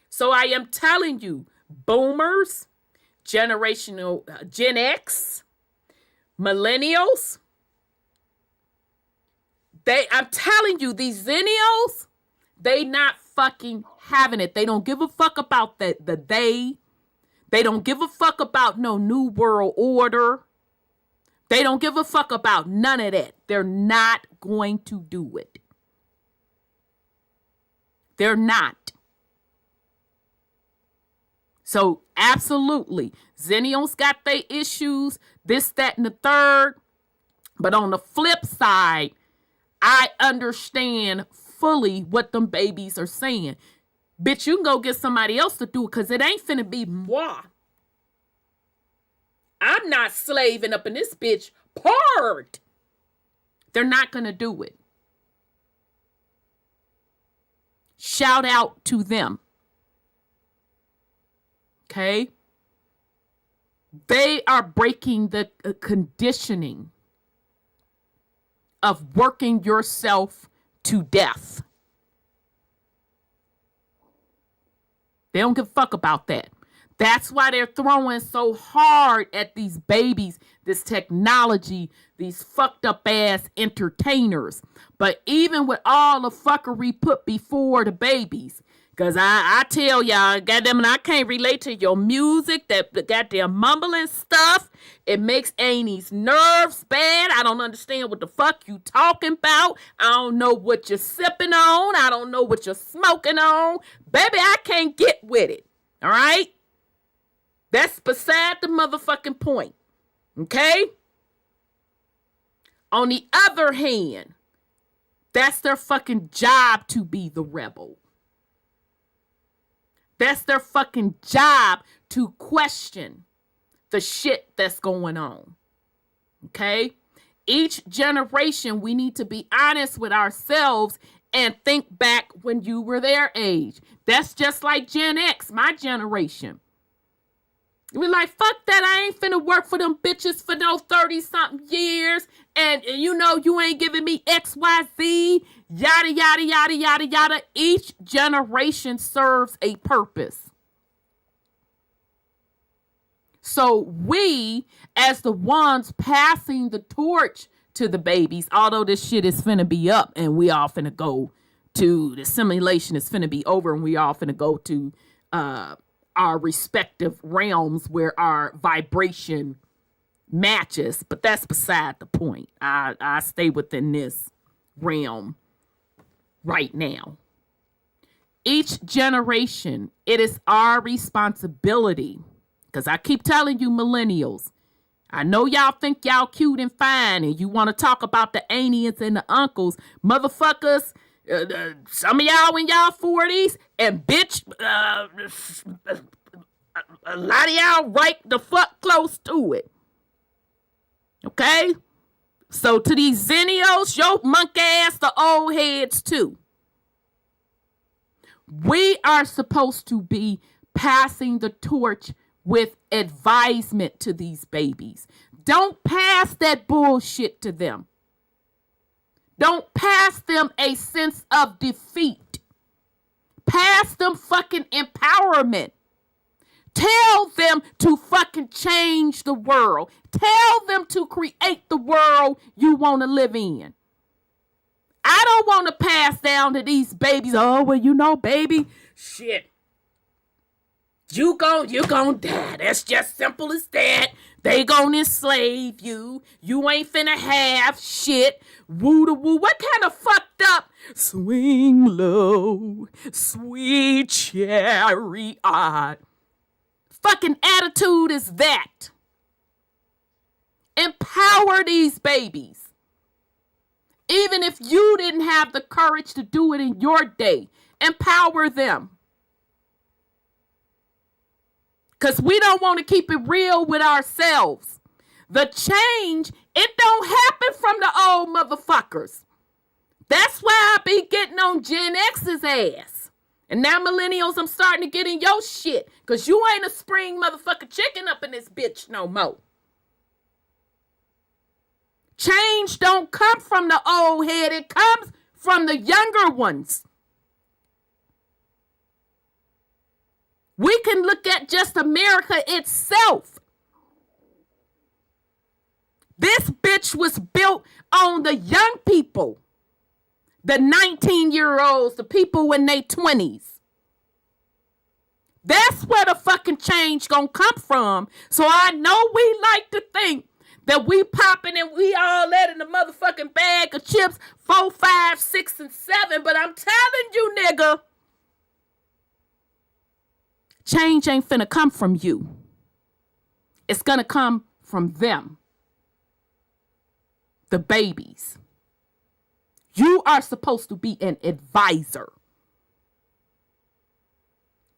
So I am telling you, boomers, generational Gen X, millennials, I'm telling you, these Zennials, they not fucking having it. They don't give a fuck about They don't give a fuck about no new world order. They don't give a fuck about none of that. They're not going to do it. They're not. So absolutely, Zennials got their issues, this, that, and the third. But on the flip side, I understand fully what them babies are saying. Bitch, you can go get somebody else to do it because it ain't finna be moi. I'm not slaving up in this bitch part. They're not gonna do it. Shout out to them. Okay? They are breaking the conditioning of working yourself to death. They don't give a fuck about that. That's why they're throwing so hard at these babies, this technology, these fucked up ass entertainers. But even with all the fuckery put before the babies, because I tell y'all, goddamn it, I can't relate to your music, that goddamn mumbling stuff. It makes Annie's nerves bad. I don't understand what the fuck you talking about. I don't know what you're sipping on. I don't know what you're smoking on. Baby, I can't get with it. All right? That's beside the motherfucking point. Okay? On the other hand, that's their fucking job to be the rebel. That's their fucking job to question the shit that's going on. Okay? Each generation, we need to be honest with ourselves and think back when you were their age. That's just like Gen X, my generation. We're like, fuck that, I ain't finna work for them bitches for no 30-something years. And you know you ain't giving me XYZ, yada, yada, yada, yada, yada. Each generation serves a purpose. So we, as the ones passing the torch to the babies, although this shit is finna be up and we all finna go to, the simulation is finna be over and we all finna go to our respective realms where our vibration matches. But that's beside the point. I stay within this realm right now. Each generation, it is our responsibility, because I keep telling you millennials, I know y'all think y'all cute and fine and you want to talk about the aunties and the uncles. Motherfuckers, some of y'all in y'all 40s, and bitch, a lot of y'all right the fuck close to it. Okay? So to these zennials, yo monk ass, the old heads too. We are supposed to be passing the torch with advisement to these babies. Don't pass that bullshit to them. Don't pass them a sense of defeat. Pass them fucking empowerment. Tell them to fucking change the world. Tell them to create the world you want to live in. I don't want to pass down to these babies, oh, well, you know, baby, shit. You gon' die. That's just simple as that. They gon' enslave you. You ain't finna have shit. Woo to woo. What kind of fucked up swing low, sweet chariot fucking attitude is that? Empower these babies. Even if you didn't have the courage to do it in your day, empower them. Because we don't want to keep it real with ourselves. The change, it don't happen from the old motherfuckers. That's why I be getting on Gen X's ass. And now millennials, I'm starting to get in your shit. Because you ain't a spring motherfucker chicken up in this bitch no more. Change don't come from the old head. It comes from the younger ones. We can look at just America itself. This bitch was built on the young people. The 19-year-olds, the people in their 20s. That's where the fucking change gonna come from. So I know we like to think that we popping and we all that in the motherfucking bag of chips 4, 5, 6, and 7. But I'm telling you, nigga, change ain't finna come from you. It's gonna come from them. The babies. You are supposed to be an advisor.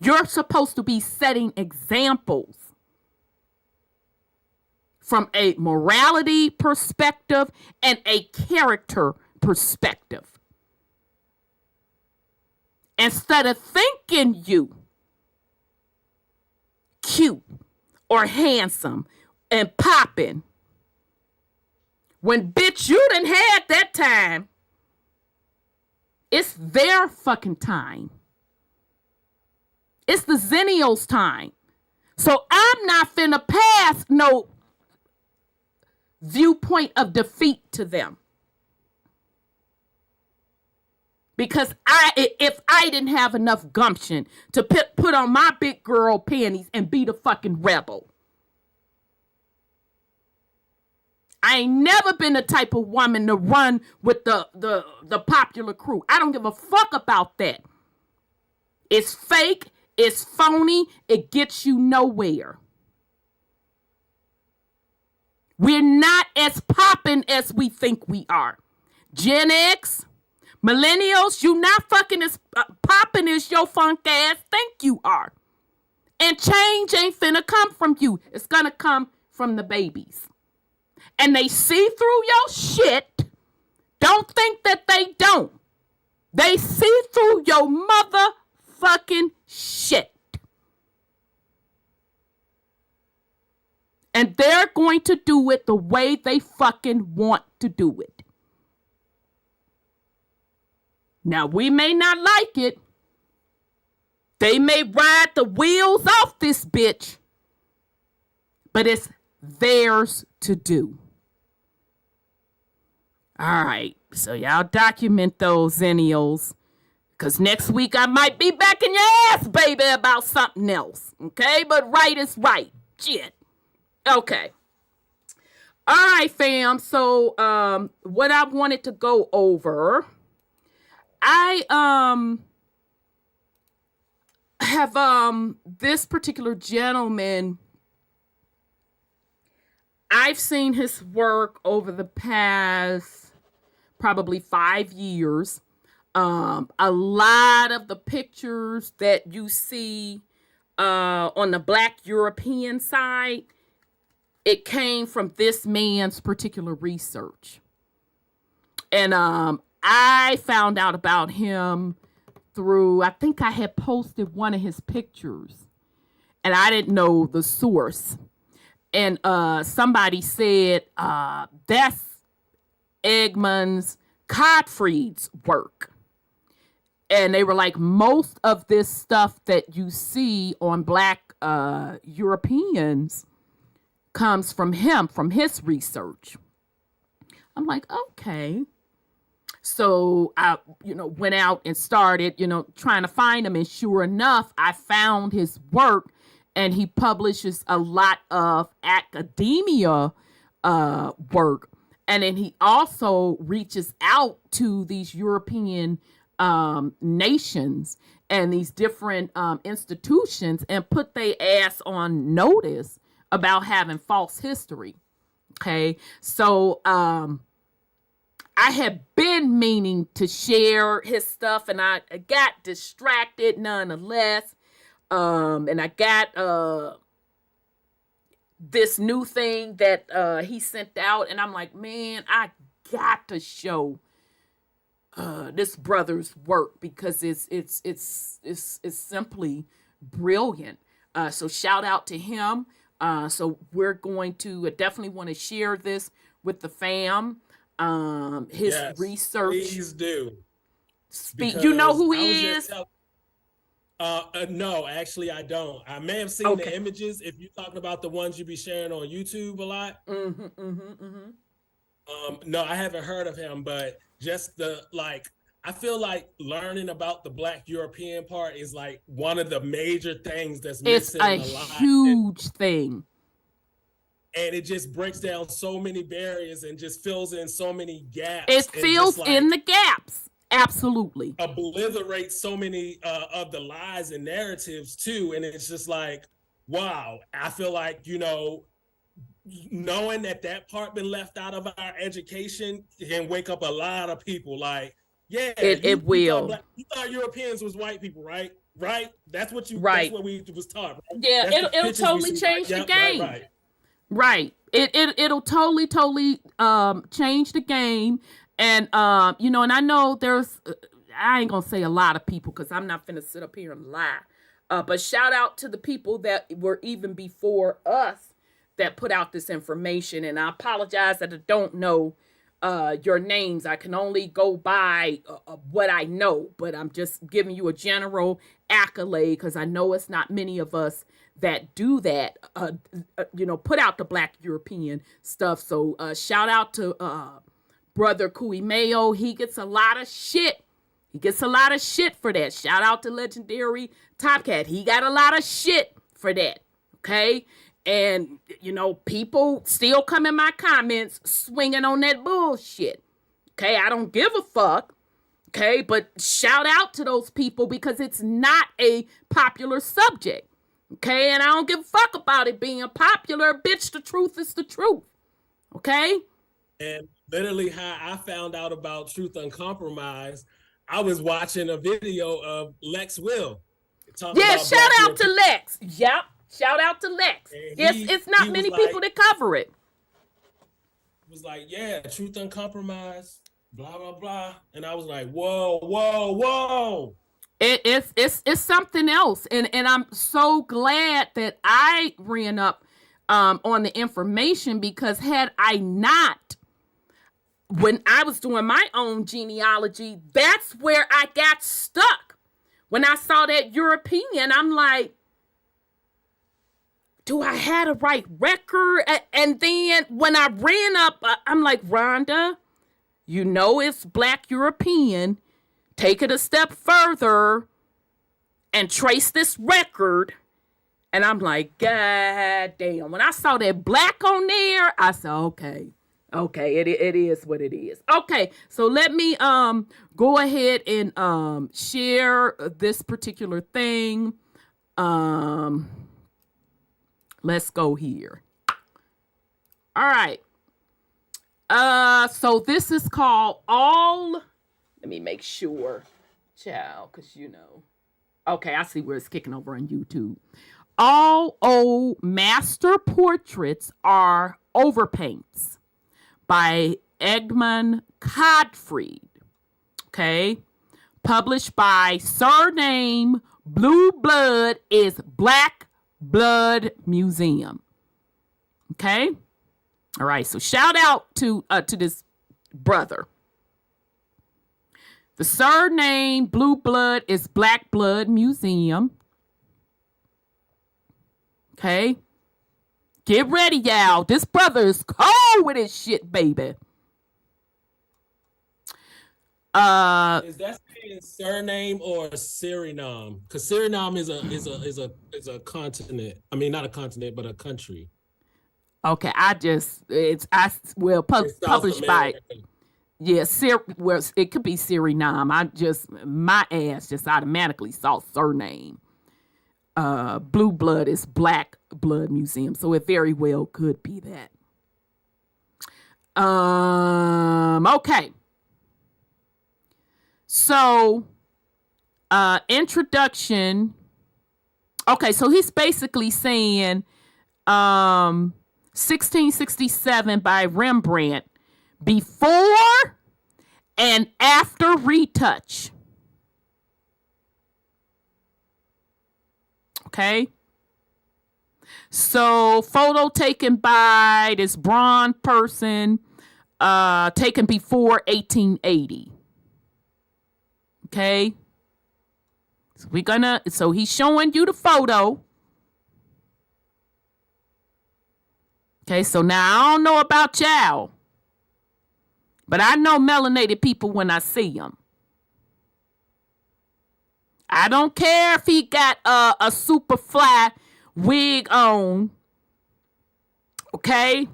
You're supposed to be setting examples from a morality perspective and a character perspective. Instead of thinking you cute or handsome and popping, when bitch you done had that time, it's their fucking time. It's the zennials' time. So I'm not finna pass no viewpoint of defeat to them. Because if I didn't have enough gumption to put on my big girl panties and be the fucking rebel. I ain't never been the type of woman to run with the popular crew. I don't give a fuck about that. It's fake. It's phony. It gets you nowhere. We're not as popping as we think we are. Gen X, millennials, you not fucking as popping as your funk ass think you are. And change ain't finna come from you. It's gonna come from the babies. And they see through your shit. Don't think that they don't. They see through your motherfucking shit. And they're going to do it the way they fucking want to do it. Now, we may not like it. They may ride the wheels off this bitch. But it's theirs to do. All right. So y'all document those Zennials. Because next week I might be back in your ass, baby, about something else. Okay? But right is right. Shit. Okay. All right, fam. So what I wanted to go over, I have this particular gentleman. I've seen his work over the past probably 5 years. A lot of the pictures that you see on the Black European side, it came from this man's particular research. And I found out about him through, I think I had posted one of his pictures, and I didn't know the source. And somebody said, that's Egmond Codfried's work. And they were like, most of this stuff that you see on Black Europeans comes from him, from his research. I'm like, okay. So I, went out and started, trying to find him. And sure enough, I found his work, and he publishes a lot of academia work. And then he also reaches out to these European nations and these different institutions and put their ass on notice about having false history. Okay. So I had been meaning to share his stuff, and I got distracted nonetheless. And I got this new thing that he sent out, and I'm like, man, I got to show this brother's work because it's simply brilliant. So shout out to him. So we're going to definitely want to share this with the fam. His research. Please do. You know who he is? No, actually I don't. I may have seen the images if you're talking about the ones you be sharing on YouTube a lot. No, I haven't heard of him, but just I feel like learning about the Black European part is like one of the major things that's missing a lot. It's a huge thing. And it just breaks down so many barriers and just fills in so many gaps. It fills in the gaps. Absolutely. Obliterates so many of the lies and narratives too. And it's just like, wow, I feel like, knowing that part been left out of our education can wake up a lot of people. Like, yeah, it will. You thought Europeans was white people, right? Right? That's what you. Right. That's what we was taught. Right? Yeah, it'll totally change the game. Right. It'll totally change the game. And and I know there's, I ain't gonna say a lot of people because I'm not finna sit up here and lie. But shout out to the people that were even before us that put out this information. And I apologize that I don't know your names. I can only go by what I know, but I'm just giving you a general accolade because I know it's not many of us that do that, put out the Black European stuff. So shout out to Brother Kui Mayo. He gets a lot of shit. He gets a lot of shit for that. Shout out to Legendary Topcat. He got a lot of shit for that. Okay. And, people still come in my comments swinging on that bullshit. Okay. I don't give a fuck. Okay. But shout out to those people because it's not a popular subject. Okay. And I don't give a fuck about it being popular. Bitch, the truth is the truth. Okay. And literally how I found out about Truth Uncompromised, I was watching a video of Lex Will. Yeah, shout out to Lex. Yep. Shout out to Lex. It's not many people that cover it. It was like, yeah, Truth Uncompromised, blah, blah, blah. And I was like, whoa, whoa, whoa. It's something else. And I'm so glad that I ran up on the information because had I not, when I was doing my own genealogy, that's where I got stuck. When I saw that European, I'm like, do I have a right record? And then when I ran up, I'm like, Rhonda, you know it's Black European, take it a step further and trace this record. And I'm like, God damn. When I saw that black on there, I said, okay, it is what it is. Okay, so let me go ahead and share this particular thing. Let's go here. All right. So this is called let me make sure, child, because okay, I see where it's kicking over on YouTube. All old master portraits are overpaints by Egmond Codfried. Okay. Published by Surname Blue Blood is Black Blood Museum. Okay. All right. So shout out to this brother. The surname Blue Blood is Black Blood Museum. Okay. Get ready, y'all. This brother is cold with his shit, baby. Is that saying surname or Suriname? Because Suriname is a continent. I mean, not a continent, but a country. Okay, published by. Yeah, it could be Suriname. My ass just automatically saw surname. Blue Blood is Black Blood Museum, so it very well could be that. Okay. So, introduction. Okay, so he's basically saying 1667 by Rembrandt, before and after retouch. Okay. So photo taken by this bronze person, taken before 1880. Okay. So he's showing you the photo. Okay. So now I don't know about y'all, but I know melanated people when I see them. I don't care if he got a super fly wig on. Okay.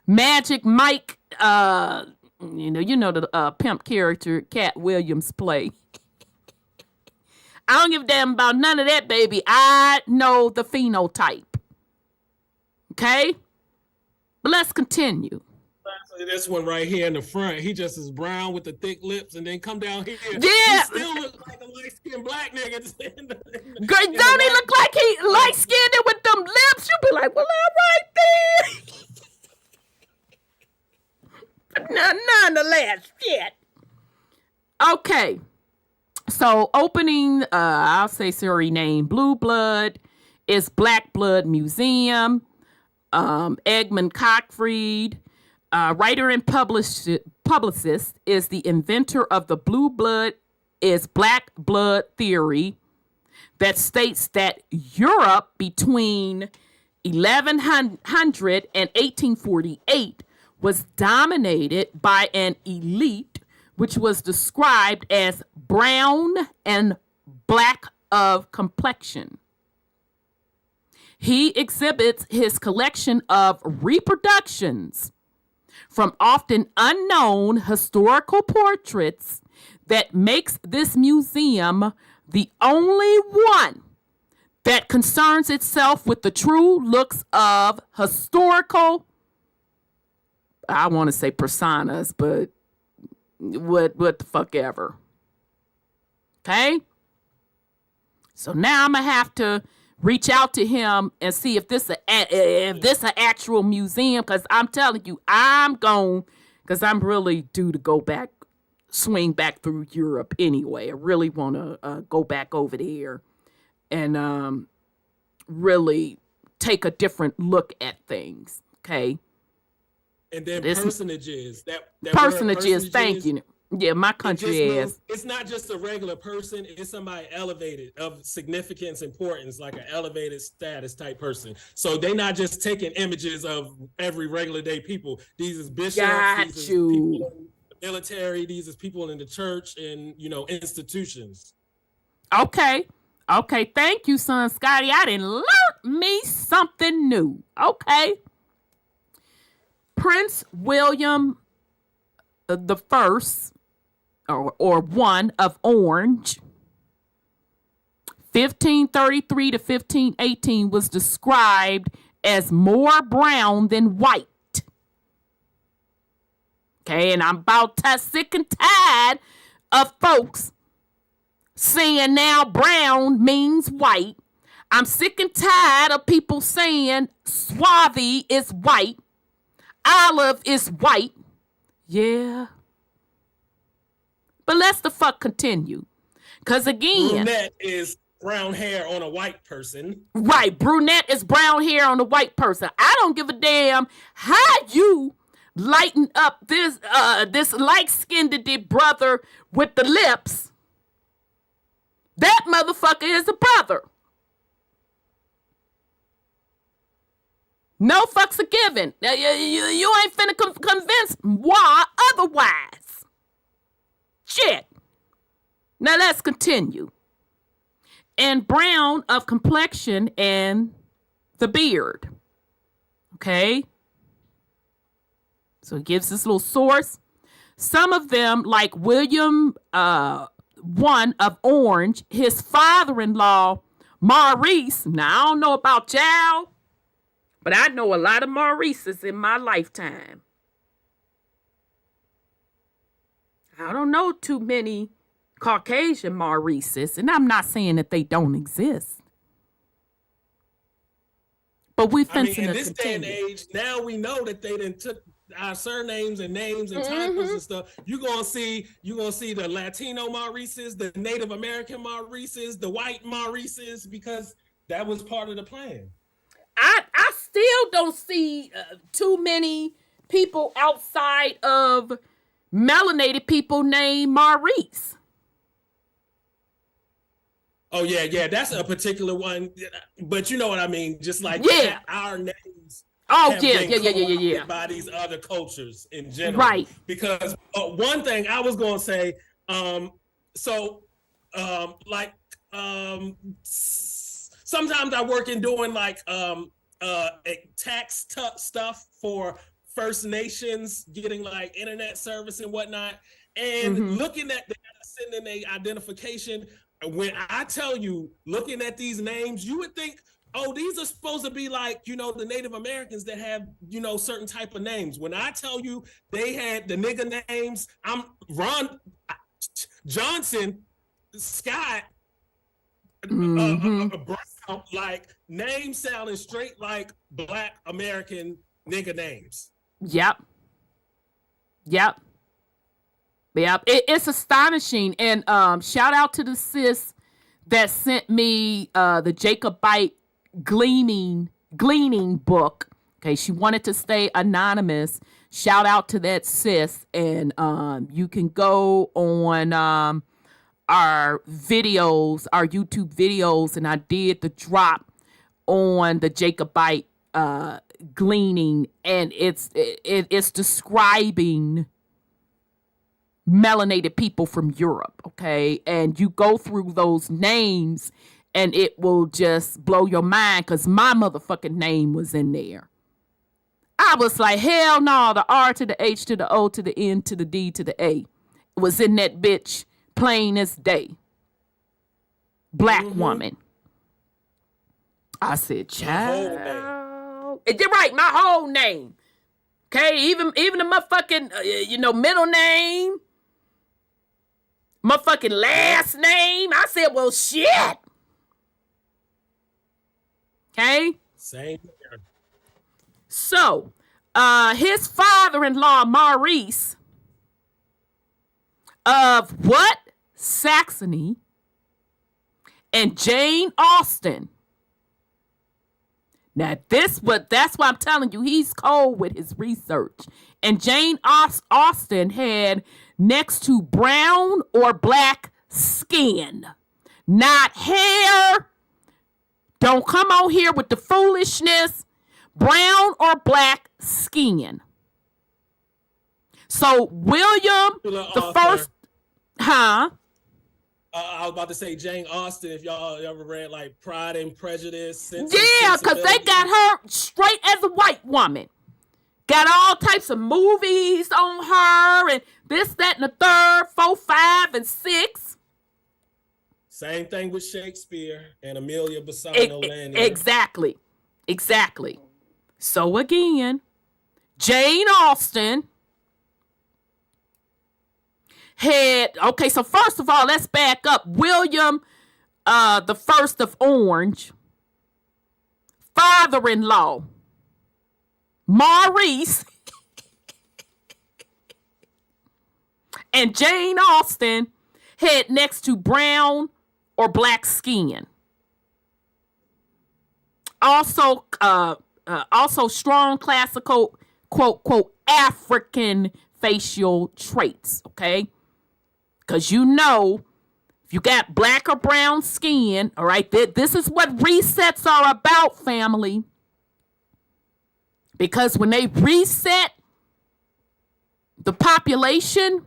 Magic Mike, you know the pimp character Cat Williams play. I don't give a damn about none of that, baby. I know the phenotype. Okay? But let's continue. This one right here in the front, he just is brown with the thick lips, and then come down here. Yeah, he still looks like a light-skinned black nigga. Girl, don't he look like he light-skinned with them lips? You be like, well, all right then. Nonetheless, shit. Okay, so opening, I'll say name Blue Blood is Black Blood Museum. Egmond Codfried. Writer and publicist, is the inventor of the Blue Blood is Black Blood theory that states that Europe between 1100 and 1848 was dominated by an elite which was described as brown and black of complexion. He exhibits his collection of reproductions from often unknown historical portraits that makes this museum the only one that concerns itself with the true looks of historical, I want to say personas, but what the fuck ever. Okay? So now I'm going to have to reach out to him and see if this an actual museum, because I'm telling you, because I'm really due to swing back through Europe anyway. I really want to go back over there and really take a different look at things, okay? And then personages. That personages, thank you. Yeah, my country ass. It's not just a regular person. It's somebody elevated of significance, importance, like an elevated status type person. So they're not just taking images of every regular day people. These is bishops. These is people in the military. These is people in the church and, institutions. Okay. Thank you, son Scotty. I done learned me something new. Okay. Prince William the First, or one of Orange, 1533 to 1518, was described as more brown than white. Okay, and I'm about sick and tired of folks saying now brown means white. I'm sick and tired of people saying swarthy is white, olive is white. Yeah. But let's the fuck continue. Because again, brunette is brown hair on a white person. Right. Brunette is brown hair on a white person. I don't give a damn how you lighten up this light-skinned brother with the lips. That motherfucker is a brother. No fucks are given. You ain't finna convince why otherwise. Shit. Now let's continue. And brown of complexion and the beard. Okay. So it gives this little source. Some of them, like William one of Orange, his father-in-law, Maurice. Now, I don't know about y'all, but I know a lot of Maurices in my lifetime. I don't know too many Caucasian Maurices, and I'm not saying that they don't exist. But we fencing in this day and age, now we know that they done took our surnames and names and titles and stuff. You're gonna see the Latino Maurices, the Native American Maurices, the white Maurices, because that was part of the plan. I still don't see too many people outside of melanated people named Maurice. Oh yeah, that's a particular one, but you know what I mean. Just like our names. Oh yeah. By these other cultures in general, right? Because one thing I was gonna say, sometimes I work in doing like tax stuff for First Nations, getting like internet service and whatnot, and looking at sending their identification. When I tell you, looking at these names, you would think, oh, these are supposed to be like, the Native Americans that have, certain type of names. When I tell you they had the nigga names, I'm Ron Johnson, Scott, Brown, like names sounding straight like Black American nigga names. Yep. It's astonishing. And shout out to the sis that sent me the Jacobite gleaning book. Okay, she wanted to stay anonymous. Shout out to that sis. And you can go on our videos, our YouTube videos, and I did the drop on the Jacobite gleaning, and it's describing melanated people from Europe, okay? And you go through those names and it will just blow your mind, because my motherfucking name was in there. I was like, hell no, the R to the H to the O to the N to the D to the A was in that bitch plain as day. Black woman. I said, child. You're right, my whole name. Okay, even the motherfucking, middle name, motherfucking last name. I said, well, shit. Okay? Same here. So, his father-in-law, Maurice, of what? Saxony, and Jane Austen. Now, that's why I'm telling you, he's cold with his research. And Jane Austen had next to brown or black skin, not hair. Don't come on here with the foolishness. Brown or black skin. So William, the first, I was about to say Jane Austen. If y'all ever read like Pride and Prejudice, yeah, because they got her straight as a white woman. Got all types of movies on her and this, that, and the third, 4, 5, and 6. Same thing with Shakespeare and Amelia Bassano Lanier. Exactly. So again, Jane Austen had, okay, so first of all, let's back up. William the First of Orange, father-in-law, Maurice, and Jane Austen had next to brown or black skin. Also strong classical, quote, African facial traits, okay? Because you know, if you got black or brown skin, all right, this is what resets are about, family. Because when they reset the population,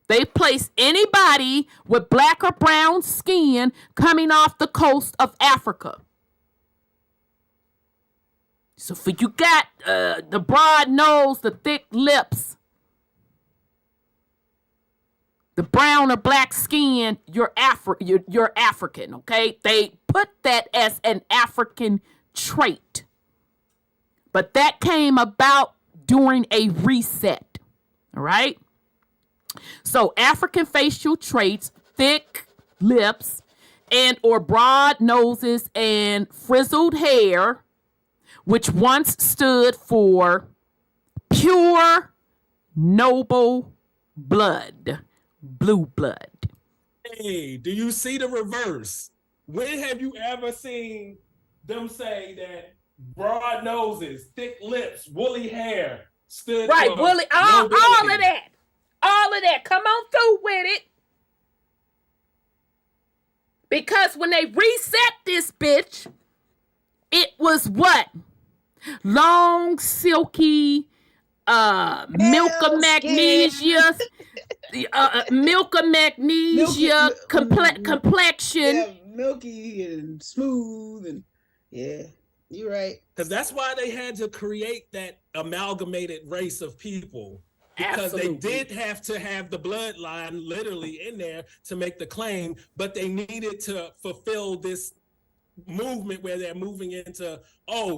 they place anybody with black or brown skin coming off the coast of Africa. So for you got the broad nose, the thick lips, the brown or black skin, you're African, okay? They put that as an African trait. But that came about during a reset, all right? So African facial traits, thick lips, and or broad noses and frizzled hair, which once stood for pure, noble blood, blue blood. Hey, do you see the reverse? When have you ever seen them say that broad noses, thick lips, woolly hair stood right, for woolly, all of that. All of that. Come on through with it. Because when they reset this bitch, it was what? Long, silky, milk of magnesia, complexion. Yeah, milky and smooth and yeah. You're right. Because that's why they had to create that amalgamated race of people. Because Absolutely. They did have to have the bloodline literally in there to make the claim, but they needed to fulfill this movement where they're moving into,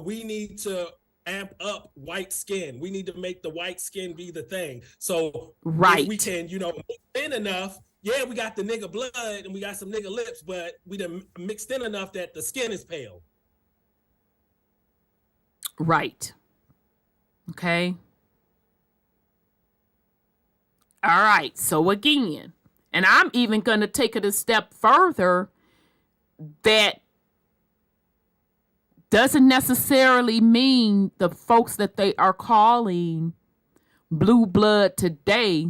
we need to amp up white skin. We need to make the white skin be the thing. So if we can, mix in enough, we got the nigga blood and we got some nigga lips, but we done mixed in enough that the skin is pale. Right. Okay. All right. So again, and I'm even going to take it a step further, that doesn't necessarily mean the folks that they are calling blue blood today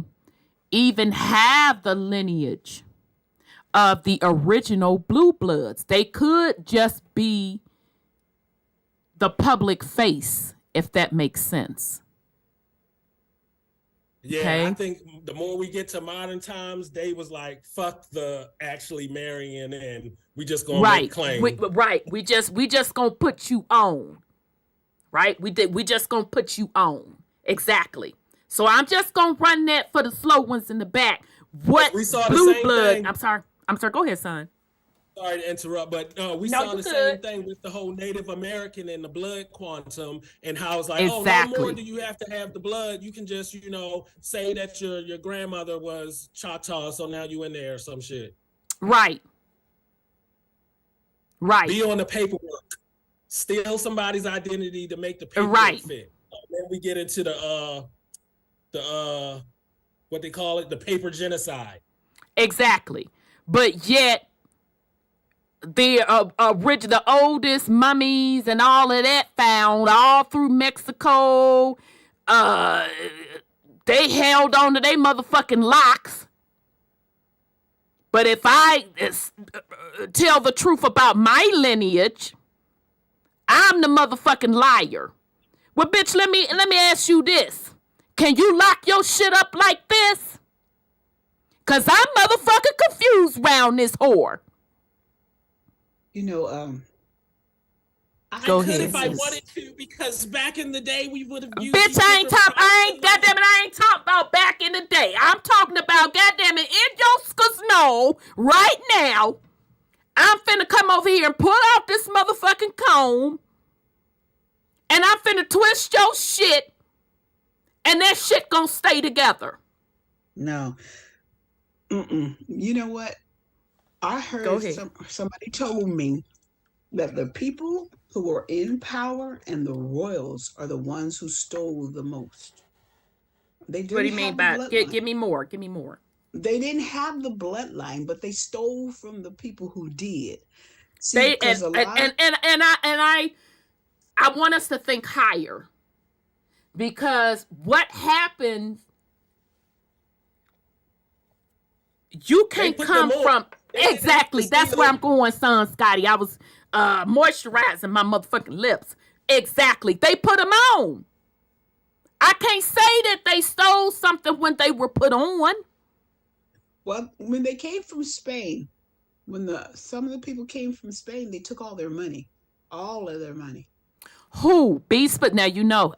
even have the lineage of the original blue bloods. They could just be the public face, if that makes sense. Yeah, okay? I think the more we get to modern times, they was like, fuck the actually marrying and we just gonna make claims. We just gonna put you on. Right? We just gonna put you on. Exactly. So I'm just gonna run that for the slow ones in the back. What we saw blue the same blood? thing. I'm sorry. Go ahead, son. Sorry to interrupt, but we saw the same thing with the whole Native American and the blood quantum and how it's like, no more do you have to have the blood. You can just, say that your grandmother was Choctaw, so now you in there or some shit. Right. Be on the paperwork. Steal somebody's identity to make the paperwork fit. Then we get into the what they call it, the paper genocide. Exactly. But yet the oldest mummies and all of that found all through Mexico. They They held on to their motherfucking locks. But if I tell the truth about my lineage, I'm the motherfucking liar. Well, bitch, let me ask you this. Can you lock your shit up like this? Cause I'm motherfucking confused round this whore. You know, I Go could ahead, if I sis. wanted to, because back in the day we would have used. Bitch, I ain't talking about back in the day. I'm talking about, goddamn it, in your snow right now. I'm finna come over here and pull out this motherfucking comb, and I'm finna twist your shit, and that shit gonna stay together. No. You know what? I heard somebody told me that the people who were in power and the royals are the ones who stole the most. They didn't What do you mean by give me more? Give me more. They didn't have the bloodline, but they stole from the people who did. See, They because I want us to think higher, because what happened, you can't come from exactly. That's where I'm going, son, Scotty. I was moisturizing my motherfucking lips. Exactly. They put them on. I can't say that they stole something when they were put on. Well, when they came from Spain, some of the people came from Spain, they took all their money, all of their money. Who? Beast, but now you know.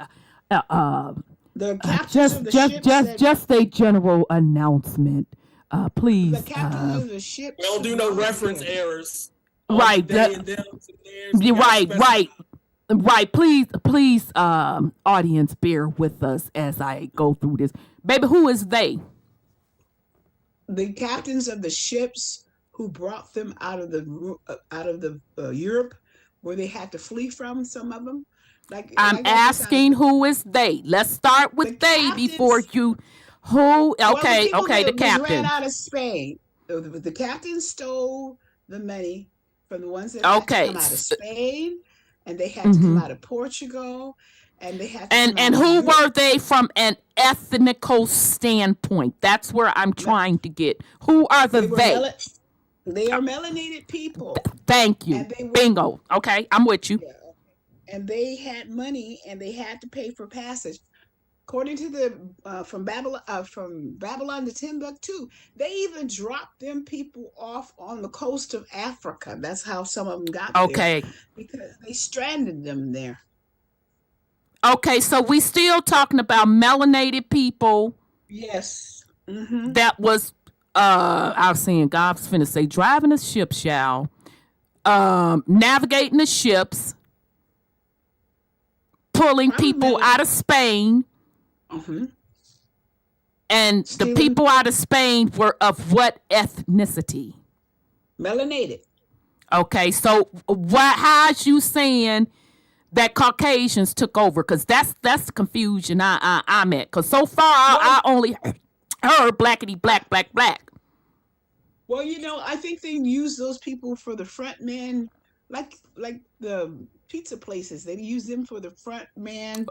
The captains of the ships just a general announcement. Please. The captains of the ships. We don't do no reference errors. Right. Right. Please, audience, bear with us as I go through this. Baby, who is they? The captains of the ships who brought them out of the Europe, where they had to flee from. Some of them. I'm asking who is they. Let's start with they before you. Who? Okay, the captain. Ran out of Spain. The captain stole the money from the ones that had to come out of Spain, and they had to come out of Portugal, and they had to and who were they from an ethnical standpoint? That's where I'm trying to get. Who are they? They are melanated people. Thank you. Bingo. Okay, I'm with you. Yeah. And they had money, and they had to pay for passage. According to the from Babylon to Timbuktu, they even dropped them people off on the coast of Africa. That's how some of them got there. Because they stranded them there. Okay, so we still talking about melanated people. Yes. That was I was saying, God's finna say, driving a ship, navigating the ships, pulling people out of Spain. And the people out of Spain were of what ethnicity? Melanated. Okay, so how's you saying that Caucasians took over? Because that's the confusion I'm at. Because so far I only heard blackity black. Well, I think they use those people for the front man, like the pizza places. They use them for the front man.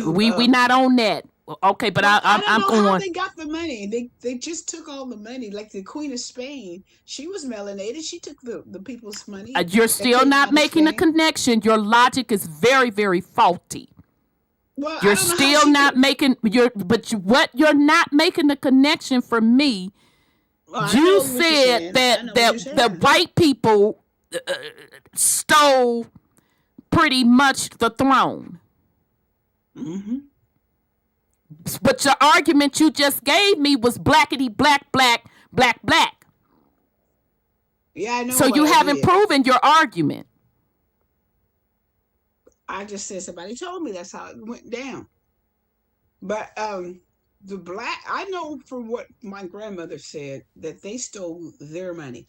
We not on that. Okay, but I'm going. How they got the money. They just took all the money. Like the Queen of Spain, she was melanated. She took the people's money. You're still not making a connection. Your logic is very, very faulty. Well, you're still not making what you're not making the connection for me. Well, you said that the white people stole pretty much the throne. But your argument you just gave me was blackity black. Yeah, I know. So you haven't proven your argument. I just said somebody told me that's how it went down. But I know from what my grandmother said that they stole their money.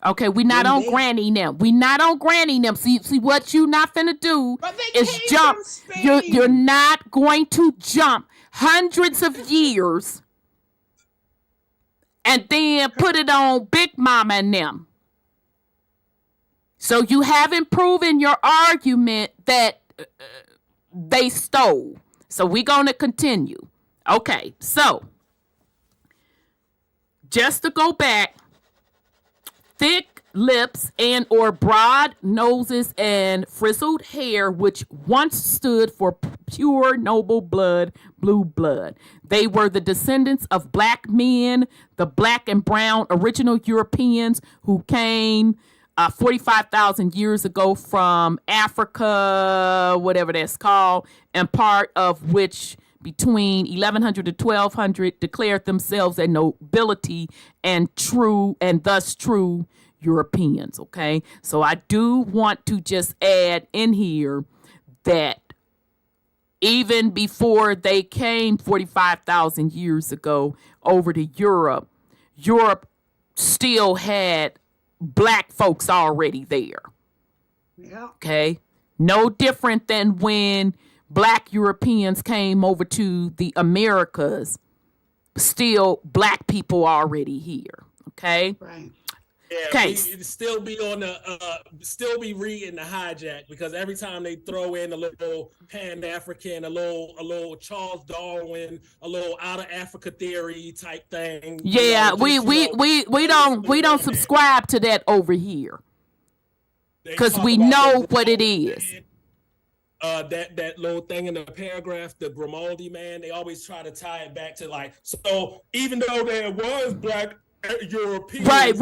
Okay, we not on granny them. We not on granny them. See what you not finna do is jump. You're not going to jump hundreds of years and then put it on Big Mama and them. So you haven't proven your argument that they stole. So we're gonna continue. Okay, so just to go back, thick lips and or broad noses and frizzled hair, which once stood for pure noble blood, blue blood. They were the descendants of black men, the black and brown original Europeans who came 45,000 years ago from Africa, whatever that's called, and part of which between 1100 to 1200 declared themselves a nobility and thus true Europeans. Okay, so I do want to just add in here that even before they came 45,000 years ago over to Europe still had black folks already there. Yeah. Okay, no different than when black Europeans came over to the Americas, still black people already here. Okay. Right. Yeah, okay. Still be on the still be reading the hijack, because every time they throw in a little Pan-African, a little Charles Darwin, a little out of Africa theory type thing. Yeah, we don't subscribe to that over here, because we know what it is. That little thing in the paragraph, the Grimaldi man, they always try to tie it back to like, so even though there was black Europeans, right.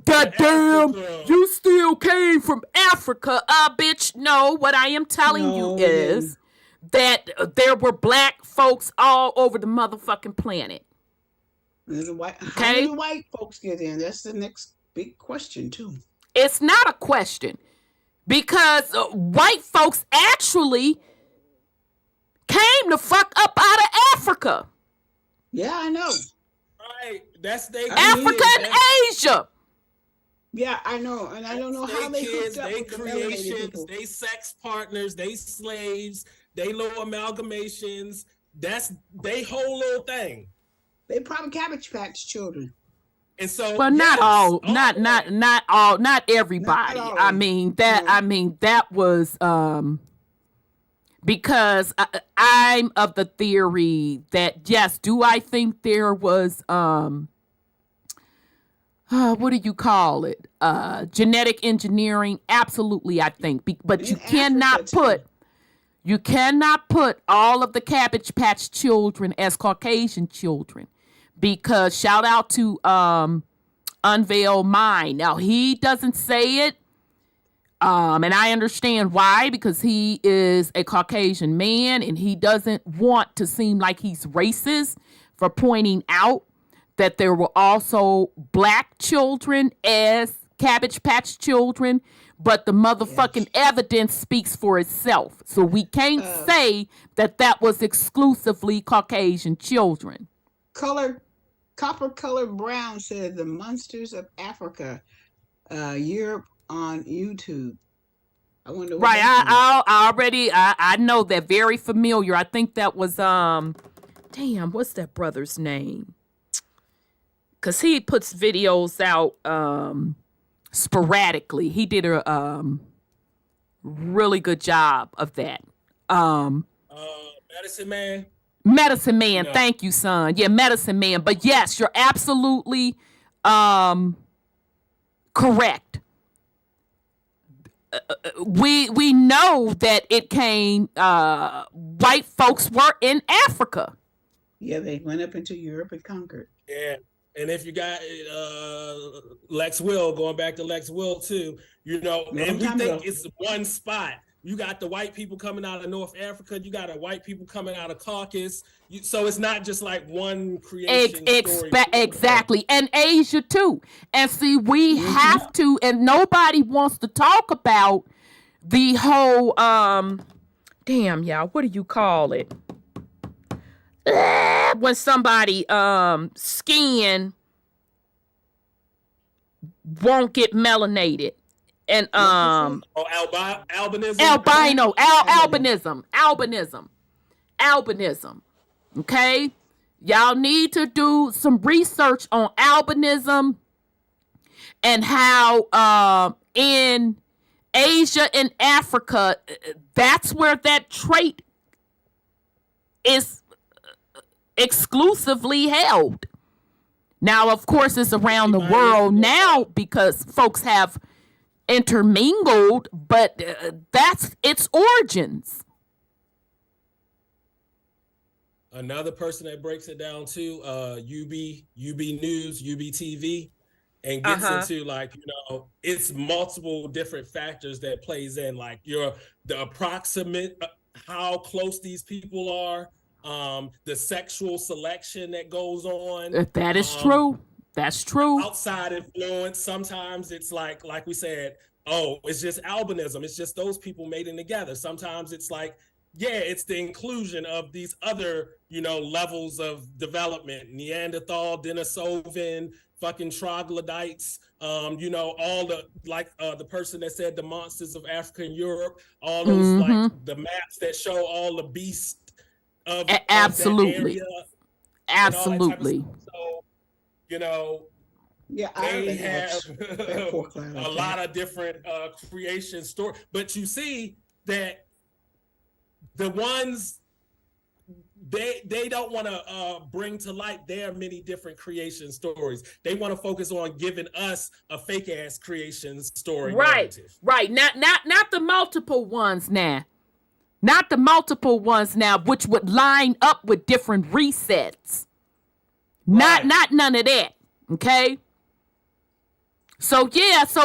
Goddamn, you still came from Africa, bitch. No, what I am telling you is that there were black folks all over the motherfucking planet. How did the white folks get in? That's the next big question too. It's not a question, because white folks actually came the fuck up out of Africa. Yeah, I know. Right, that's they Africa and Asia. Yeah, I know, and I don't know how they kids, hooked up they with the melanated creations, people. they sex partners, they slaves, they little amalgamations. That's they whole little thing. They probably Cabbage Patch children. And so, well, not all, not everybody. Not all. I mean that was because I'm of the theory that yes, do I think there was what do you call it? Genetic engineering? Absolutely, I think. But you cannot put all of the Cabbage Patch children as Caucasian children, because shout out to Unveiled Mind. Now he doesn't say it. And I understand why, because he is a Caucasian man and he doesn't want to seem like he's racist for pointing out that there were also black children as Cabbage Patch children, but the motherfucking evidence speaks for itself. So we can't say that that was exclusively Caucasian children. Copper Colored Brown said the Monsters of Africa, Europe on YouTube. I wonder what I know that, very familiar. I think that was damn, what's that brother's name? Cause he puts videos out sporadically. He did a really good job of that. Medicine Man. Medicine Man, thank you, son. Yeah, Medicine Man. But yes, you're absolutely correct. We know that it came. White folks were in Africa. Yeah, they went up into Europe and conquered. Yeah, and if you got Lex Will, going back to Lex Will too, and we think it's one spot. You got the white people coming out of North Africa. You got the white people coming out of Caucasus. So it's not just like one creation story. Exactly. And Asia too. And see, we have to, and nobody wants to talk about the whole, damn, y'all, what do you call it? When somebody skin won't get melanated. And albinism. Albinism. Okay, y'all need to do some research on albinism and how in Asia and Africa, that's where that trait is exclusively held. Now, of course, it's around the world now because folks have intermingled, but that's its origins. Another person that breaks it down too, UB News, UB TV, and gets into like, it's multiple different factors that plays in, like the approximate, how close these people are, the sexual selection that goes on. That is true. That's true. Outside influence. Sometimes it's like we said, oh, it's just albinism. It's just those people mating together. Sometimes it's like, yeah, it's the inclusion of these other, levels of development, Neanderthal, Denisovan, fucking troglodytes, all the person that said the monsters of Africa and Europe, all those like the maps that show all the beasts of absolutely, of that area, absolutely. So, yeah, they have a lot of different creation stories, but you see that the ones they don't want to bring to light their many different creation stories. They want to focus on giving us a fake ass creation story. Narrative. Right. Not the multiple ones now. Not the multiple ones now, which would line up with different resets. Right. Not none of that. Okay. So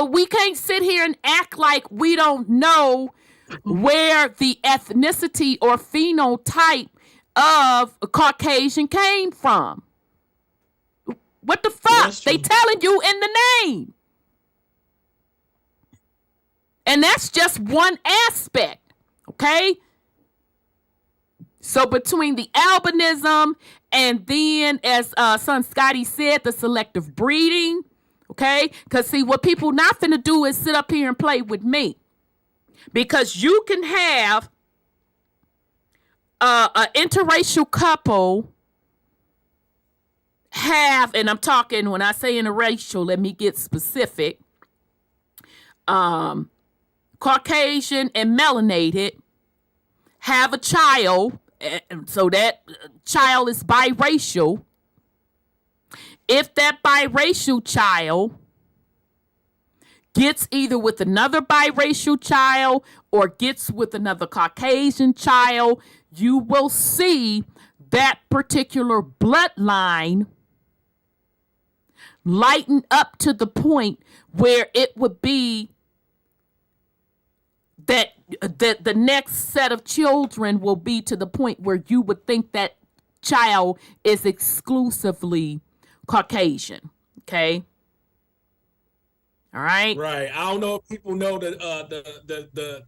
we can't sit here and act like we don't know where the ethnicity or phenotype of a Caucasian came from. What the fuck? They telling you in the name. And that's just one aspect. Okay. So between the albinism and then, as son Scotty said, the selective breeding. Okay. Because see, what people not finna do is sit up here and play with me. Because you can have an interracial couple and I'm talking, when I say interracial, let me get specific, Caucasian and melanated, have a child, so that child is biracial. If that biracial child gets either with another biracial child or gets with another Caucasian child, you will see that particular bloodline lighten up to the point where it would be that the next set of children will be to the point where you would think that child is exclusively Caucasian. Okay. All right. Right. I don't know if people know the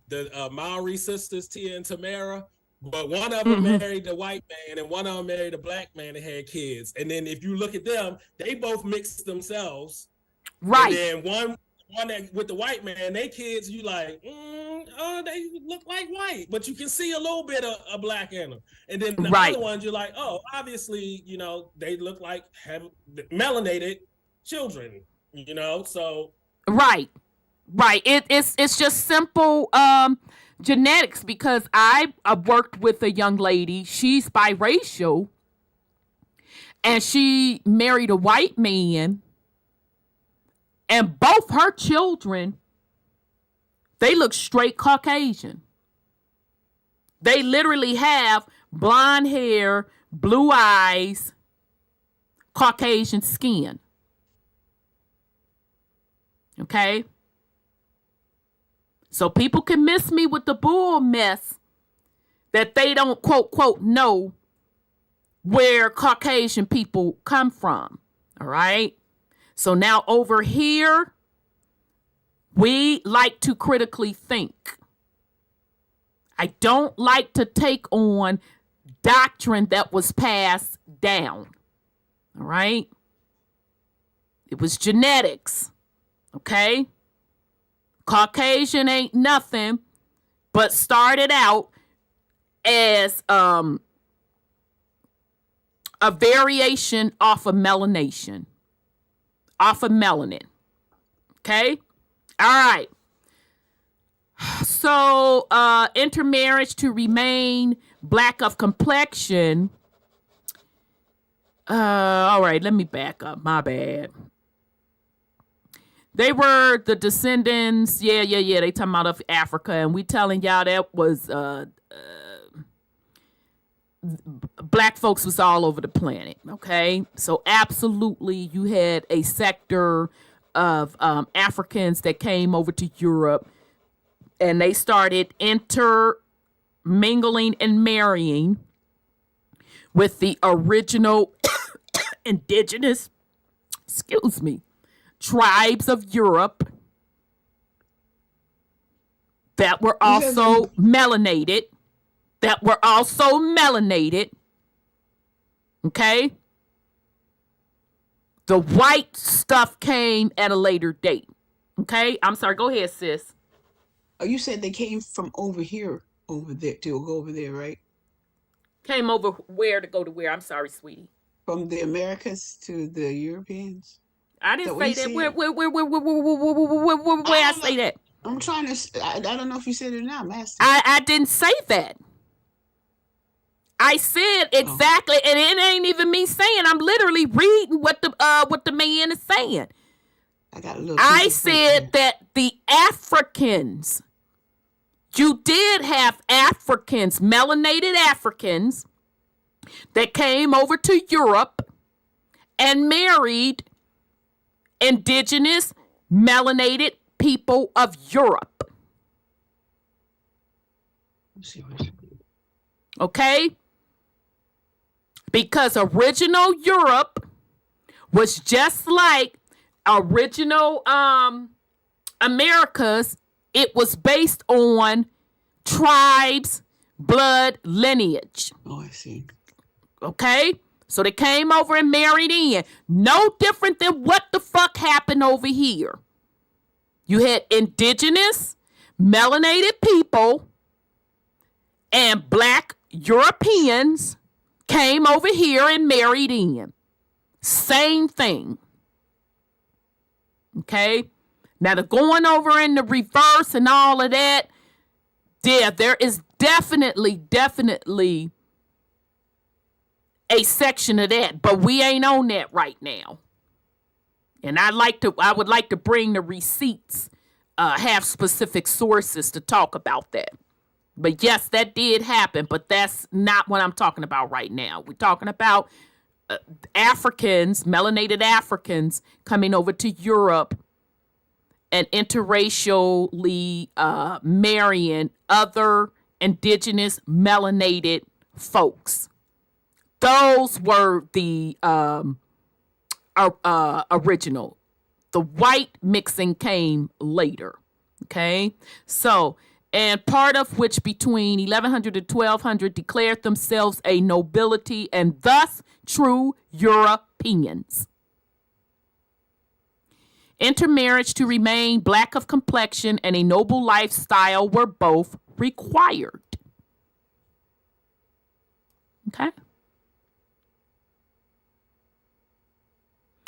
Maori sisters, Tia and Tamara, but one of them married a white man and one of them married a black man and had kids. And then if you look at them, they both mixed themselves. Right. And then one that with the white man, they kids, you like, they look like white, but you can see a little bit of black in them. And then the other ones, you're like, oh, obviously, they look like have melanated children, so. Right. It's just simple genetics, because I worked with a young lady. She's biracial, and she married a white man, and both her children, they look straight Caucasian. They literally have blonde hair, blue eyes, Caucasian skin. Okay. So people can miss me with the bull mess that they don't quote know where Caucasian people come from. All right. So now over here, we like to critically think. I don't like to take on doctrine that was passed down. All right. It was genetics. Okay. Caucasian ain't nothing but started out as a variation off of melanation, off of melanin. Okay. All right. So intermarriage to remain black of complexion All right, let me back up. My bad. They were the descendants. Yeah. They talking about of Africa, and we telling y'all that was black folks was all over the planet. Okay, so absolutely, you had a sector of Africans that came over to Europe, and they started intermingling and marrying with the original indigenous, tribes of Europe that were also melanated. Okay? The white stuff came at a later date. Okay? I'm sorry. Go ahead, sis. Oh, you said they came from over here, over there, to go over there, right? Came over where to go to where? I'm sorry, sweetie. From the Americas to the Europeans? I didn't say that. Where I say that? I'm trying to, I don't know if you said it or not. I'm asking. I didn't say that. I said exactly, and it ain't even me saying. I'm literally reading what the man is saying. I said that the Africans, you did have Africans, melanated Africans, that came over to Europe and married indigenous melanated people of Europe. Okay? Because original Europe was just like original Americas. It was based on tribes, blood, lineage. Oh, I see. Okay? So they came over and married in. No different than what the fuck happened over here. You had indigenous, melanated people, and black Europeans came over here and married in. Same thing. Okay? Now, the going over in the reverse and all of that, yeah, there is definitely a section of that, but we ain't on that right now. And I would like to bring the receipts, have specific sources to talk about that. But yes, that did happen, but that's not what I'm talking about right now. We're talking about Africans, melanated Africans coming over to Europe and interracially marrying other indigenous melanated folks. Those were the original. The white mixing came later. Okay? So, and part of which between 1100 and 1200 declared themselves a nobility and thus true Europeans. Intermarriage to remain black of complexion and a noble lifestyle were both required. Okay?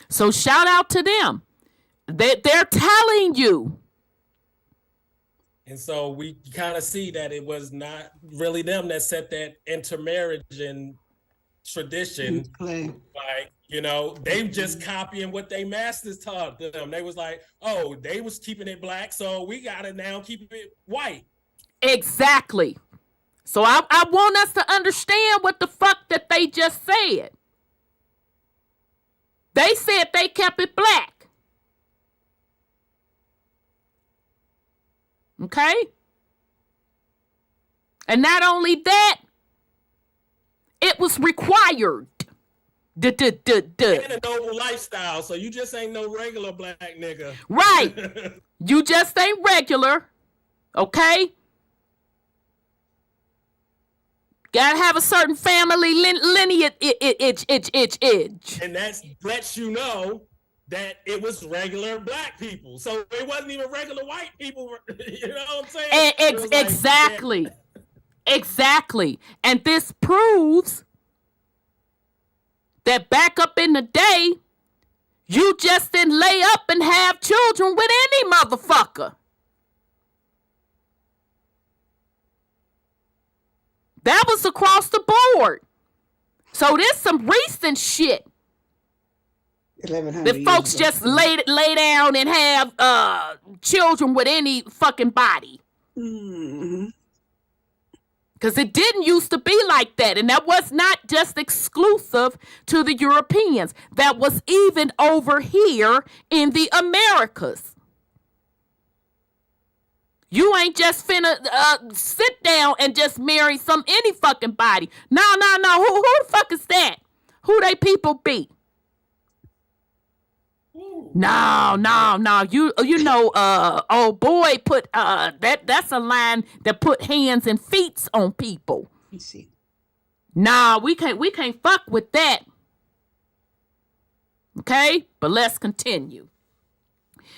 So shout out to them. They're telling you. And so we kind of see that it was not really them that set that intermarriage and tradition. Like, they just copying what they masters taught them. They was like, oh, they was keeping it black, so we got to now keep it white. Exactly. So I want us to understand what the fuck that they just said. They said they kept it black. Okay? And not only that, it was required. And a noble lifestyle, so you just ain't no regular black nigga. Right. You just ain't regular. Okay? Gotta have a certain family lineage. And that lets you know that it was regular black people. So it wasn't even regular white people. You know what I'm saying? Exactly. Exactly. And this proves that back up in the day, you just didn't lay up and have children with any motherfucker. That was across the board. So there's some recent shit 1100 The years folks ago. just lay down and have children with any fucking body. Mm-hmm. Because it didn't used to be like that. And that was not just exclusive to the Europeans. That was even over here in the Americas. You ain't just finna sit down and just marry any fucking body. No. Who the fuck is that? Who they people be? No. You know, old boy put that's a line that put hands and feet on people. Let's see. Nah, we can't fuck with that. Okay, but let's continue.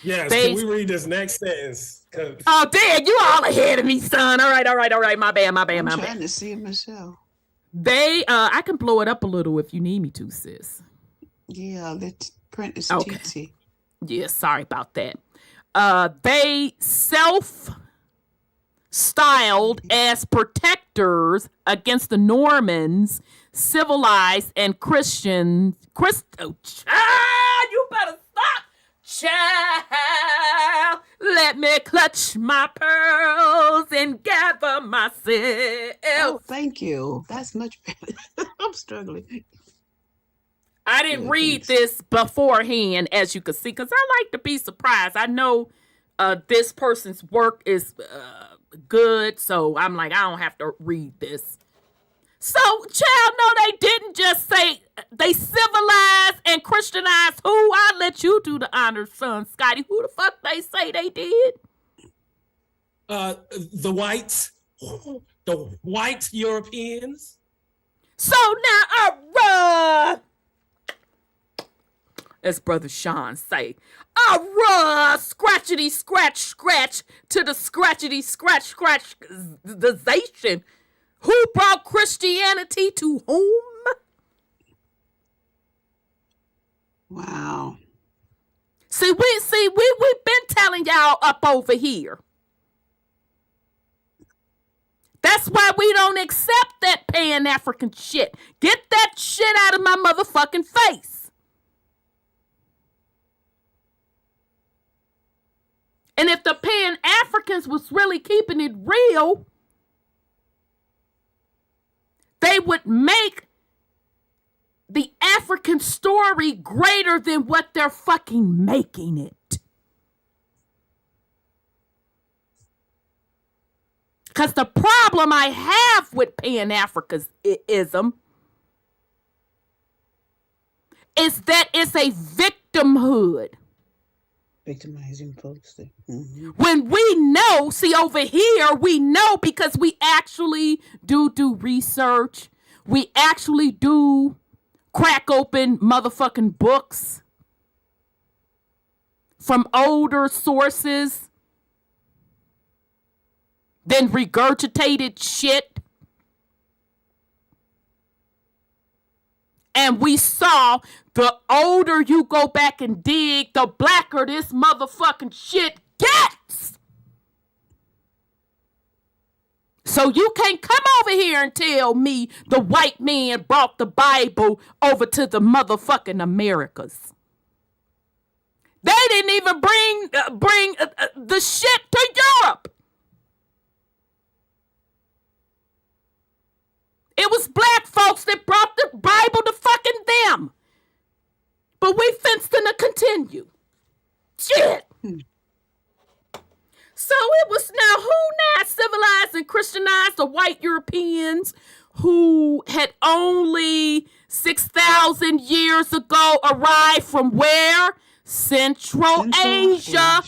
Yes, can we read this next sentence? Oh, damn, you all ahead of me, son. All right. My bad. I'm trying to see it myself. I can blow it up a little if you need me to, sis. Yeah, the print is Okay. teensy. Yeah, sorry about that. They self-styled as protectors against the Normans, civilized and Christians. You better stop. Child, let me clutch my pearls and gather myself. Oh, thank you. That's much better. I'm struggling. I didn't read this beforehand, as you can see, because I like to be surprised. I know this person's work is good, so I'm like, I don't have to read this. So, child, no, they didn't just say they civilized and Christianized who? I'll let you do the honors, son, Scotty. Who the fuck they say they did? The whites. The white Europeans. So now, as Brother Sean say, scratchity scratch to the scratchity scratch-zation. Who brought Christianity to whom? Wow. We've been telling y'all up over here. That's why we don't accept that Pan-African shit. Get that shit out of my motherfucking face. And if the Pan-Africans was really keeping it real, they would make the African story greater than what they're fucking making it. Because the problem I have with Pan-Africanism is that it's a victimhood. Victimizing folks. Mm-hmm. When we know, see over here, we know because we actually do research. We actually do crack open motherfucking books from older sources than regurgitated shit. And we saw the older you go back and dig, the blacker this motherfucking shit gets. So you can't come over here and tell me the white man brought the Bible over to the motherfucking Americas. They didn't even bring the shit to Europe. It was black folks that brought the Bible to fucking them. But we finna continue. Shit. So it was now who now civilized and Christianized the white Europeans who had only 6,000 years ago arrived from where? Central Asia.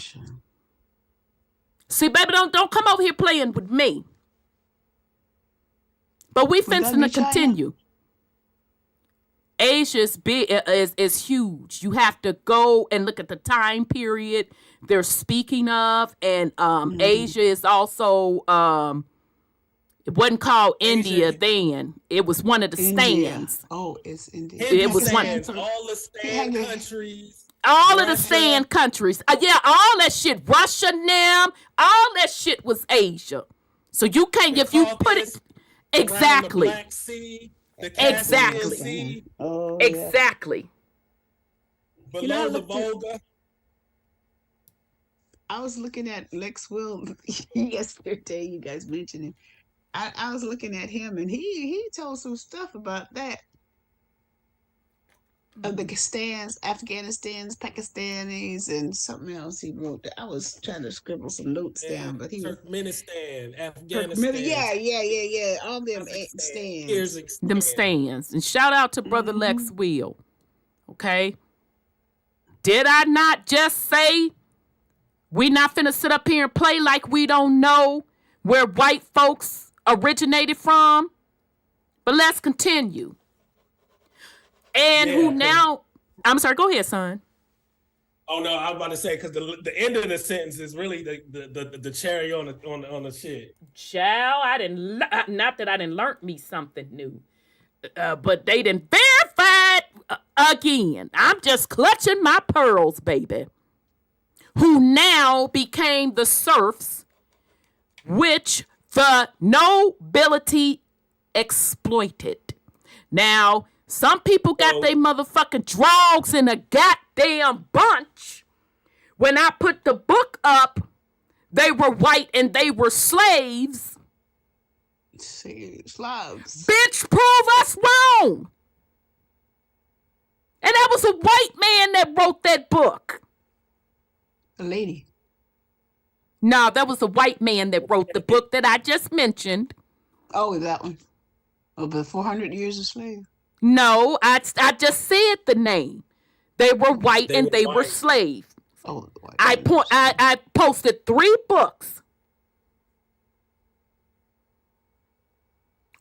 See, baby, don't come over here playing with me. But we finna continue. Asia is big, is huge. You have to go and look at the time period they're speaking of, and Asia is also it wasn't called India then. It was one of the stands. Oh, it's India. It was stands, all the stand countries. All of the stand countries. Yeah, all that shit. Russia, now, all that shit was Asia. So you can't, if you put it exactly. The Black Sea, the Caspian Sea. Oh, exactly. below the vulgar. I was looking at Lex Will yesterday. You guys mentioned him. I was looking at him, and he told some stuff about that. Of the Afghanistan's, Pakistanis, and something else he wrote. I was trying to scribble some notes down, but he Turkmenistan, Afghanistan. Yeah. All them stands. Them stands. And shout out to Brother Lex Will. Okay? Did I not just say we not finna sit up here and play like we don't know where white folks originated from? But let's continue. And who now? I'm sorry. Go ahead, son. Oh no, I was about to say because the end of the sentence is really the cherry on the shit. Child, I didn't. Not that I didn't learn me something new, but they didn't verify it again. I'm just clutching my pearls, baby. Who now became the serfs, which the nobility exploited. Now. Some people got their motherfucking dogs in a goddamn bunch. When I put the book up, they were white and they were slaves. Slaves. Bitch, prove us wrong. And that was a white man that wrote that book. A lady. No, that was a white man that wrote the book that I just mentioned. Oh, that one. Oh, the 400 Years a Slave. No, I just said the name. They were white and they were slaves. Oh, I posted 3 books.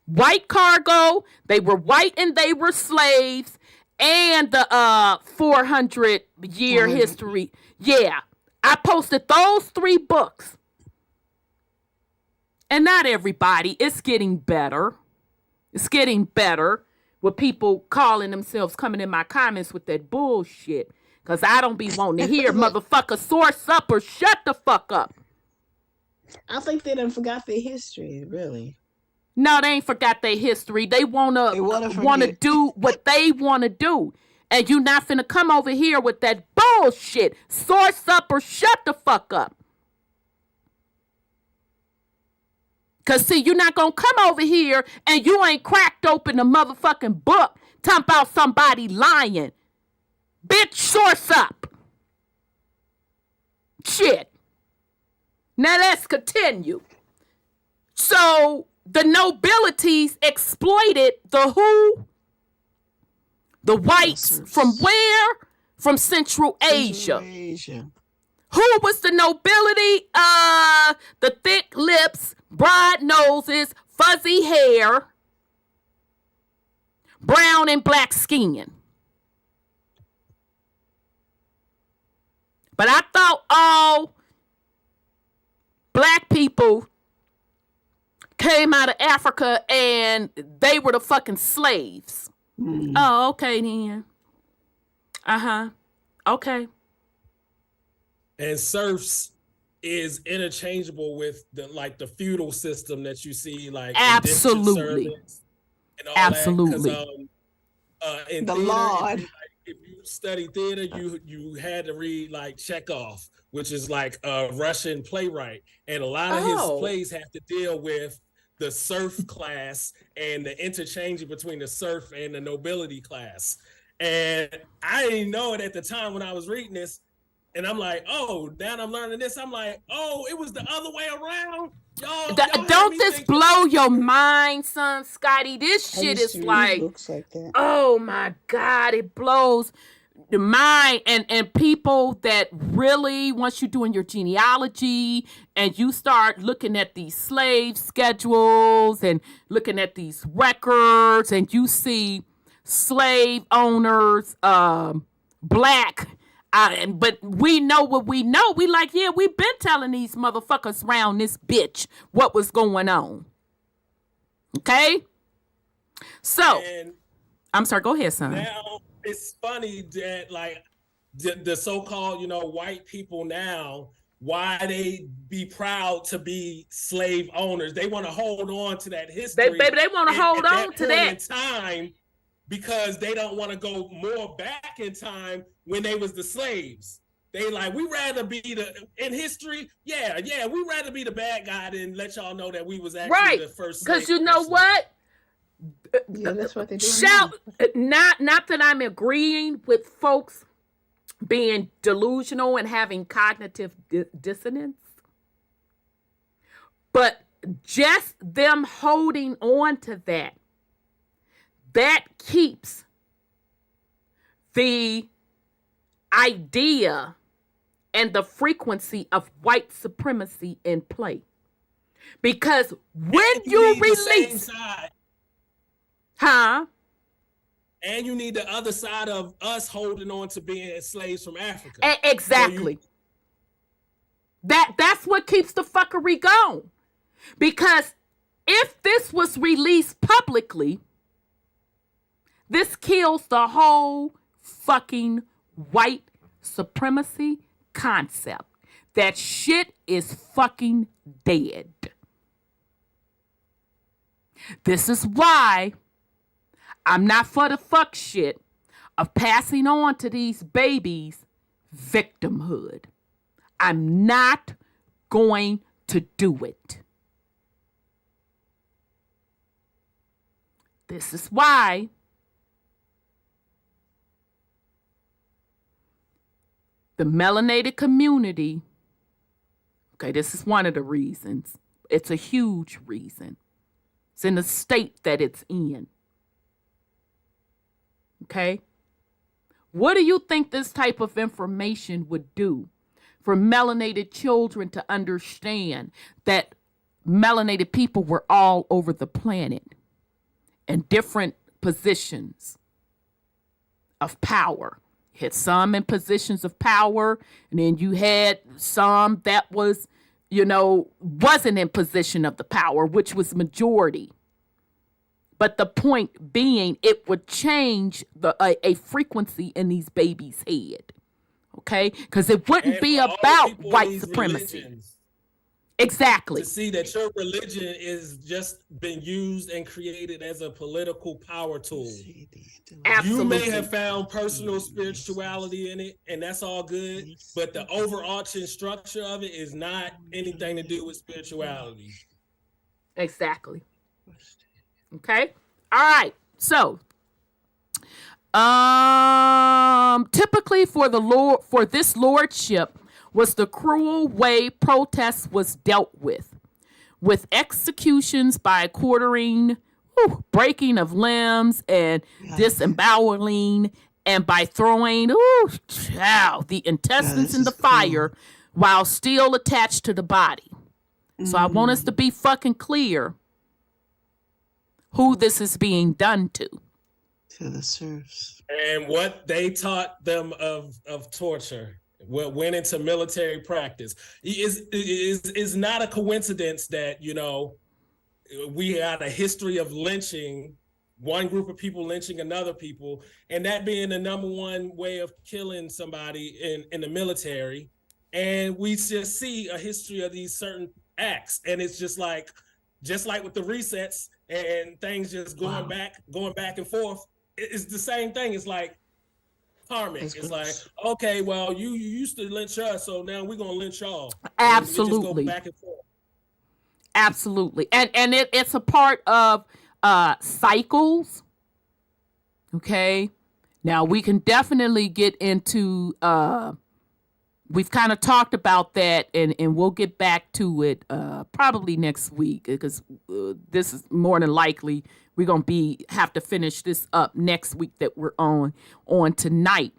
White Cargo, they were white and they were slaves, and the 400-year history. Yeah, I posted those 3 books. And not everybody. It's getting better. It's getting better. With people calling themselves coming in my comments with that bullshit. Because I don't be wanting to hear motherfucker source up or shut the fuck up. I think they done forgot their history, really. No, they ain't forgot their history. They wanna do what they wanna do. And you not finna come over here with that bullshit. Source up or shut the fuck up. Because, see, you're not going to come over here and you ain't cracked open a motherfucking book talking about somebody lying. Bitch, source up. Shit. Now, let's continue. So, the nobilities exploited the who? The whites from where? From Central Asia. Who was the nobility? The thick lips, broad noses, fuzzy hair, brown and black skin. But I thought all black people came out of Africa and they were the fucking slaves. Oh, okay then. Okay. And serfs is interchangeable with the feudal system that you see, like absolutely, and all absolutely. That, in the theater, Lord. if you study theater, you had to read like Chekhov, which is like a Russian playwright, and a lot of his plays have to deal with the serf class and the interchange between the serf and the nobility class. And I didn't know it at the time when I was reading this. And I'm like, oh, now I'm learning this. I'm like, oh, it was the other way around. Y'all don't this blow your mind, son, Scotty? This shit is like that. Oh my God, it blows the mind. And people that really, once you're doing your genealogy and you start looking at these slave schedules and looking at these records and you see slave owners, black. But we know what we know. We like, yeah, we've been telling these motherfuckers around this bitch what was going on. Okay? So, I'm sorry, go ahead, son. Now, it's funny that, like, the so-called, white people now, why they be proud to be slave owners. They want to hold on to that history. They want to hold on to that. Time, because they don't want to go more back in time when they was the slaves. They like, we rather be in history, we rather be the bad guy than let y'all know that we was actually the first. Because you know what? Yeah, that's what they're doing. Not that I'm agreeing with folks being delusional and having cognitive dissonance, but just them holding on to that keeps the idea and the frequency of white supremacy in play. Because when you release, and you need the other side of us holding on to being slaves from Africa. Exactly. So that's what keeps the fuckery going. Because if this was released publicly, this kills the whole fucking white supremacy concept. That shit is fucking dead. This is why I'm not for the fuck shit of passing on to these babies victimhood. I'm not going to do it. This is why the melanated community, okay, this is one of the reasons. It's a huge reason. It's in the state that it's in. Okay? What do you think this type of information would do for melanated children to understand that melanated people were all over the planet in different positions of power? You had some in positions of power, and then you had some that was, wasn't in position of the power, which was majority. But the point being, it would change a frequency in these babies' head, okay? Because it wouldn't be about white supremacy. Exactly. To see that your religion is just been used and created as a political power tool. Absolutely. You may have found personal spirituality in it, and that's all good, but the overarching structure of it is not anything to do with spirituality. Exactly. Okay. All right. So, typically for this lordship was the cruel way protest was dealt with executions by quartering, breaking of limbs and disemboweling, and by throwing the intestines in the fire while still attached to the body. So I want us to be fucking clear who this is being done to. To the serfs. And what they taught them of torture. What went into military practice is not a coincidence that, we had a history of lynching, one group of people lynching another people, and that being the number one way of killing somebody in the military. And we just see a history of these certain acts. And it's just like with the resets and things just going back and forth, it's the same thing. It's like karmic. It's like, okay, well, you used to lynch us, so now we're gonna lynch y'all. Absolutely. Just go back and forth. Absolutely. And it's a part of cycles. Okay. Now we can definitely get into we've kind of talked about that, and we'll get back to it probably next week, because this is more than likely we're going to have to finish this up next week that we're on tonight,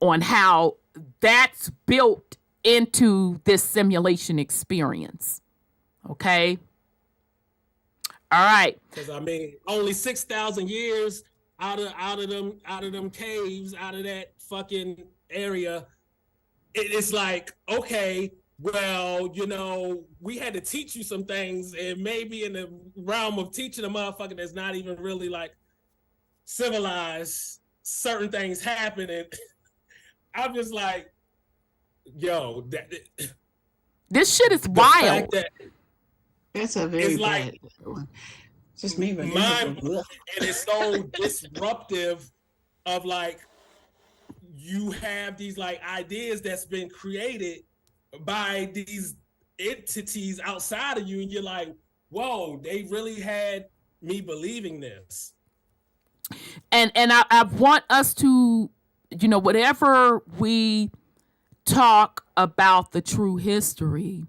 on how that's built into this simulation experience. Okay? All right. Because only 6,000 years out of them caves, out of that fucking area, it's like, okay, well, we had to teach you some things, and maybe in the realm of teaching a motherfucker that's not even really like civilized, certain things happen, and I'm just like, yo, this shit is wild. That's a very bad one. Just me, but mind, and it's so disruptive of like, you have these like ideas that's been created by these entities outside of you, and you're like, whoa, they really had me believing this. And I want us to, whatever we talk about the true history,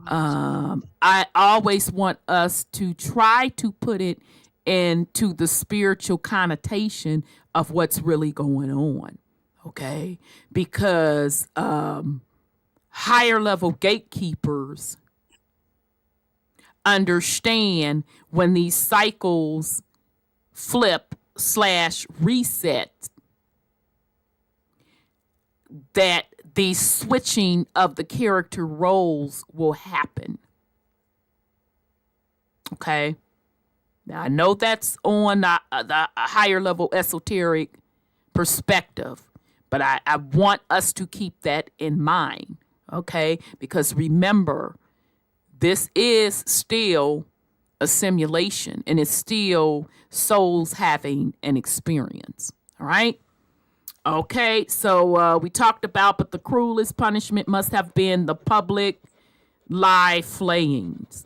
I always want us to try to put it into the spiritual connotation of what's really going on. Okay? Because higher level gatekeepers understand when these cycles flip/reset, that the switching of the character roles will happen. Okay? Now, I know that's on the higher level esoteric perspective, but I want us to keep that in mind. Okay? Because remember, this is still a simulation, and it's still souls having an experience. All right? Okay, so we talked about, but the cruelest punishment must have been the public live flayings.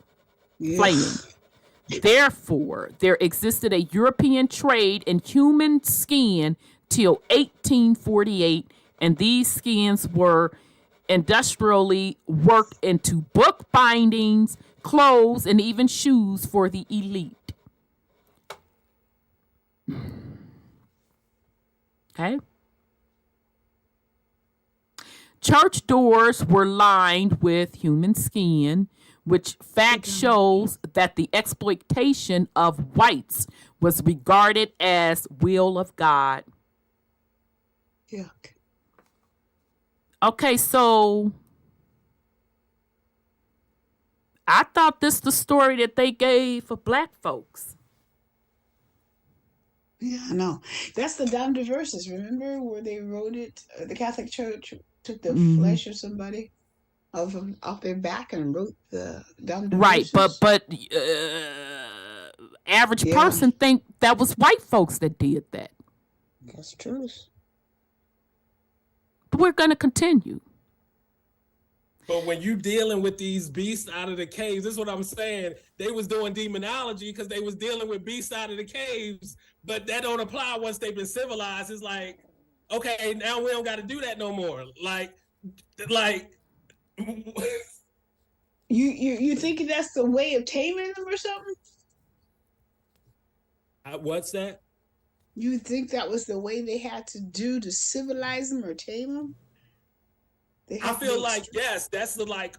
Therefore, there existed a European trade in human skin till 1848, and these skins were industrially worked into book bindings, clothes, and even shoes for the elite. Okay. Church doors were lined with human skin, which fact shows that the exploitation of whites was regarded as will of God. Yuck. Okay, so I thought this the story that they gave for black folks. Yeah, I know. That's the Dom Verses. Remember where they wrote it? The Catholic Church took the flesh of somebody off their back and wrote the Dom Right, Verses. but average person think that was white folks that did that. That's true. But we're going to continue. But when you dealing with these beasts out of the caves, this is what I'm saying. They was doing demonology because they was dealing with beasts out of the caves, but that don't apply once they've been civilized. It's like, okay, now we don't got to do that no more. Like. You think that's the way of taming them or something? What's that? You think that was the way they had to do to civilize them or tame them? I feel like, yes, that's the like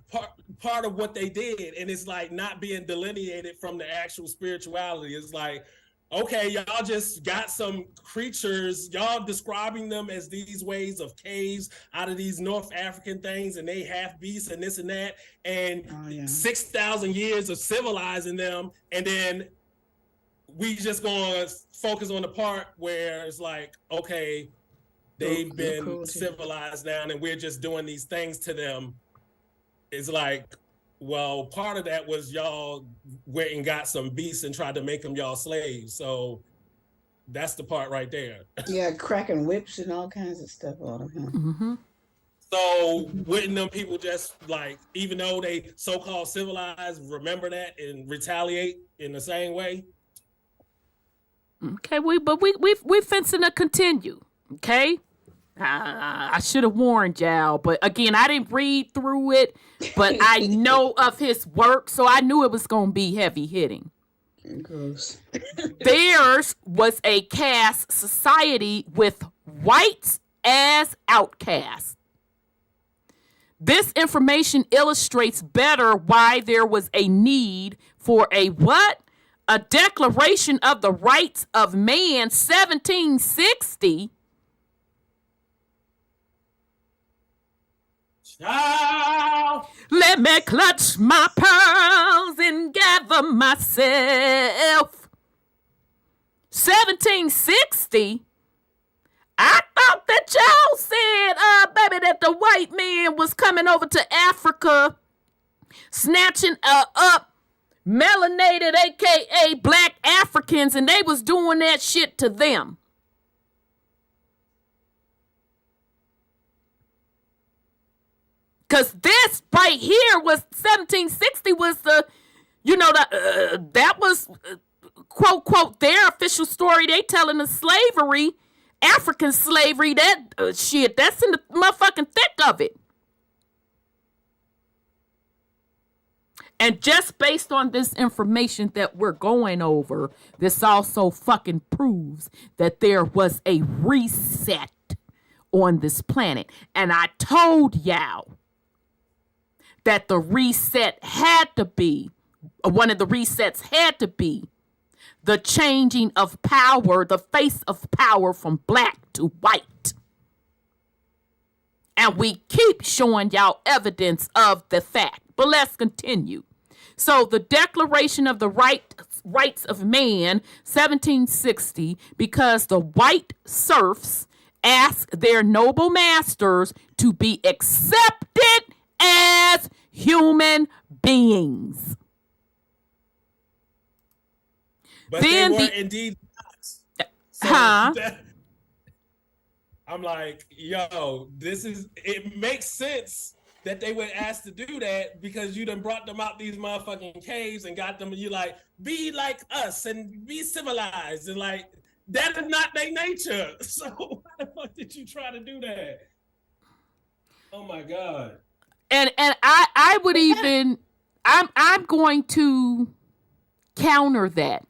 part of what they did, and it's like not being delineated from the actual spirituality. It's like, okay, y'all just got some creatures, y'all describing them as these ways of caves out of these North African things, and they half beasts and this and that, and 6,000 years of civilizing them, and then we just gonna focus on the part where it's like, okay, they've been civilized now, and we're just doing these things to them. It's like, well, part of that was y'all went and got some beasts and tried to make them y'all slaves. So that's the part right there. Yeah, cracking whips and all kinds of stuff on them. Mm-hmm. So wouldn't them people just like, even though they so-called civilized, remember that and retaliate in the same way? Okay, we fencing to continue. Okay. I should have warned y'all, but again, I didn't read through it, but I know of his work, so I knew it was going to be heavy hitting. Gross. Theirs was a caste society with whites as outcasts. This information illustrates better why there was a need for a what? A Declaration of the Rights of Man, 1760. Let me clutch my pearls and gather myself. 1760. I thought that y'all said, baby, that the white man was coming over to Africa, snatching up melanated, aka black Africans, and they was doing that shit to them. Because this right here was 1760 was the, that was, quote, quote, their official story. They telling of slavery, African slavery, that shit, that's in the motherfucking thick of it. And just based on this information that we're going over, this also fucking proves that there was a reset on this planet. And I told y'all that the reset had to be, one of the resets had to be the changing of power, the face of power from black to white. And we keep showing y'all evidence of the fact. But let's continue. So the Declaration of the Rights of Man, 1760, because the white serfs asked their noble masters to be accepted as human beings. But then they were indeed not. So I'm like, yo, it makes sense that they would ask to do that because you done brought them out these motherfucking caves and got them, and you like, be like us and be civilized. And like, that is not their nature. So why the fuck did you try to do that? Oh my God. And I would even, I'm going to counter that.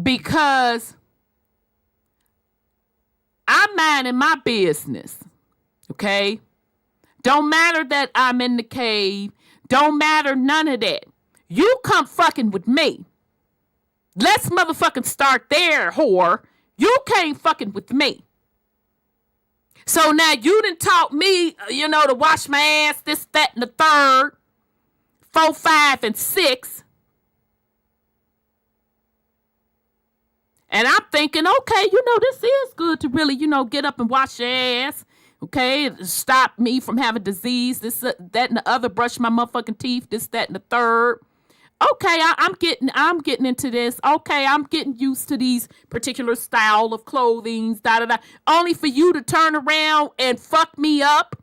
Because I'm minding my business. Okay? Don't matter that I'm in the cave. Don't matter none of that. You come fucking with me. Let's motherfucking start there, whore. You came fucking with me. So now you done taught me, to wash my ass, this, that, and the third, 4, 5, and 6. And I'm thinking, okay, this is good to really, get up and wash your ass. Okay, stop me from having disease, this, that, and the other, brush my motherfucking teeth, this, that, and the third. Okay, I'm getting into this. Okay, I'm getting used to these particular style of clothing, only for you to turn around and fuck me up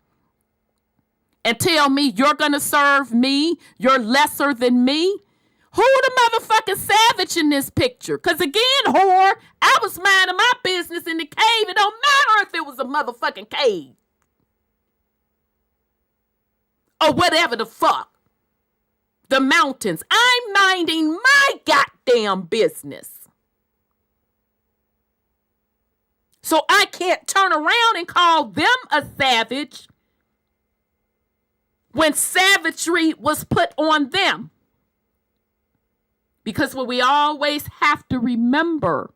and tell me you're gonna serve me, you're lesser than me. Who the motherfucking savage in this picture? Because again, whore, I was minding my business in the cave. It don't matter if it was a motherfucking cave. Or whatever the fuck. The mountains. I'm minding my goddamn business. So I can't turn around and call them a savage when savagery was put on them. Because what we always have to remember,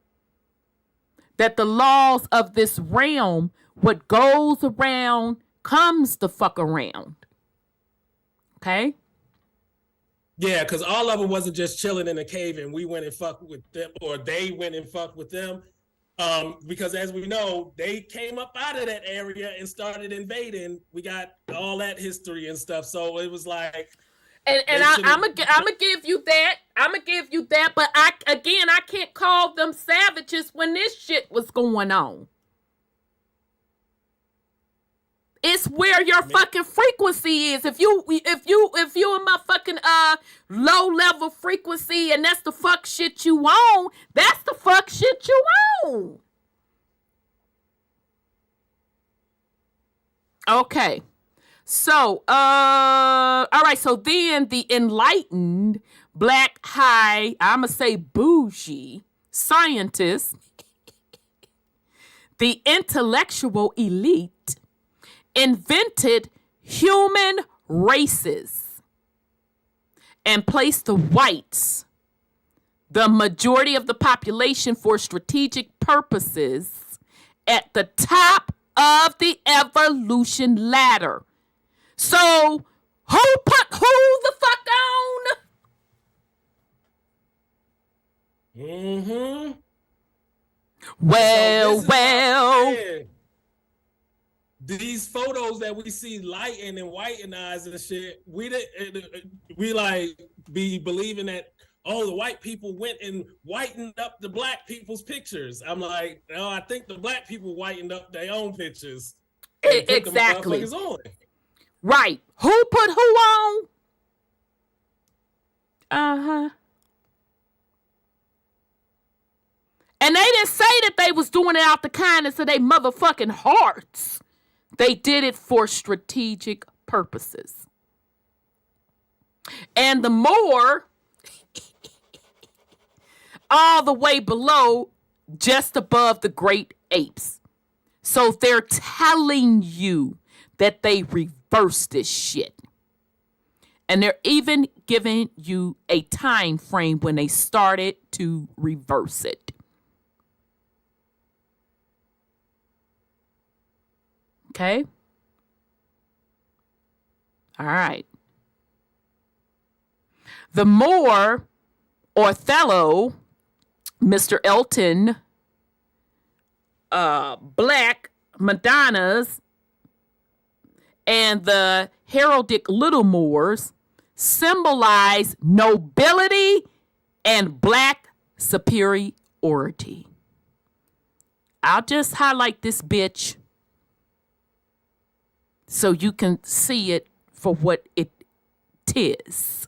that the laws of this realm, what goes around comes the fuck around. Okay? Yeah, because all of them wasn't just chilling in a cave and we went and fucked with them, or they went and fucked with them. Because as we know, they came up out of that area and started invading. We got all that history and stuff. So it was like... And I'm gonna give you that. I'm gonna give you that. But I can't call them savages when this shit was going on. It's where your fucking frequency is. If you in my fucking low level frequency and that's the fuck shit you own, that's the fuck shit you own. Okay. So, all right, so then the enlightened black high, I'ma say bougie scientists, the intellectual elite, invented human races and placed the whites, the majority of the population for strategic purposes, at the top of the evolution ladder. So, who put who the fuck on? Mm-hmm. Well. these photos that we see lighten and whiten eyes and shit, we like be believing that, oh, the white people went and whitened up the black people's pictures. I'm like, no, I think the black people whitened up their own pictures. And put Exactly. them on. Right. Who put who on? Uh-huh. And they didn't say that they was doing it out the kindness of their motherfucking hearts. They did it for strategic purposes. And the more, all the way below, just above the great apes. So they're telling you that they reversed this shit. And they're even giving you a time frame when they started to reverse it. Okay? All right. The more Othello, Mr. Elton, Black Madonnas, and the heraldic Little Moors symbolize nobility and black superiority. I'll just highlight this bitch so you can see it for what it is.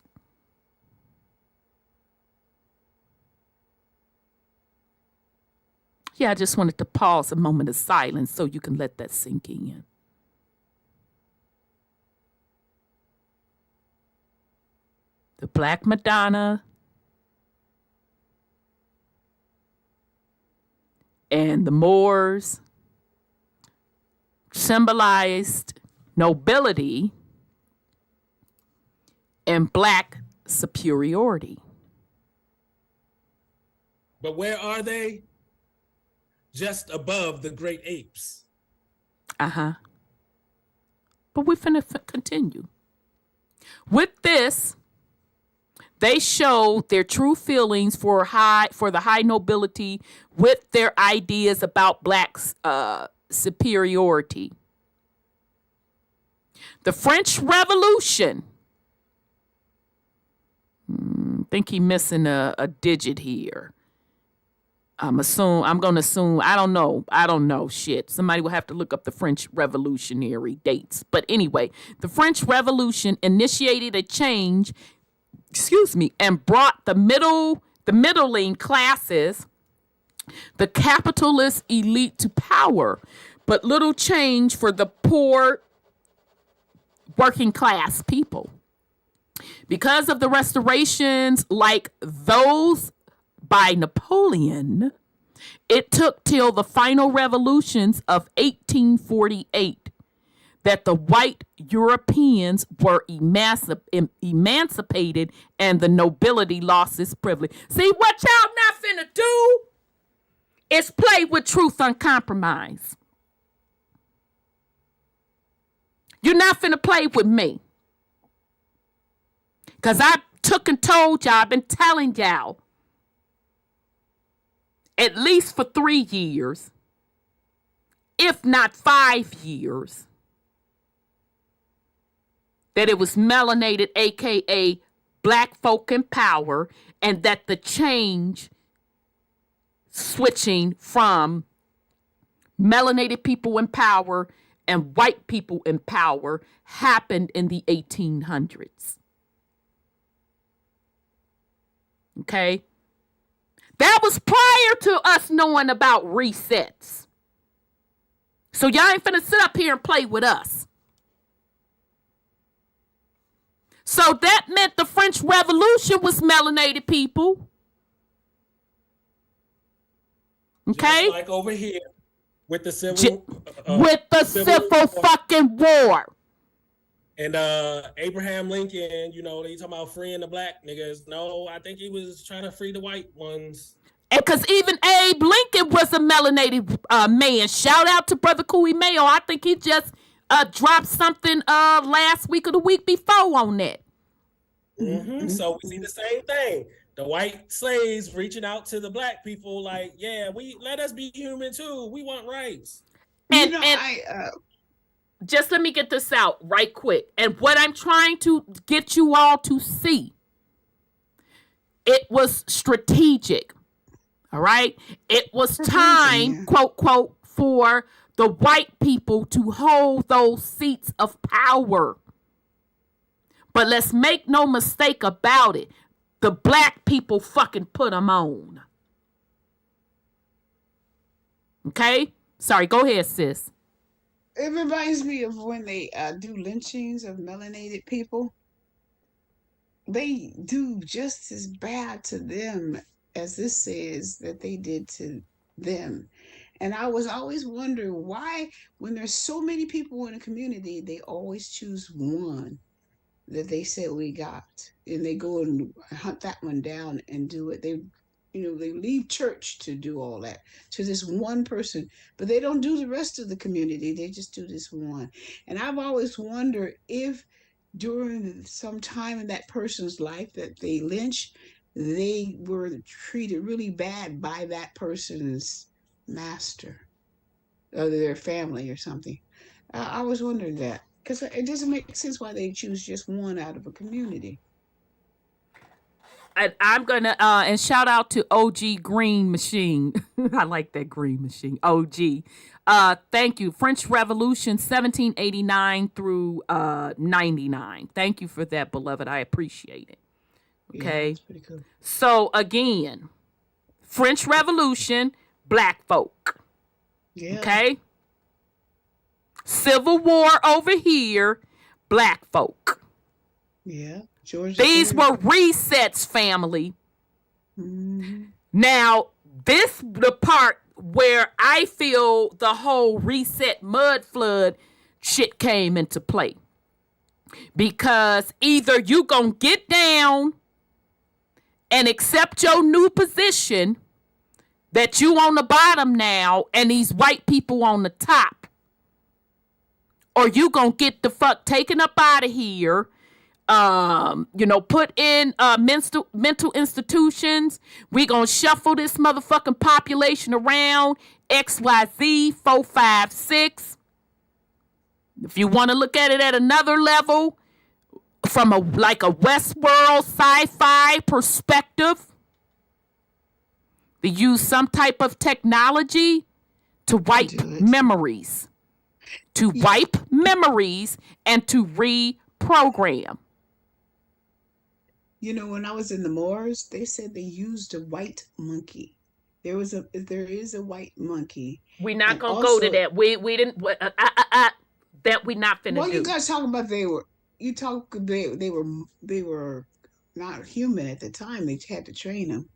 Yeah, I just wanted to pause a moment of silence so you can let that sink in. The Black Madonna and the Moors symbolized nobility and black superiority. But where are they? Just above the great apes. Uh-huh. But we're finna continue. With this, they show their true feelings for the high nobility with their ideas about blacks' superiority. The French Revolution. I think he's missing a digit here. I'm going to assume, I don't know, shit. Somebody will have to look up the French Revolutionary dates. But anyway, the French Revolution initiated a change, and brought the middling classes, the capitalist elite to power, but little change for the poor working class people. Because of the restorations like those by Napoleon, it took till the final revolutions of 1848 that the white Europeans were emancipated and the nobility lost its privilege. See, what y'all not finna do is play with truth uncompromised. You're not finna play with me. Because I took and told y'all, I've been telling y'all, at least for 3 years, if not 5 years, that it was melanated, aka black folk in power, and that the change switching from melanated people in power and white people in power happened in the 1800s. Okay? That was prior to us knowing about resets. So y'all ain't finna sit up here and play with us. So that meant the French Revolution was melanated people. Okay? Just like over here with the civil fucking war. And Abraham Lincoln, they talking about freeing the black niggas. No, I think he was trying to free the white ones. And because even Abe Lincoln was a melanated man. Shout out to Brother Cooey Mayo. I think he just dropped something last week or the week before on that. Mm-hmm. So we see the same thing. The white slaves reaching out to the black people like, yeah, let us be human too. We want rights. just let me get this out right quick. And what I'm trying to get you all to see, it was strategic. All right. It was time, quote, quote, for the white people to hold those seats of power. But let's make no mistake about it. The black people fucking put them on. Okay? Sorry, go ahead, sis. It reminds me of when they do lynchings of melanated people. They do just as bad to them as this says that they did to them. And I was always wondering why, when there's so many people in a community, they always choose one that they said we got, and they go and hunt that one down and do it. They leave church to do all that to this one person, but they don't do the rest of the community. They just do this one. And I've always wondered if during some time in that person's life that they lynch, they were treated really bad by that person's master or their family or something. I was wondering that because it doesn't make sense why they choose just one out of a community. And I'm going to, and shout out to OG Green Machine. I like that Green Machine. OG. Thank you. French Revolution, 1789 through 99. Thank you for that, beloved. I appreciate it. Okay. Yeah, that's pretty cool. So again, French Revolution, black folk. Yeah. Okay. Civil War over here, black folk. Yeah. Georgia These were resets, family. Mm-hmm. Now, the part where I feel the whole reset mud flood shit came into play. Because either you gonna get down and accept your new position that you on the bottom now and these white people on the top, or you gonna get the fuck taken up out of here, put in mental institutions. We gonna shuffle this motherfucking population around, XYZ 4, 5, 6. If you want to look at it at another level, from a Westworld sci-fi perspective, they use some type of technology to wipe memories. To wipe memories and to reprogram. When I was in the Moors, they said they used a white monkey. There is a white monkey. We're not gonna go to that. We didn't. That we not finna do. Well, you guys talking about they were not human at the time. They had to train them.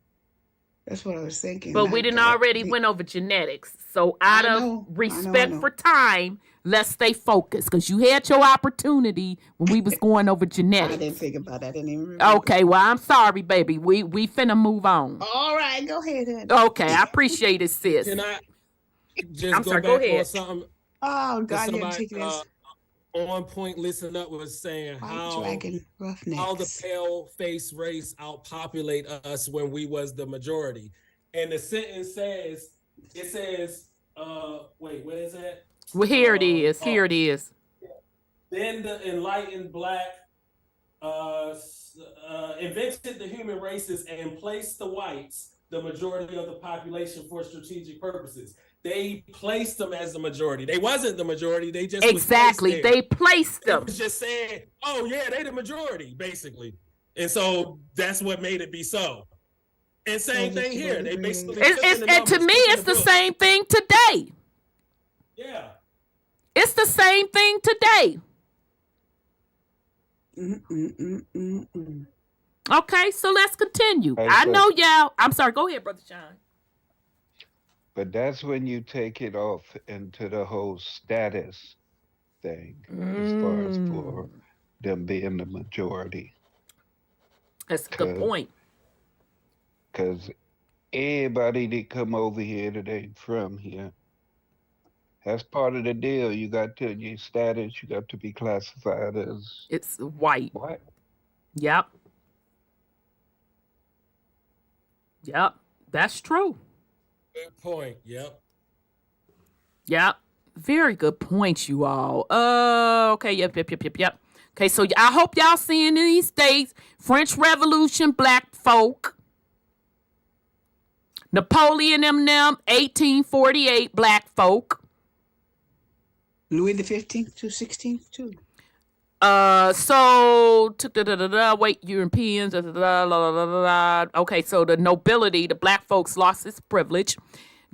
That's what I was thinking. But we didn't already went over genetics. So out of respect for time, let's stay focused. Because you had your opportunity when we was going over genetics. I didn't think about that. I didn't even remember. Okay, well, I'm sorry, baby. We finna move on. All right, go ahead. Okay, I appreciate it, sis. Can I just go ahead. On something? Oh, God, you're somebody, ridiculous. On point, listen up, was saying how the pale face race outpopulate us when we was the majority. And the sentence says, wait, where is that? Well, here it is. Here it is. Then the enlightened black invented the human races and placed the whites, the majority of the population, for strategic purposes. They placed them as the majority. They wasn't the majority. They just exactly. They placed them. It was just saying, "Oh yeah, they the majority," basically, and so that's what made it be so. And same thing here. They basically and to me, it's the same thing today. Yeah, it's the same thing today. Okay, so let's continue. I know y'all. I'm sorry. Go ahead, Brother Sean. But that's when you take it off into the whole status thing, as far as for them being the majority. That's a good point. Because anybody that come over here that ain't from here, that's part of the deal. You got to, your status, you got to be classified as... It's white. What? Yep. Yep, that's true. Good point. Yep. Yep. Very good points, you all. Okay, yep. Okay, so I hope y'all seeing in these states, French Revolution, black folk. Napoleon them, 1848, black folk. Louis the 15th to 16th too. Wait, Europeans. Okay, so the nobility, the black folks lost its privilege.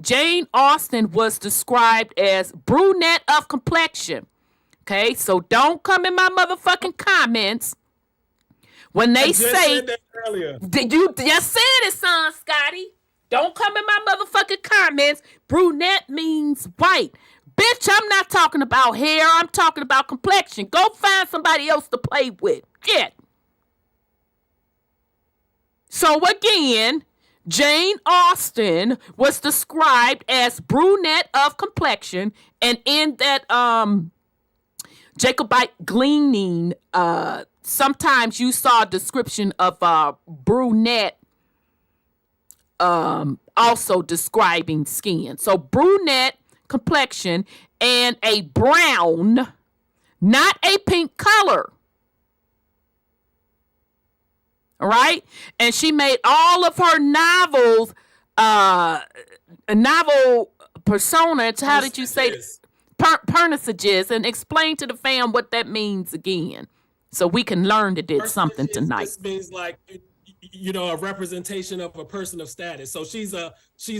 Jane Austen was described as brunette of complexion. Okay, so don't come in my motherfucking comments when they say said that earlier. You just said it, son, Scotty. Don't come in my motherfucking comments. Brunette means white. Bitch, I'm not talking about hair. I'm talking about complexion. Go find somebody else to play with. Shit. So again, Jane Austen was described as brunette of complexion, and in that Jacobite gleaning, sometimes you saw a description of brunette also describing skin. So brunette complexion and a brown, not a pink color. All right. And she made all of her novels, novel personas. How did you say personages? And explain to the fam what that means again, so we can learn that it's something tonight. This means like, you know, a representation of a person of status. So she's an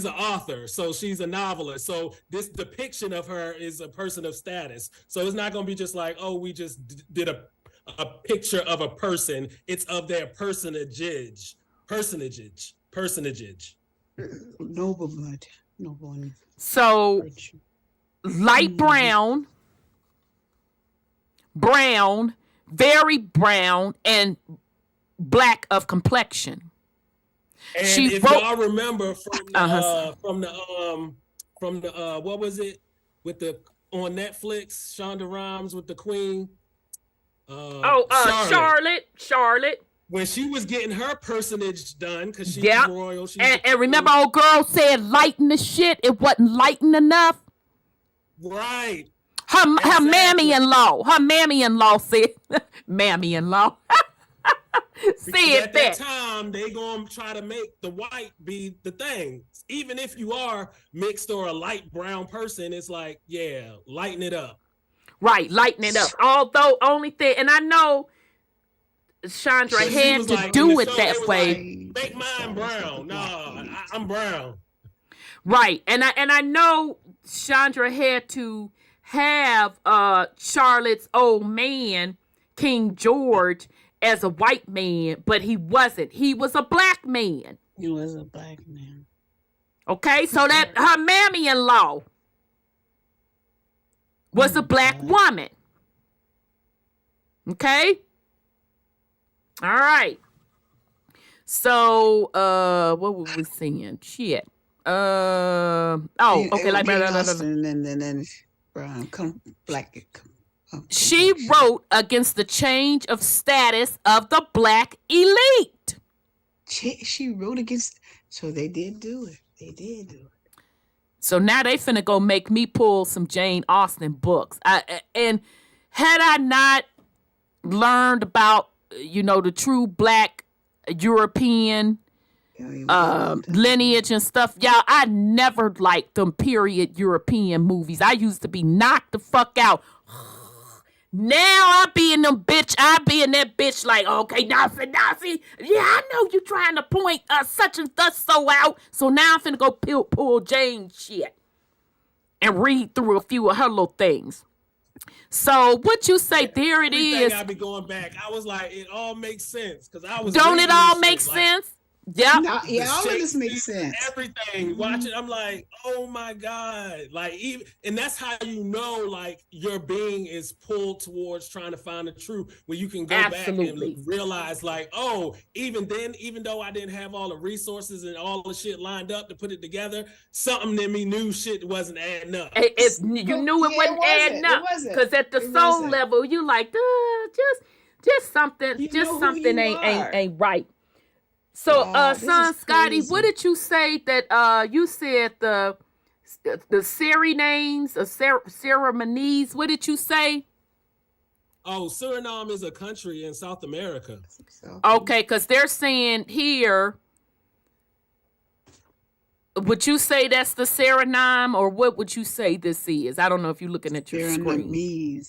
author. So she's a novelist. So this depiction of her is a person of status. So it's not going to be just like, oh, we just did a picture of a person. It's of their personage. Noble blood. Noble. So light brown, very brown, and black of complexion. And she if y'all remember from the what was it with the on Netflix, Shonda Rhimes with the Queen. Charlotte. When she was getting her personage done, because she's royal. And remember, old girl said lighten the shit. It wasn't lighten enough. Right. Her mammy-in-law said, mammy-in-law. At that time, they gonna try to make the white be the thing. Even if you are mixed or a light brown person, it's like, yeah, lighten it up. Right, lighten it up. Although only thing, and I know Chandra had to do it that way. Make mine brown. No, I'm brown. Right, and I know Chandra had to have Charlotte's old man, King George, as a white man, but he wasn't. He was a black man. He was a black man. Okay, so that her mammy-in-law was a black woman. Okay? All right. So, what were we saying? Shit. Okay. Like, she wrote against the change of status of the black elite. She wrote against, so they did do it. So now they finna go make me pull some Jane Austen books. And had I not learned about, the true black European lineage and stuff, y'all, I never liked them period European movies. I used to be knocked the fuck out. Now I be in that bitch like, okay, now see, yeah, I know you trying to point such and thus so out, so now I'm finna go pull Jane shit and read through a few of her little things. So what you say, there it is. I be going back. I was like, it all makes sense, because I was. Don't it all make sense? Yeah. All of this makes sense. Everything. Watch it. I'm like, oh my God. Like, and that's how you know, like, your being is pulled towards trying to find the truth, where you can go back and realize, like, oh, even then, even though I didn't have all the resources and all the shit lined up to put it together, something in me knew shit wasn't adding up. You knew it wasn't adding up. Because at the soul level, you like, just something ain't right. So, son Scotty, what did you say that you said the the ceremonies, ceremonies. What did you say? Oh, Suriname is a country in South America. Okay, because they're saying here. Would you say that's the Suriname, or what would you say this is? I don't know if you're looking at your screen.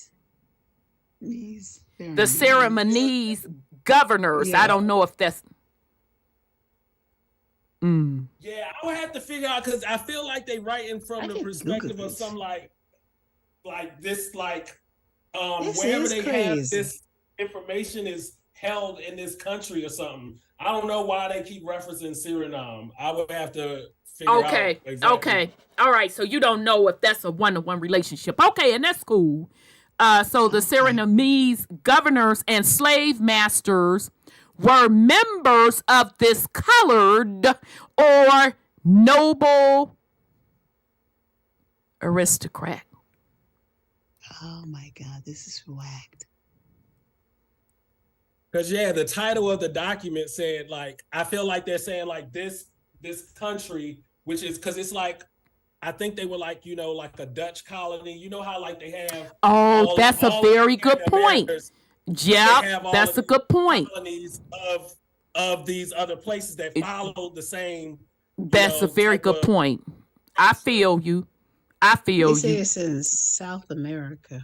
The ceremonies governors. Yeah. I don't know if that's. Yeah, I would have to figure out because I feel like they writing from the perspective of some like this wherever they have this information is held in this country or something. I don't know why they keep referencing Suriname. I would have to figure out. Exactly. Okay. All right. So you don't know if that's a one-to-one relationship. Okay, and that's cool. So the Surinamese governors and slave masters were members of this colored or noble aristocrat. Oh my God, this is whacked. Because the title of the document said I feel like they're saying this country, which is because it's I think they were like a Dutch colony. You know how they have. Oh, that's a very good point. Yeah, that's a good point. Colonies of these other places that follow the same. That's a very good point. I feel you. They say it's in South America.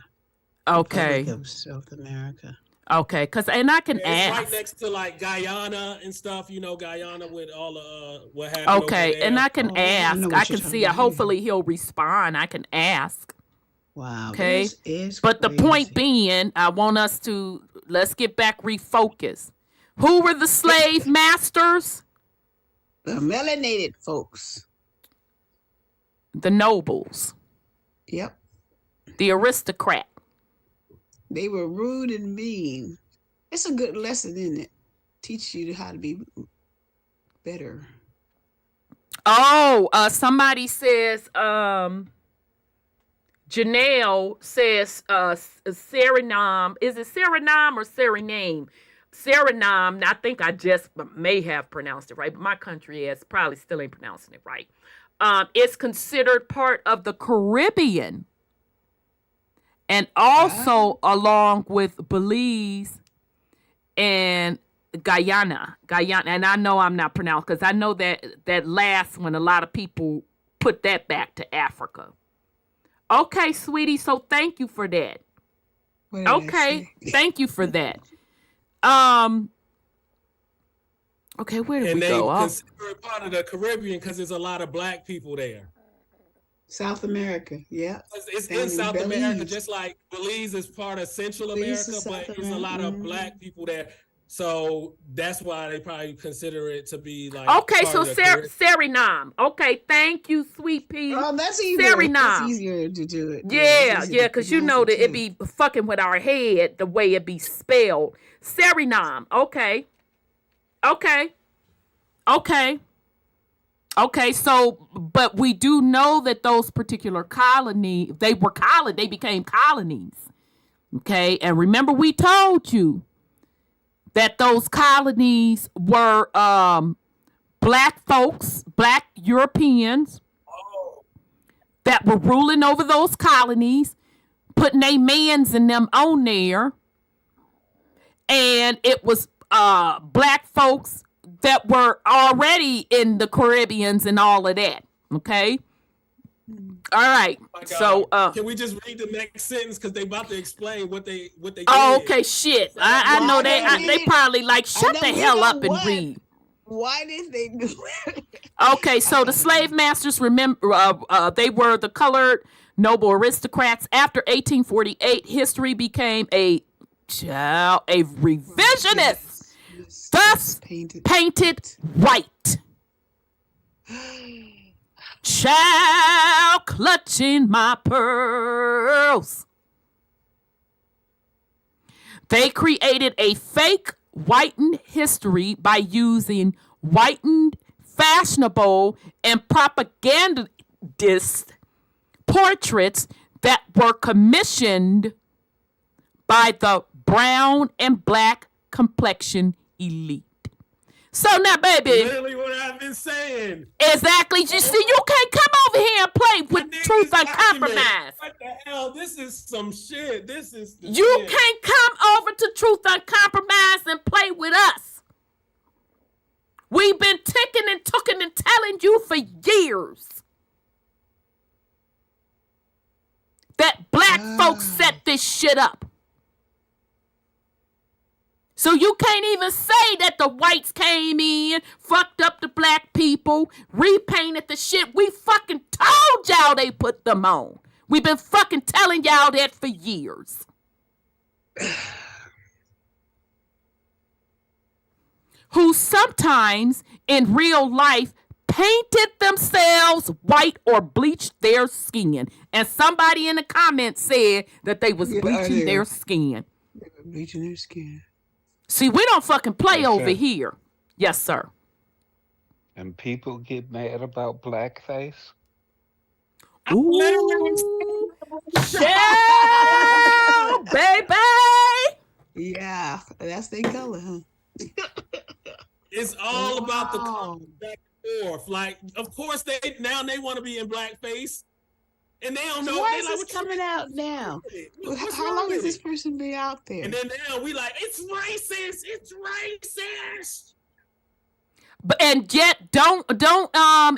Okay. Republic of South America. Okay, and I can ask. It's right next to Guyana and stuff. Guyana with all the what happened. Okay, over there. and I can ask. I can see it. Hopefully he'll respond. I can ask. Wow. Okay. But the point being, I want us to let's get back refocused. Who were the slave masters? The melanated folks. The nobles. Yep. The aristocrat. They were rude and mean. It's a good lesson, isn't it? Teach you how to be better. Oh, somebody says, Janelle says, Suriname. Is it Suriname or Suriname? Suriname. I think I just may have pronounced it right, but my country is probably still ain't pronouncing it right. It's considered part of the Caribbean. And also along with Belize and Guyana. And I know I'm not pronounced because I know that last one, a lot of people put that back to Africa. Okay, sweetie. So thank you for that. Okay. Thank you for that. Okay, where did we go? And they consider it part of the Caribbean because there's a lot of black people there. South America, yeah. It's in South America, just like Belize is part of Central America, but there's a lot of black people there. So that's why they probably consider it to be Okay, so Suriname. Okay, thank you, sweet pea. Oh, that's easier. Suriname. That's easier to do it. Yeah, because you know that it be fucking with our head the way it be spelled. Suriname. Okay, so, but we do know that those particular they became colonies. Okay, and remember we told you that those colonies were black folks, black Europeans that were ruling over those colonies, putting their mans and them on there. And it was black folks that were already in the Caribbeans and all of that. Okay. All right. So can we just read the next sentence because they about to explain what they did. Okay, shit. I know they probably shut the hell up and read. Why did they do it? Okay, so the slave masters, remember, they were the colored noble aristocrats. After 1848, history became a revisionist. Thus painted white. Child clutching my pearls. They created a fake whitened history by using whitened, fashionable, and propagandist portraits that were commissioned by the brown and black complexion elite. So now, baby. Literally what I've been saying. Exactly. You see, you can't come over here and play with truth and compromise. What the hell? This is some shit. This is the You shit. can't come over to truth and compromise and play with us. We've been ticking and tooking and telling you for years that black folks set this shit up. So you can't even say that the whites came in, fucked up the black people, repainted the shit. We fucking told y'all they put them on. We've been fucking telling y'all that for years. Who sometimes in real life painted themselves white or bleached their skin. And somebody in the comments said that they was bleaching their skin. Bleaching their skin. See, we don't fucking play Yes, over sir. here. Yes, sir. And people get mad about blackface. Ooh, yeah, baby. Yeah, that's their color, huh? It's all about the color back and forth. Like, of course, they want to be in blackface. And they don't know. Why They is like, this what you coming out now? What's How wrong long with has this it? person been out there? And then now we like, it's racist. It's racist. But and yet don't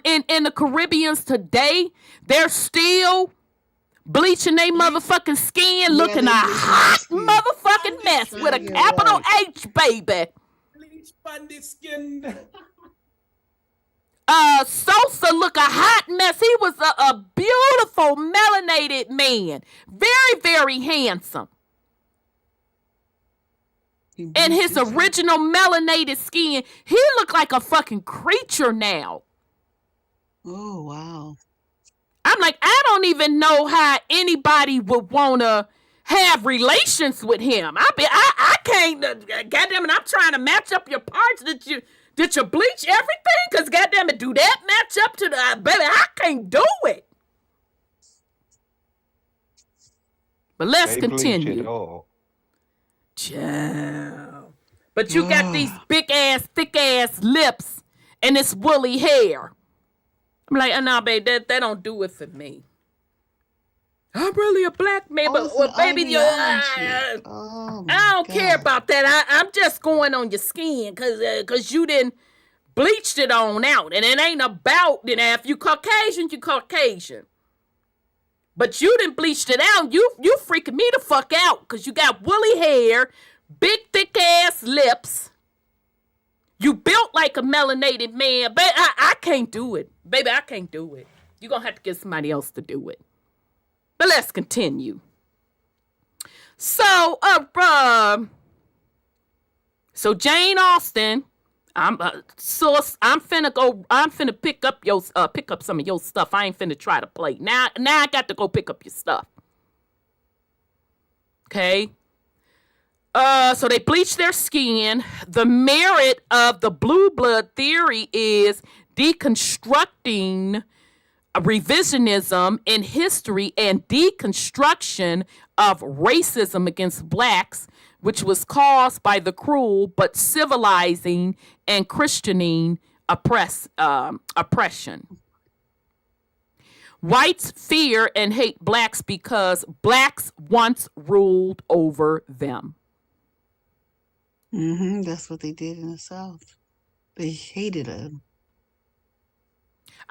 in the Caribbeans today, they're still bleaching their motherfucking skin, looking a hot motherfucking mess with a capital H, baby. Bleach bandit skin. Sosa look a hot mess. He was a beautiful melanated man. Very, very handsome. And his original melanated skin, he looked like a fucking creature now. Oh, wow. I'm like, I don't even know how anybody would want to have relations with him. I can't, goddamn it, I'm trying to match up your parts. Did you bleach everything? Because goddamn it, do that match up to the, baby, I can't do it. But let's continue. Bleach it all. Child. But you got these big ass, thick ass lips and this woolly hair. I'm like, nah, babe, that don't do it for me. I'm really a black man, but well, baby, I don't care about that. I'm just going on your skin because you didn't bleached it on out, and it ain't about if you Caucasian, you Caucasian. But you didn't bleached it out. You freaking me the fuck out because you got woolly hair, big thick ass lips. You built like a melanated man, but I can't do it, baby. I can't do it. You're gonna have to get somebody else to do it. But let's continue. So, so Jane Austen, I'm finna pick up some of your stuff. I ain't finna try to play. Now I got to go pick up your stuff. Okay. So they bleach their skin. The merit of the blue blood theory is deconstructing revisionism in history and deconstruction of racism against blacks, which was caused by the cruel but civilizing and Christianing oppression. Whites fear and hate blacks because blacks once ruled over them. That's what they did in the South. They hated them.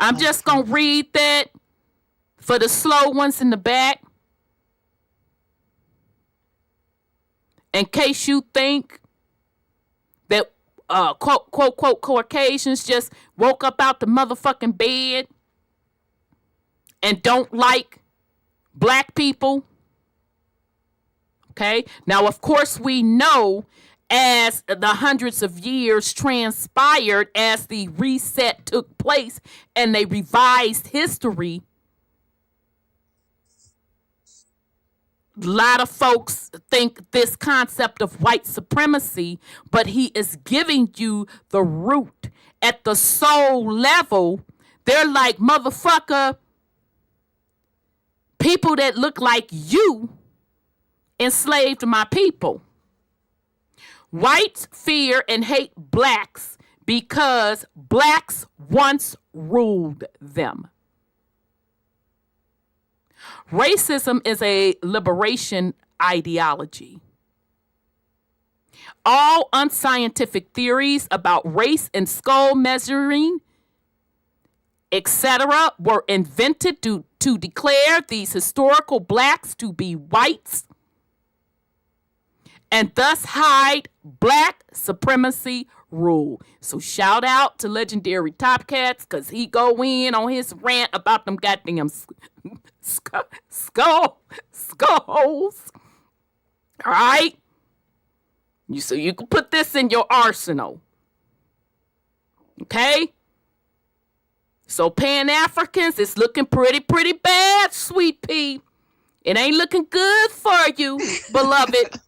I'm just going to read that for the slow ones in the back. In case you think that, quote, Caucasians just woke up out the motherfucking bed and don't like black people. Okay. Now, of course, we know as the hundreds of years transpired, as the reset took place and they revised history, a lot of folks think this concept of white supremacy, but he is giving you the root at the soul level. They're like, motherfucker, people that look like you enslaved my people. Whites fear and hate blacks because blacks once ruled them. Racism is a liberation ideology. All unscientific theories about race and skull measuring, etc., were invented to declare these historical blacks to be whites and thus hide black supremacy rule. So shout out to legendary Top Cats, because he go in on his rant about them goddamn skulls. All right? So you can put this in your arsenal. Okay? So Pan-Africans, it's looking pretty bad, sweet pea. It ain't looking good for you, beloved.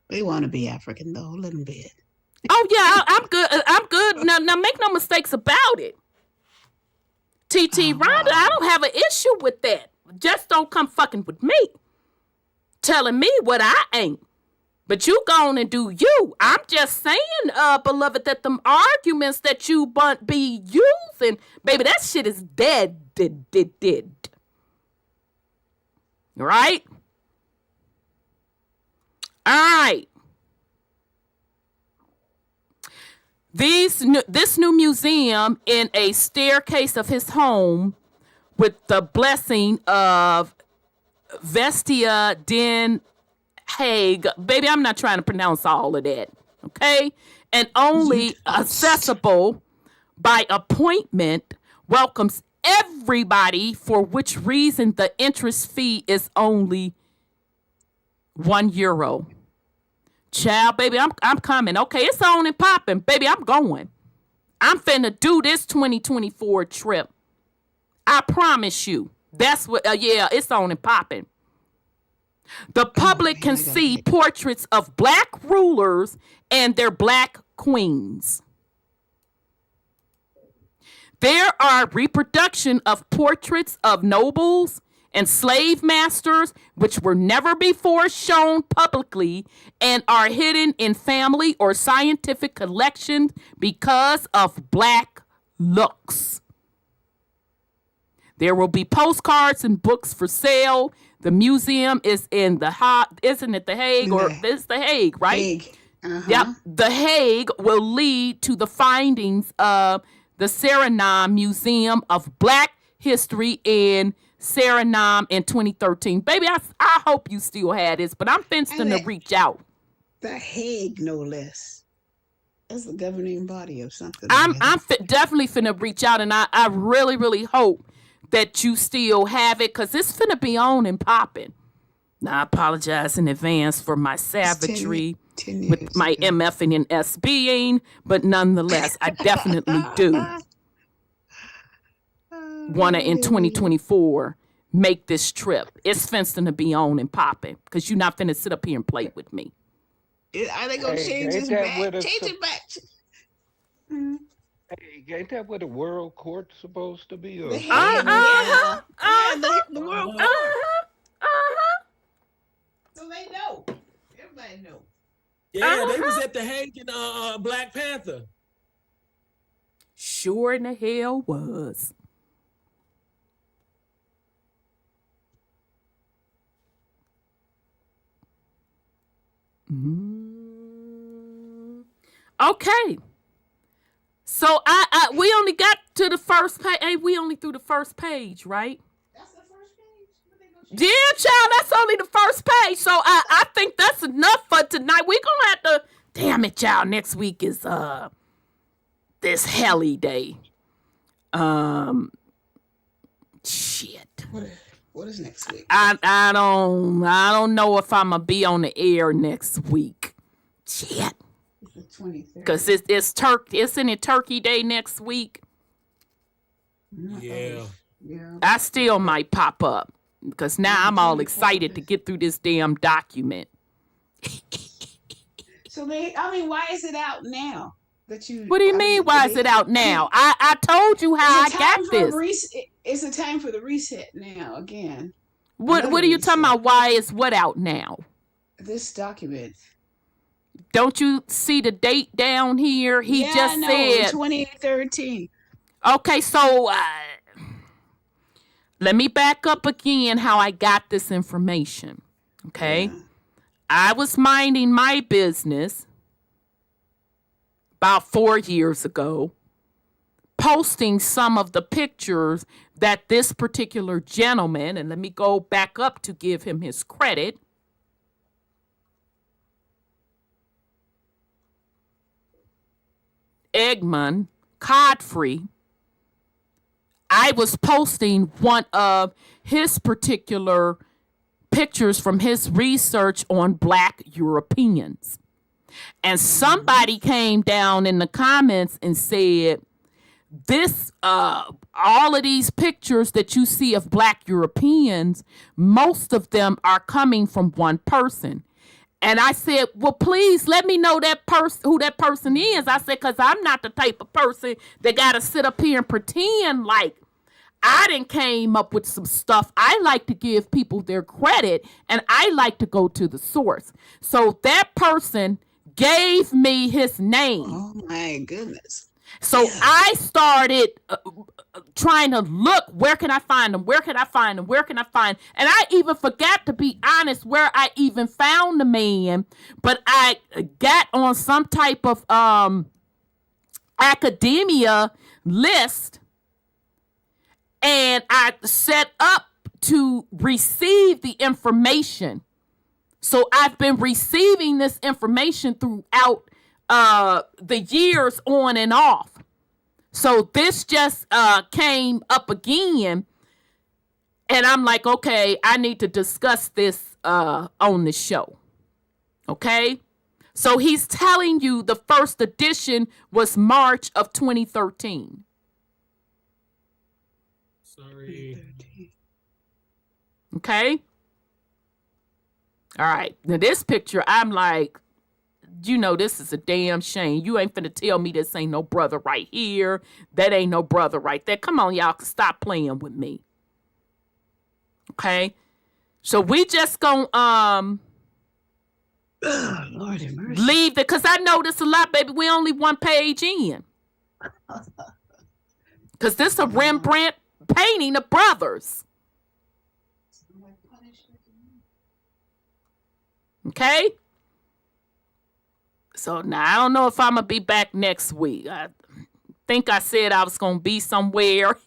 They want to be African, though. Let them be it. Oh, yeah, I'm good. I'm good. Now, make no mistakes about it. TT Rhonda, I don't have an issue with that. Just don't come fucking with me. Telling me what I ain't. But you go on and do you. I'm just saying, beloved, that them arguments that you be using, baby, that shit is dead. Right? All right. This new museum in a staircase of his home with the blessing of Vestia Den Haag. Baby, I'm not trying to pronounce all of that. Okay? And only accessible by appointment, welcomes everybody, for which reason the entrance fee is only €1. Child, baby, I'm coming. Okay, it's on and popping. Baby, I'm going. I'm finna do this 2024 trip. I promise you. That's what, yeah, it's on and popping. The public can see portraits of black rulers and their black queens. There are reproduction of portraits of nobles and slave masters, which were never before shown publicly and are hidden in family or scientific collections because of black looks. There will be postcards and books for sale. The museum is in isn't it The Hague, or it's The Hague, right? Hague. Uh-huh. Yep. The Hague will lead to the findings of the Suriname Museum of Black History in Suriname in 2013. Baby, I hope you still had this, but I'm finna to reach out. The Hague, no less. That's the governing body of something. I'm definitely finna reach out, and I really, really hope that you still have it, because it's finna be on and popping. Now, I apologize in advance for my savagery 10 with my MFing and SBing, but nonetheless, I definitely do want to, in 2024, make this trip. It's finna be on and popping, because you're not finna sit up here and play with me. Are they going to change it back? Change it back. Hey, ain't that what a world court's supposed to be? Or The world court. So they know. Everybody know. Yeah, they was at The Hague in Black Panther. Sure in the hell was. Okay. So we only got to the first page. Hey, we only through the first page, right? That's the first page? Yeah, child, that's only the first page. So I think that's enough for tonight. We're gonna have to, damn it, child. Next week is this helly day. Shit. What is next week? I don't know if I'm gonna be on the air next week. Shit. The 23rd. Because isn't it Turkey Day next week? Yeah. I still might pop up, because now I'm all excited to get through this damn document. So why is it out now? What do you mean, why is it out now? I told you how I got this. It's a time for the reset now, again. What are you talking about? Why is what out now? This document. Don't you see the date down here? He Yeah, just I know, said. 2013. Okay, so let me back up again how I got this information. Okay. Yeah. I was minding my business about 4 years ago, posting some of the pictures that this particular gentleman, and let me go back up to give him his credit. Egmond Codfried. I was posting one of his particular pictures from his research on Black Europeans. And somebody came down in the comments and said, this, all of these pictures that you see of Black Europeans, most of them are coming from one person. And I said, well, please let me know that person, who that person is. I said, because I'm not the type of person that got to sit up here and pretend like I done came up with some stuff. I like to give people their credit, and I like to go to the source. So that person gave me his name. Oh, my goodness. So I started trying to look, where can I find them? Where can I find them? Where can I find? And I even forgot, to be honest, where I even found the man. But I got on some type of academia list, and I set up to receive the information. So I've been receiving this information throughout the years on and off. So this just came up again, and I'm like, okay, I need to discuss this on the show. Okay? So he's telling you the first edition was March of 2013. Sorry. Okay? All right. Now this picture, I'm like, you know, this is a damn shame. You ain't finna tell me this ain't no brother right here. That ain't no brother right there. Come on, y'all, stop playing with me. Okay? So we just gonna Lord have mercy. leave it, because I know this a lot, baby. We only one page in. Because this is a Rembrandt painting of brothers. Okay? So now I don't know if I'm going to be back next week. I think I said I was going to be somewhere.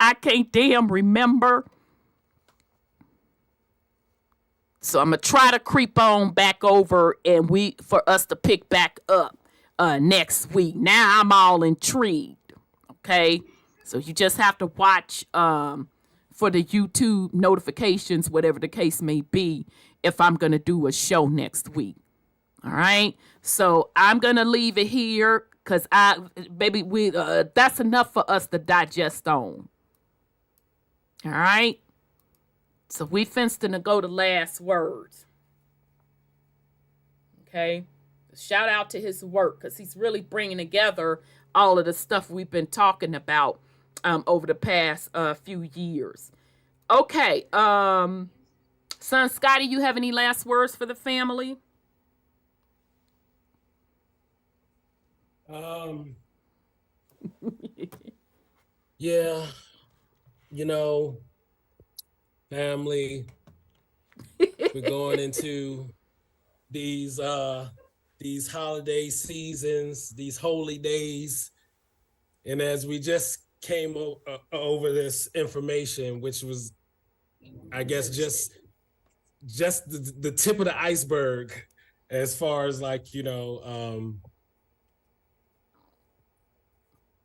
I can't damn remember. So I'm going to try to creep on back over and for us to pick back up next week. Now I'm all intrigued. Okay? So you just have to watch for the YouTube notifications, whatever the case may be, if I'm going to do a show next week. All right. So I'm going to leave it here because that's enough for us to digest on. All right. So we finna go to last words. Okay. Shout out to his work, because he's really bringing together all of the stuff we've been talking about over the past few years. Okay. Son Scotty, you have any last words for the family? Yeah, you know, family, we're going into these holiday seasons, these holy days, and as we just came over this information, which was, I guess, just the tip of the iceberg, as far as, like, you know,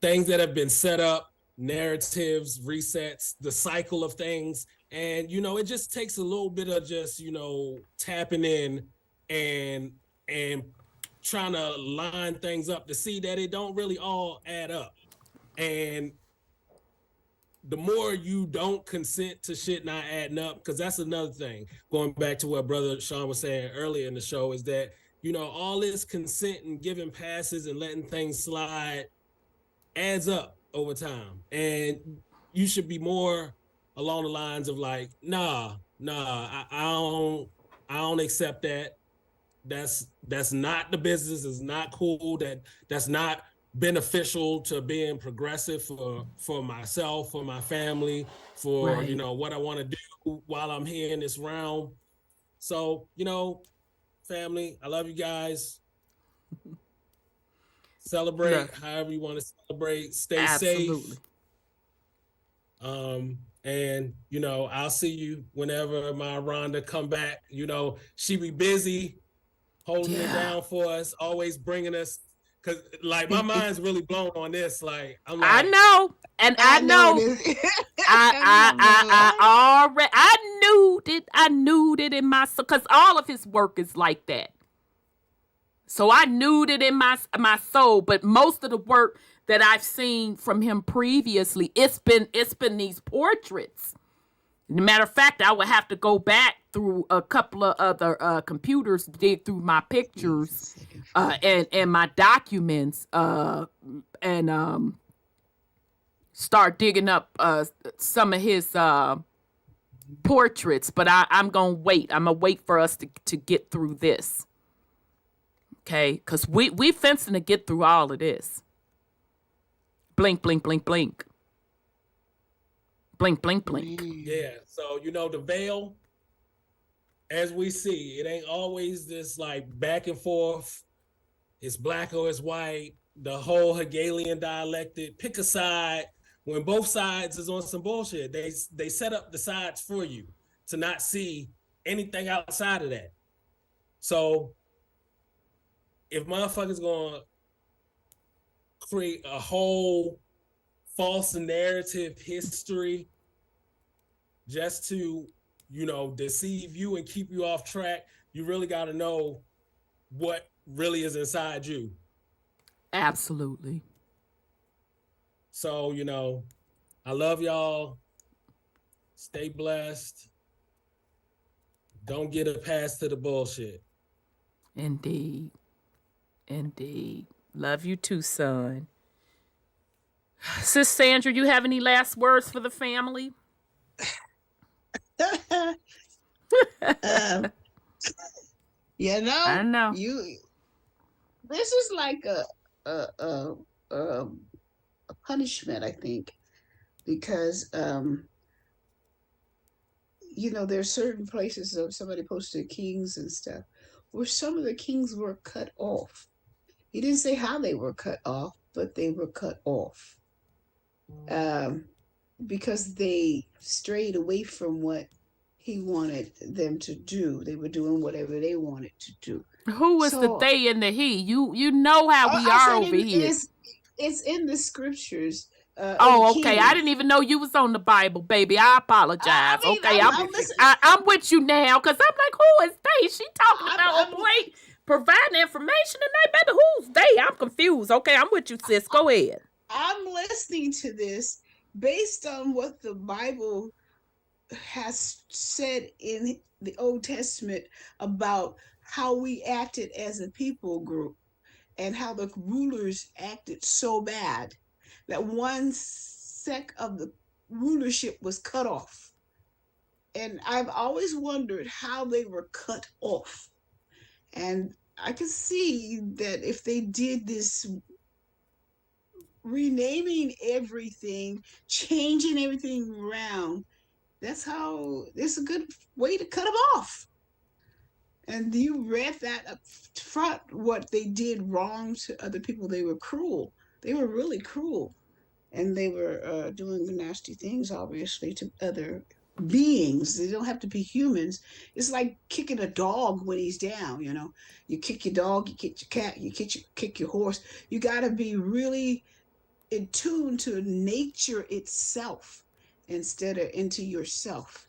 things that have been set up, narratives, resets, the cycle of things. And, you know, it just takes a little bit of just, you know, tapping in and trying to line things up to see that it don't really all add up. And the more you don't consent to shit not adding up, because that's another thing, going back to what Brother Sean was saying earlier in the show, is that, you know, all this consent and giving passes and letting things slide adds up over time. And you should be more along the lines of like, I don't accept that. that's not the business. It's not cool. That's not beneficial to being progressive for myself, for my family, for Right. what I want to do while I'm here in this realm. So, family, I love you guys. Celebrate however you want to celebrate. Stay Absolutely. safe. And I'll see you whenever my Rhonda come back. She be busy holding it down for us, always bringing us. Cause like my mind's really blown on this. Like I know, and I know. I already I knew that in my soul, because all of his work is like that. So I knew that in my soul, but most of the work that I've seen from him previously, it's been these portraits. Matter of fact, I would have to go back through a couple of other computers, dig through my pictures and my documents, and start digging up some of his portraits. But I'm gonna wait. I'm gonna wait for us to get through this, okay? Because we fencing to get through all of this. Blink, blink, blink, blink. Blink, blink, blink. Yeah. So, the veil, as we see, it ain't always this like back and forth. It's black or it's white. The whole Hegelian dialectic. Pick a side. When both sides is on some bullshit, they set up the sides for you to not see anything outside of that. So, if motherfuckers gonna create a whole false narrative history just to, deceive you and keep you off track, you really got to know what really is inside you. Absolutely. So, I love y'all. Stay blessed. Don't get a pass to the bullshit. Indeed. Love you too, son. Sis Sandra, you have any last words for the family? I know. This is like a punishment, I think, because there's certain places. Somebody posted kings and stuff where some of the kings were cut off. He didn't say how they were cut off, but they were cut off. Because they strayed away from what he wanted them to do. They were doing whatever they wanted to do. Who is the they and the he? You know how we are over here. It's in the scriptures. Okay. I didn't even know you was on the Bible, baby. I apologize. I'm with you now, because I'm like, who is they? She talking about a boy providing information, and they better who's they? I'm confused. Okay, I'm with you, sis. Go ahead. I'm listening to this based on what the Bible has said in the Old Testament about how we acted as a people group and how the rulers acted so bad that one sect of the rulership was cut off. And I've always wondered how they were cut off. And I can see that if they did this renaming everything, changing everything around, it's a good way to cut them off. And you read that up front, what they did wrong to other people. They were cruel. They were really cruel. And they were doing nasty things, obviously, to other beings. They don't have to be humans. It's like kicking a dog when he's down, You kick your dog, you kick your cat, you kick your horse. You got to be really in tune to nature itself instead of into yourself.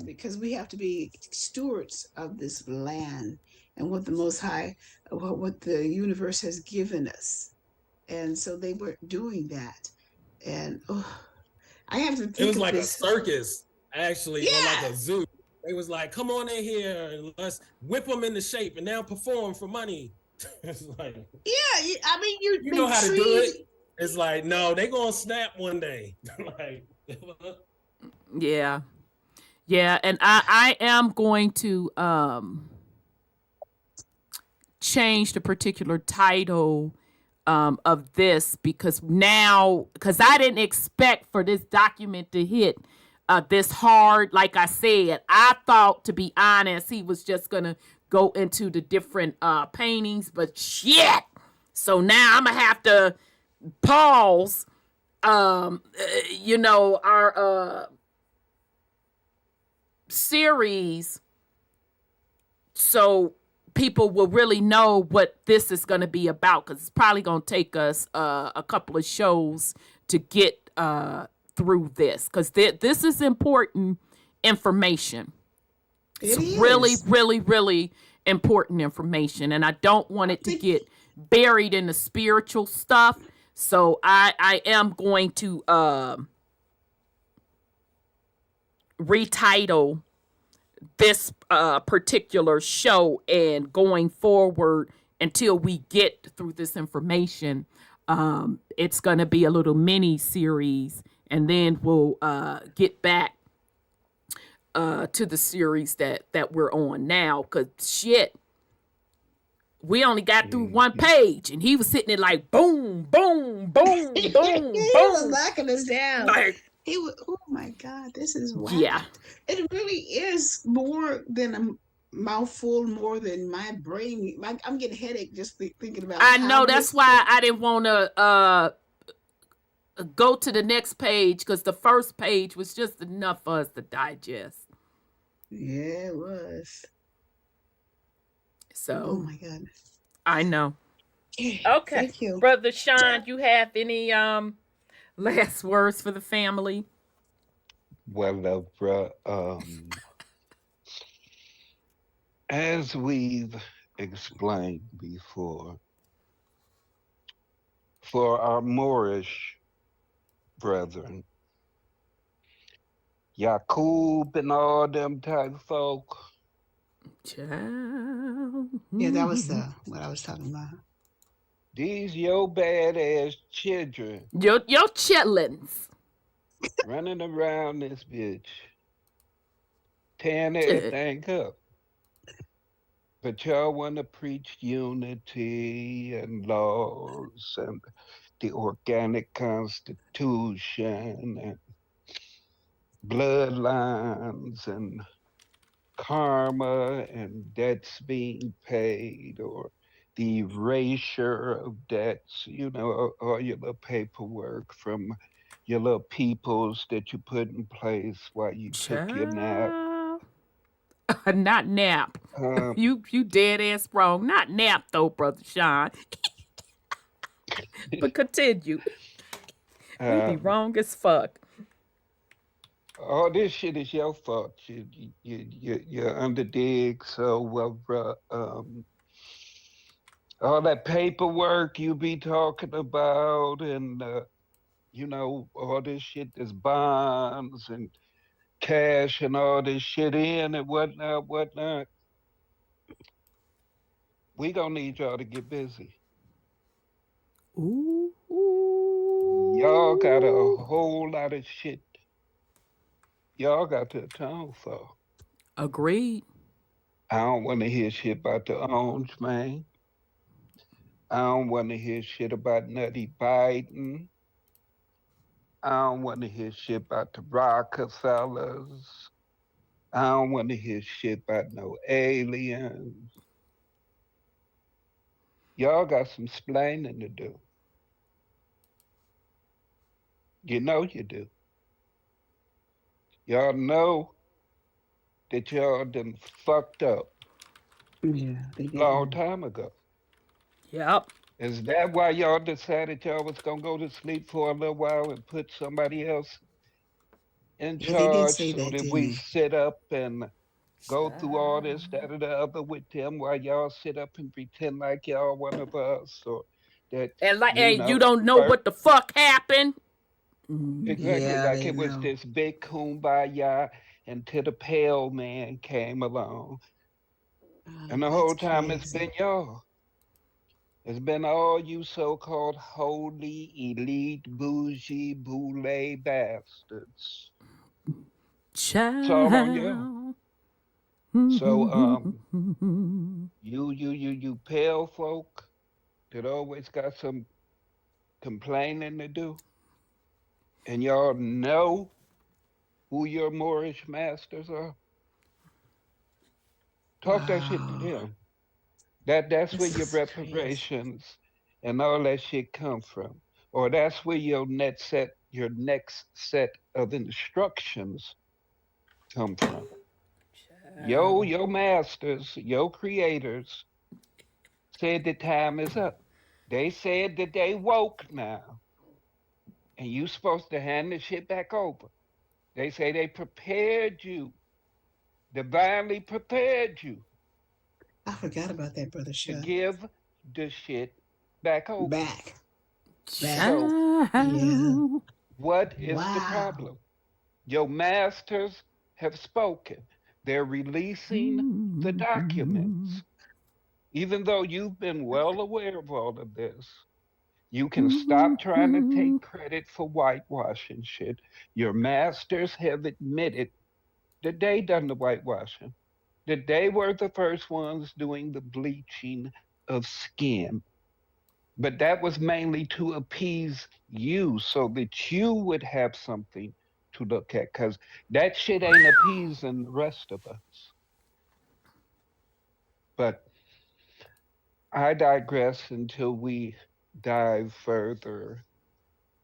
Because we have to be stewards of this land and what the Most High, what the universe has given us. And so they weren't doing that. And I have to think it was of like this. A circus, actually, or like a zoo. It was like, come on in here and let's whip them into shape and now perform for money. It's like, yeah, I mean, you know how to do it. It's like, no, they gonna snap one day. Like, yeah, and I am going to change the particular title of this because I didn't expect for this document to hit this hard. Like I said, I thought, to be honest, he was just gonna go into the different paintings, but shit. So now I'm gonna have to pause. Our series, so people will really know what this is going to be about, because it's probably going to take us a couple of shows to get through this, because this is important information. It's really, really, really important information, and I don't want it to get buried in the spiritual stuff. So I am going to retitle this particular show, and going forward until we get through this information, it's going to be a little mini series, and then we'll get back to the series that we're on now, because shit, we only got through one page, and he was sitting there like boom, boom, boom, boom, He boom. was knocking us down. Like, he was, oh my God, this is wild. Yeah. It really is more than a mouthful, more than my brain. I'm getting a headache just thinking about. I know, that's why I didn't want to go to the next page, because the first page was just enough for us to digest. Yeah, it was. So, oh my goodness, I know. Okay, Thank you, Brother Sean. You have any last words for the family? Well, as we've explained before, for our Moorish brethren, Yaqub and all them type folk. Child. Yeah, that was what I was talking about. These your badass children. Your chitlins. Running around this bitch. Tearing everything up. But y'all want to preach unity and laws and the organic constitution and bloodlines and karma and debts being paid, or the erasure of debts, all your little paperwork from your little peoples that you put in place while you took your nap. Not nap. You dead ass wrong. Not nap though, Brother Sean. But continue. We be wrong as fuck. All this shit is your fault. You're under dig. So all that paperwork you be talking about, and all this shit, there's bonds and cash and all this shit in and whatnot. We gonna need y'all to get busy. Ooh. Y'all got a whole lot of shit y'all got to atone for. Agreed. I don't want to hear shit about the orange man. I don't want to hear shit about Nutty Biden. I don't want to hear shit about the Rockefellers. I don't want to hear shit about no aliens. Y'all got some splaining to do. You know you do. Y'all know that y'all done fucked up. Yeah, long time ago. Yep. Is that why y'all decided y'all was gonna go to sleep for a little while and put somebody else in charge, so that we sit up and go through all this, that, or the other with them, while y'all sit up and pretend like y'all one of us, or that you don't know what the fuck happened? Exactly, Yeah, like it was this big kumbaya until the pale man came along. And the whole time it's been y'all. It's been all you so-called holy, elite, bougie, boule bastards. Child. It's all on y'all. So you pale folk that always got some complaining to do, and y'all know who your Moorish masters are. Talk that shit to them. That's where your reparations and all that shit come from. Or that's where your next set of instructions come from. Your masters, your creators said the time is up. They said that they woke now. And you supposed to hand the shit back over. They say they prepared you. Divinely prepared you. I forgot about that, Brother Sean. To give the shit back over. Back. So, what is the problem? Your masters have spoken. They're releasing the documents. Even though you've been well aware of all of this, you can stop trying to take credit for whitewashing shit. Your masters have admitted that they done the whitewashing, that they were the first ones doing the bleaching of skin. But that was mainly to appease you so that you would have something to look at, because that shit ain't appeasing the rest of us. But I digress until we dive further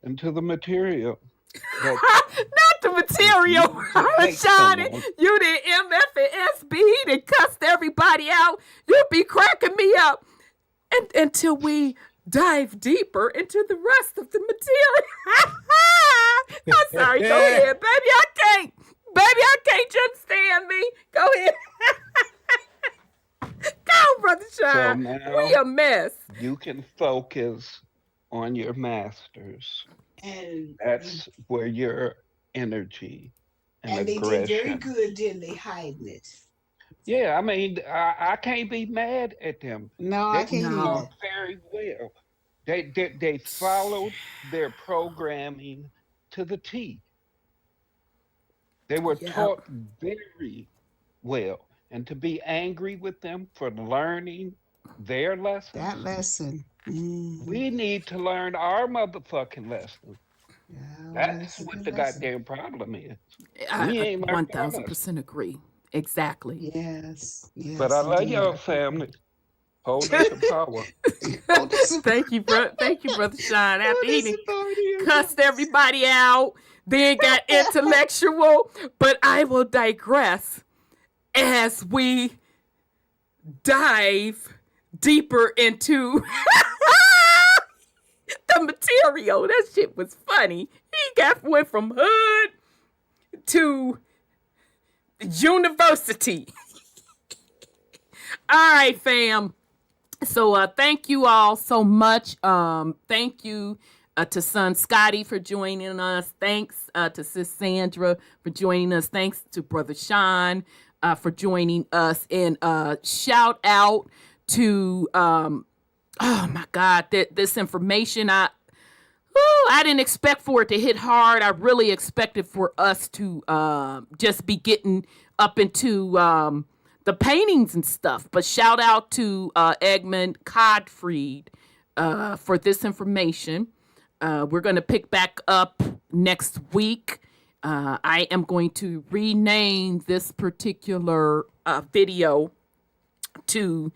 into the material. Not the material. Rashani, you did MF and SB and cussed everybody out. You be cracking me up. And until we dive deeper into the rest of the material. I'm sorry. Go ahead, baby. I can't. Baby, I can't. You understand me? Go ahead. Go, Brother Sean. So now we a mess. You can focus on your masters. And that's where your energy and they aggression. did very good, didn't they, hiding it? Yeah, I mean, I can't be mad at them. No, they I can't either. Very well. They followed their programming to the T. They were taught very well. And to be angry with them for learning their lessons. That lesson. We need to learn our motherfucking lesson. Yeah, that's what the goddamn problem is. We ain't 1000% agree. Exactly. Yes. But I love y'all, family. Hold us in power. Thank you, Brother Sean. After he cussed everybody out, then got intellectual. But I will digress as we dive deeper into the material. That shit was funny. He went from hood to university. All right, fam. So thank you all so much. Thank you to son Scotty for joining us. Thanks to sis Sandra for joining us. Thanks to Brother Sean for joining us. And shout out to oh my God, this information I didn't expect for it to hit hard. I really expected for us to just be getting up into the paintings and stuff. But shout out to Egmond Codfried for this information. We're going to pick back up next week. I am going to rename this particular video to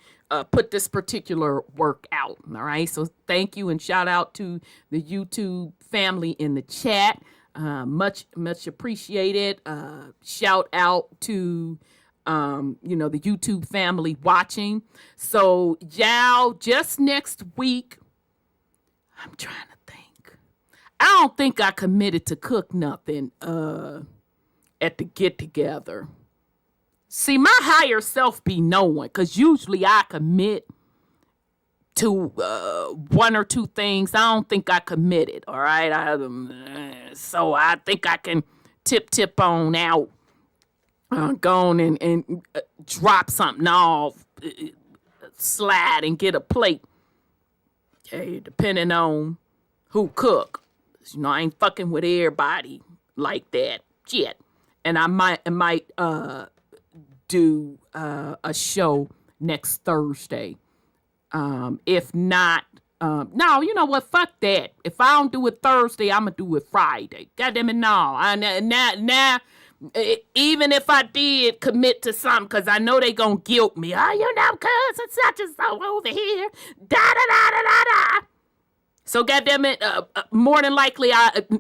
put this particular work out. All right. So thank you and shout out to the YouTube family in the chat. Much appreciated. Shout out to the YouTube family watching. So y'all, just next week, I'm trying to think. I don't think I committed to cook nothing at the get together. See, my higher self be knowing, because usually I commit to one or two things. I don't think I committed, all right? So I think I can tip on out, go on and drop something off, slide and get a plate. Okay, depending on who cook. I ain't fucking with everybody like that. Shit. And I might do a show next Thursday. If not, no, you know what? Fuck that. If I don't do it Thursday, I'm gonna do it Friday. God damn it, no. Now, even if I did commit to something, because I know they gonna guilt me. Oh, you know, cuz it's such and so over here. Da da da da da da. So goddamn it, more than likely,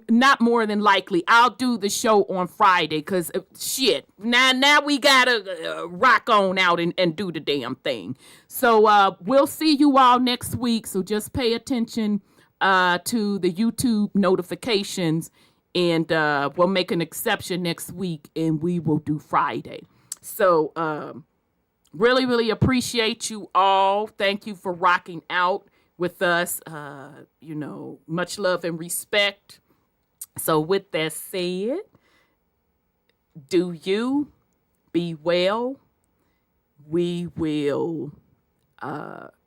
not more than likely, I'll do the show on Friday, because shit, now we gotta rock on out and do the damn thing. So we'll see you all next week, so just pay attention to the YouTube notifications, and we'll make an exception next week, and we will do Friday. So really, really appreciate you all. Thank you for rocking out with us, you know, much love and respect. So with that said, do you be well. We will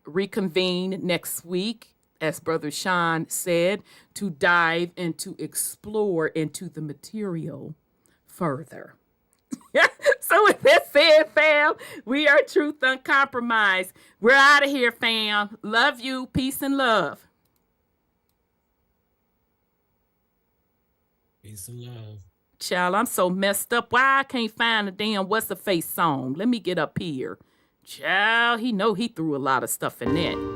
reconvene next week, as Brother Sean said, to dive and to explore into the material further. So with that said, fam, we are Truth Uncompromised. We're out of here, fam. Love you. Peace and love. Peace and love. Child, I'm so messed up. Why I can't find a damn What's the Face song? Let me get up here. Child, he know he threw a lot of stuff in that.